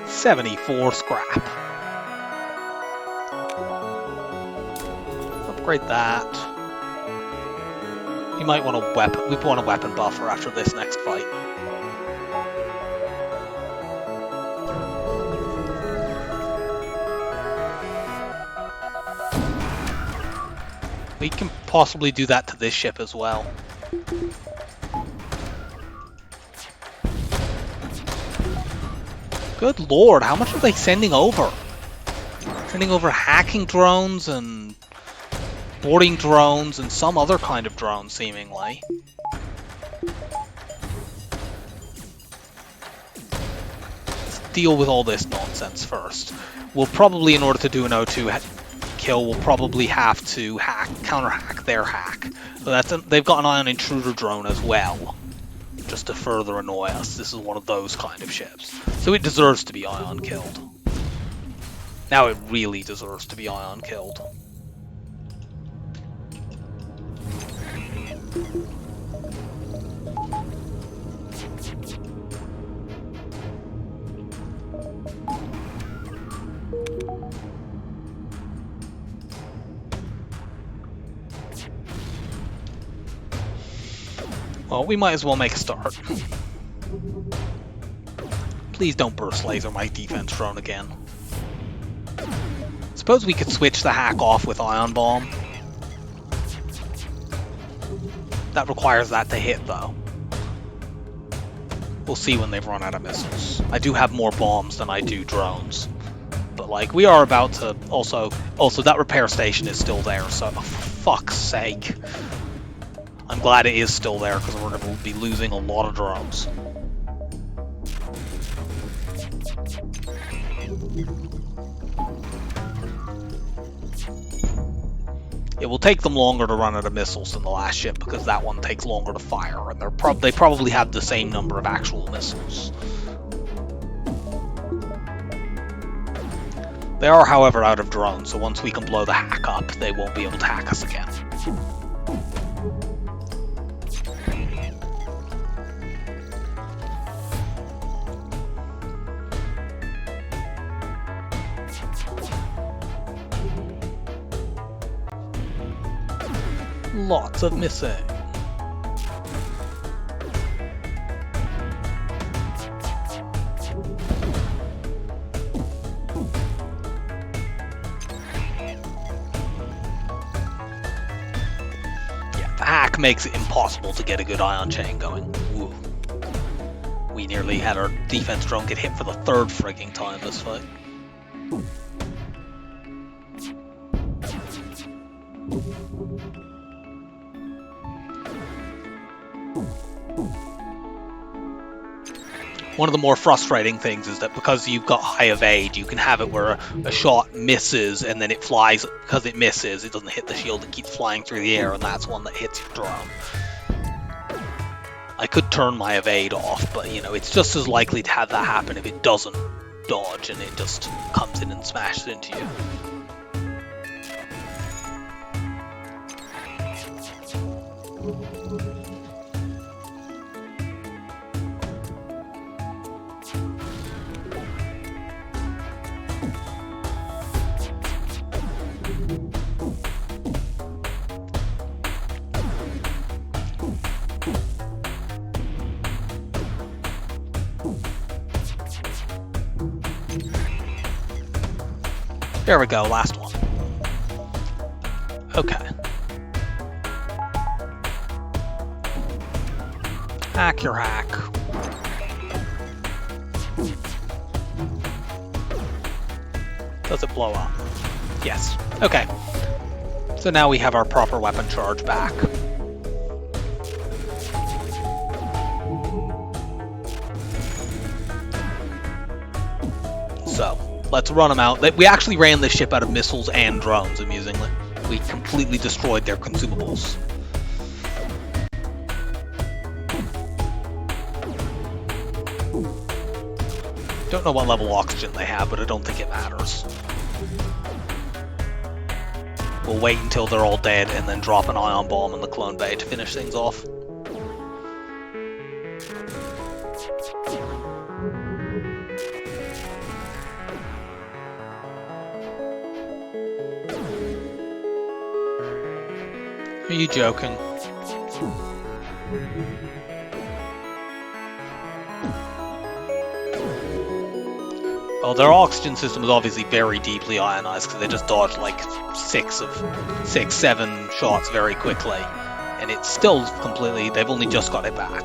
$74 scrap. Upgrade that. You might want a weapon. We want a weapon buffer after this next fight. We can possibly do that to this ship as well. Good lord, how much are they sending over? Sending over hacking drones and boarding drones and some other kind of drone, seemingly. Let's deal with all this nonsense first. We'll probably, in order to do an O2 kill, we'll probably have to counter-hack their hack. So they've got an ion intruder drone as well, just to further annoy us. This is one of those kind of ships. So it deserves to be ion killed. Now it really deserves to be ion killed. Well, we might as well make a start. Please don't burst laser my defense drone again. Suppose we could switch the hack off with ion bomb. That requires that to hit, though. We'll see when they've run out of missiles. I do have more bombs than I do drones. But, like, we are about to also that repair station is still there, so for fuck's sake. I'm glad it is still there, because we're going to be losing a lot of drones. It will take them longer to run out of missiles than the last ship, because that one takes longer to fire, and they probably have the same number of actual missiles. They are, however, out of drones, so once we can blow the hack up, they won't be able to hack us again. Lots of missing. Yeah, the hack makes it impossible to get a good ion chain going. Ooh. We nearly had our defense drone get hit for the third frigging time this fight. One of the more frustrating things is that because you've got high evade, you can have it where a shot misses and then it flies. Because it misses, it doesn't hit the shield, it keeps flying through the air, and that's one that hits your drone. I could turn my evade off, but you know, it's just as likely to have that happen if it doesn't dodge and it just comes in and smashes into you. There we go, last one. Okay. Hack your hack. Does it blow up? Yes. Okay. So now we have our proper weapon charge back. So, let's run them out. We actually ran this ship out of missiles and drones, amusingly. We completely destroyed their consumables. Don't know what level oxygen they have, but I don't think it matters. We'll wait until they're all dead and then drop an ion bomb in the clone bay to finish things off. Are you joking? Well, their oxygen system is obviously very deeply ionized because they just dodged like 7 shots very quickly. And it's still completely, they've only just got it back.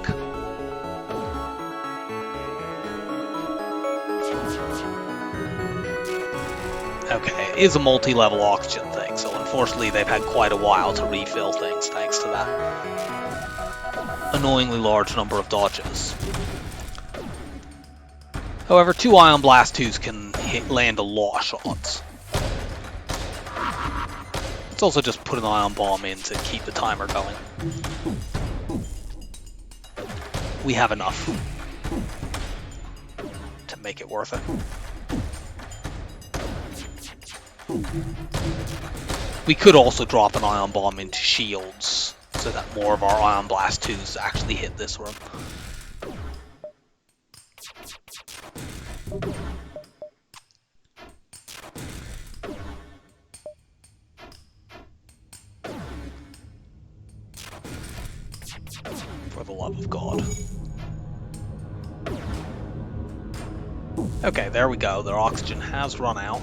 Okay, it is a multi-level oxygen thing, so unfortunately they've had quite a while to refill things thanks to that annoyingly large number of dodges. However, 2 Ion Blast 2s can land a lot of shots. Let's also just put an Ion Bomb in to keep the timer going. We have enough to make it worth it. We could also drop an Ion Bomb into shields so that more of our Ion Blast 2s actually hit this room. For the love of God. Okay, there we go. Their oxygen has run out.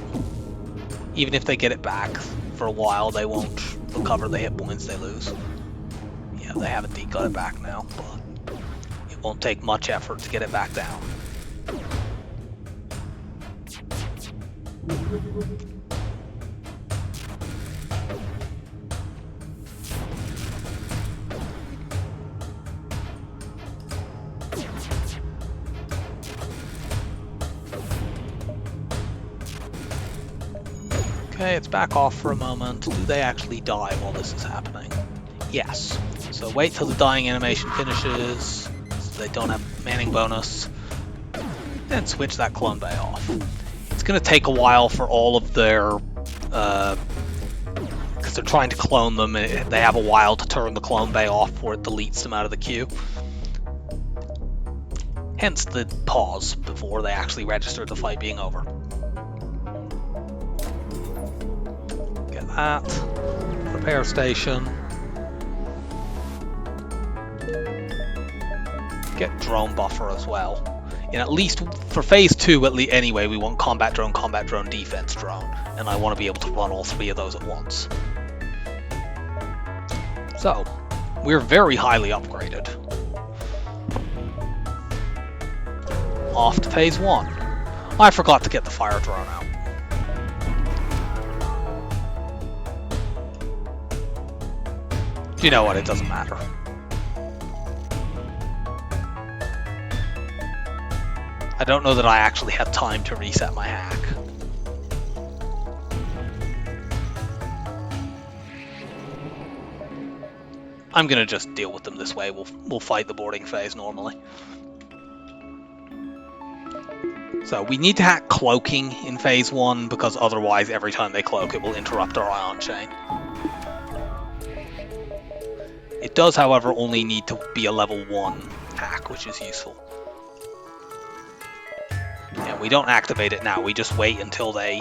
Even if they get it back for a while, they won't recover the hit points they lose. Yeah, they have indeed got it back now, but it won't take much effort to get it back down. Okay, it's back off for a moment. Do they actually die while this is happening? Yes. So wait till the dying animation finishes, so they don't have manning bonus, and switch that clone bay off. It's going to take a while for all of their, because they're trying to clone them, and they have a while to turn the clone bay off before it deletes them out of the queue. Hence the pause before they actually register the fight being over. Get that. Repair station. Get drone buffer as well. And at least for phase 2, anyway, we want combat drone, defense drone, and I want to be able to run all 3 of those at once. So, we're very highly upgraded. Off to phase 1. I forgot to get the fire drone out. You know what? It doesn't matter. I don't know that I actually have time to reset my hack. I'm gonna just deal with them this way. We'll fight the boarding phase normally. So we need to hack cloaking in phase 1 because otherwise every time they cloak it will interrupt our ion chain. It does, however, only need to be a level 1 hack, which is useful. Yeah, we don't activate it now, we just wait until they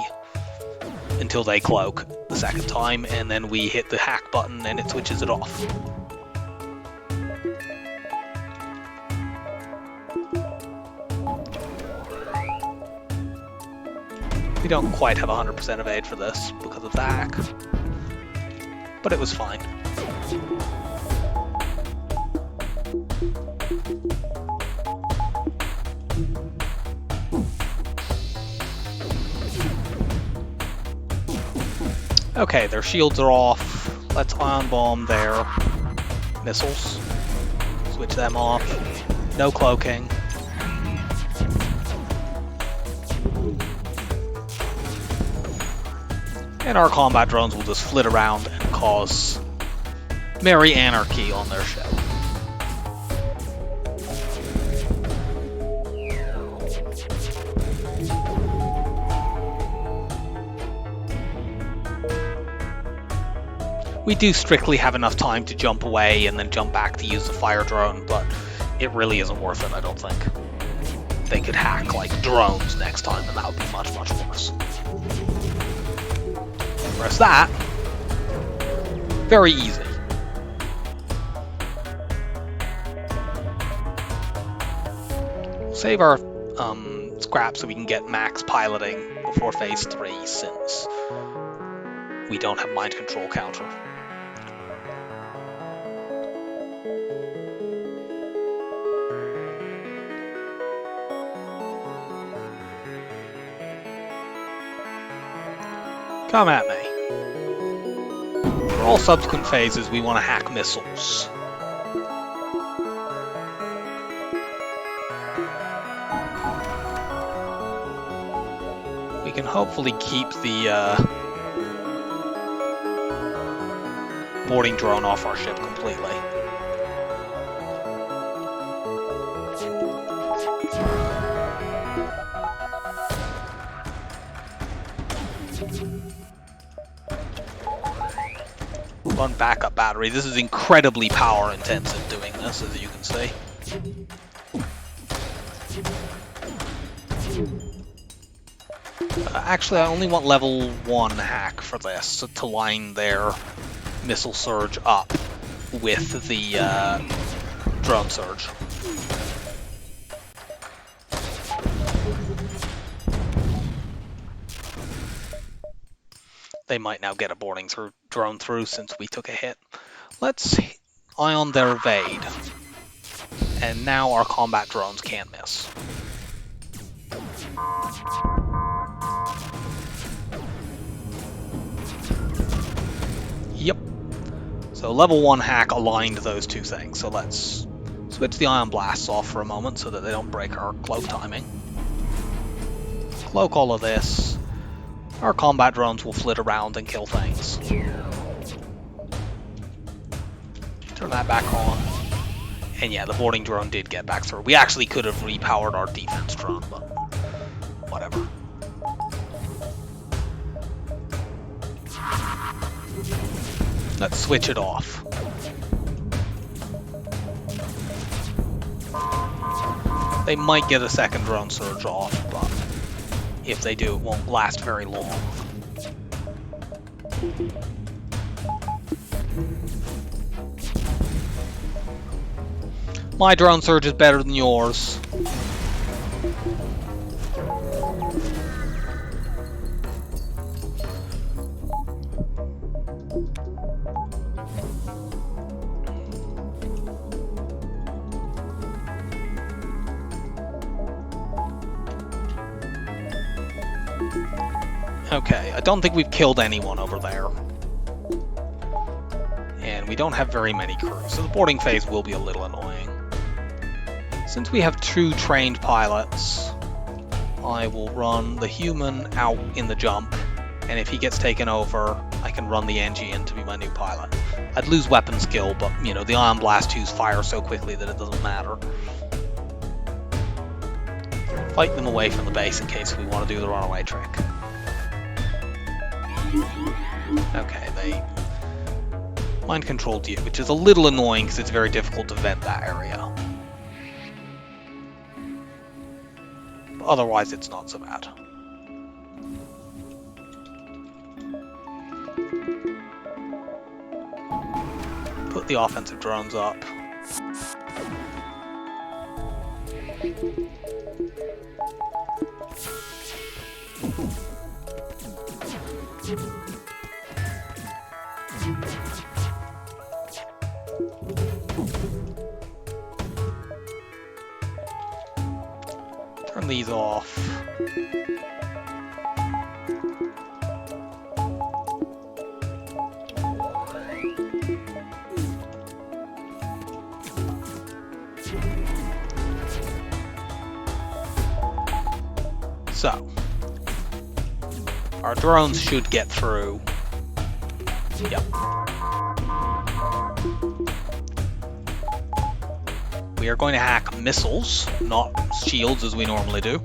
cloak the second time, and then we hit the hack button and it switches it off. We don't quite have 100% evade for this because of the hack, but it was fine. Okay, their shields are off. Let's ion bomb their missiles. Switch them off. No cloaking. And our combat drones will just flit around and cause merry anarchy on their ship. We do strictly have enough time to jump away and then jump back to use the fire drone, but it really isn't worth it, I don't think. They could hack like drones next time, and that would be much, much worse. Whereas that, very easy. Save our scrap so we can get max piloting before phase 3, since we don't have mind control counter. Come at me. For all subsequent phases, we want to hack missiles. We can hopefully keep the boarding drone off our ship completely. Run backup battery. This is incredibly power intensive doing this, as you can see. Actually, I only want level 1 hack for this, to line their missile surge up with the drone surge. They might now get a boarding drone through since we took a hit. Let's ion their evade. And now our combat drones can't miss. Yep. So level 1 hack aligned those two things. So let's switch the ion blasts off for a moment so that they don't break our cloak timing. Cloak all of this. Our combat drones will flit around and kill things. Turn that back on. And yeah, the boarding drone did get back through. We actually could have repowered our defense drone, but whatever. Let's switch it off. They might get a second drone surge off, but if they do, it won't last very long. My drone surge is better than yours. Okay, I don't think we've killed anyone over there. And we don't have very many crews, so the boarding phase will be a little annoying. Since we have 2 trained pilots, I will run the human out in the jump, and if he gets taken over, I can run the Engi in to be my new pilot. I'd lose weapon skill, but, you know, the Ion Blast 2s fire so quickly that it doesn't matter. Fight them away from the base in case we want to do the runaway trick. Okay, they mind controlled you, which is a little annoying because it's very difficult to vent that area. But otherwise, it's not so bad. Put the offensive drones up. Turn these off. So, our drones should get through. Yep. We are going to hack missiles, not shields as we normally do.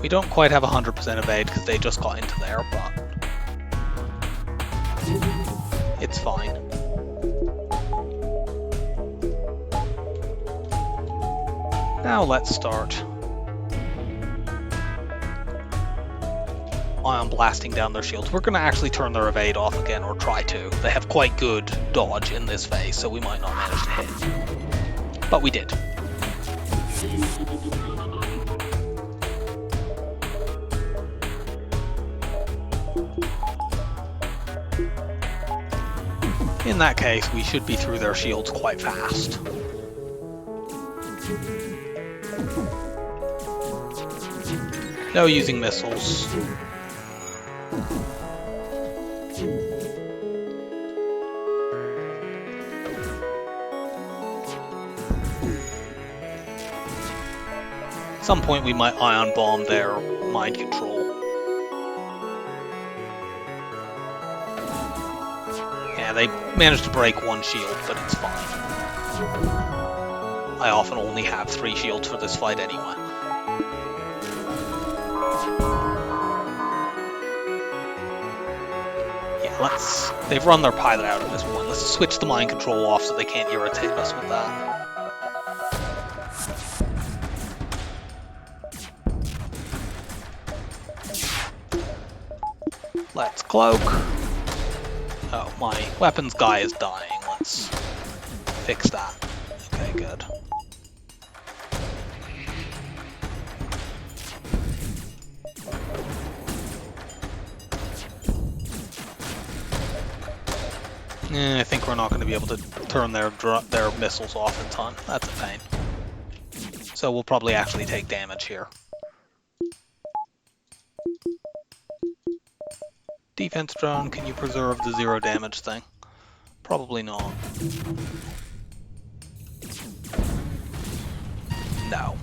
We don't quite have 100% evade because they just got into there, but it's fine. Now let's start ion blasting down their shields. We're going to actually turn their evade off again, or try to. They have quite good dodge in this phase, so we might not manage to hit. But we did. In that case, we should be through their shields quite fast. No using missiles. At some point we might ion bomb their mind control. Yeah, they managed to break one shield, but it's fine. I often only have 3 shields for this fight anyway. Yeah, they've run their pilot out at this point. Let's switch the mind control off so they can't irritate us with that. Let's cloak. Oh, my weapons guy is dying. Let's fix that. Okay, good. I think we're not going to be able to turn their missiles off in time. That's a pain. So we'll probably actually take damage here. Defense drone, can you preserve the 0 damage thing? Probably not. No.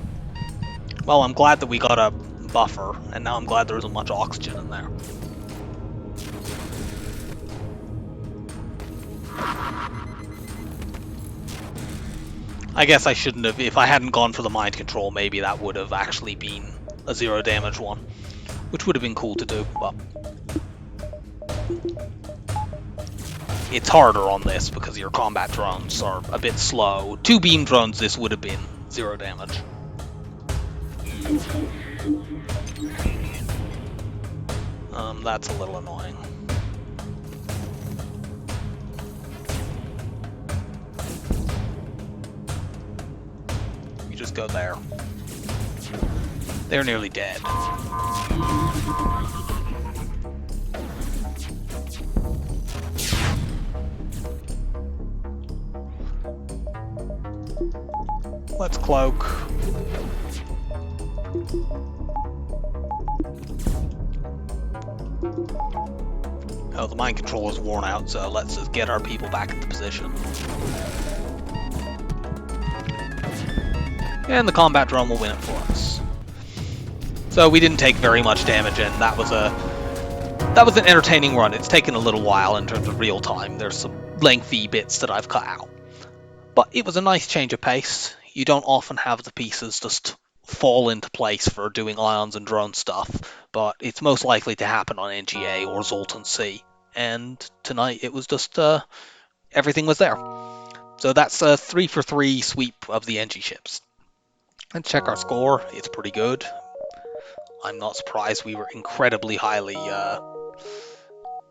Well, I'm glad that we got a buffer, and now I'm glad there isn't much oxygen in there. I guess I shouldn't have. If I hadn't gone for the mind control, maybe that would have actually been a 0 damage one, which would have been cool to do, but it's harder on this because your combat drones are a bit slow. 2 beam drones, this would have been 0 damage. That's a little annoying. You just go there. They're nearly dead. Let's cloak. Oh, the mind control is worn out, so let's just get our people back into position. And the combat drone will win it for us. So we didn't take very much damage, and that was an entertaining run. It's taken a little while in terms of real time. There's some lengthy bits that I've cut out. But it was a nice change of pace. You don't often have the pieces just fall into place for doing ions and drone stuff, but it's most likely to happen on Engi A or Zoltan C. And tonight it was just everything was there. So that's a 3 for 3 sweep of the Engi ships. Let's check our score. It's pretty good. I'm not surprised we were incredibly highly.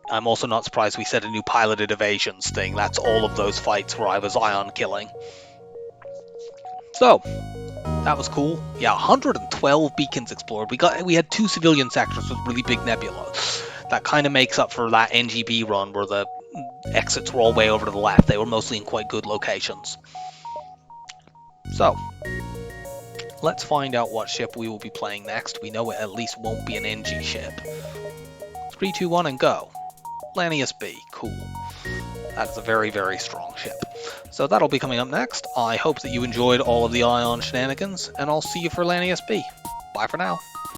I'm also not surprised we set a new piloted evasions thing. That's all of those fights where I was ion killing. So that was cool. Yeah, 112 beacons explored. We had 2 civilian sectors with really big nebulas. That kind of makes up for that NGB run where the exits were all way over to the left. They were mostly in quite good locations. So let's find out what ship we will be playing next. We know it at least won't be an Engi ship. 3, 2, 1, and go. Lanius B. Cool. That is a very, very strong ship. So that'll be coming up next. I hope that you enjoyed all of the Ion shenanigans, and I'll see you for Lanius B. Bye for now.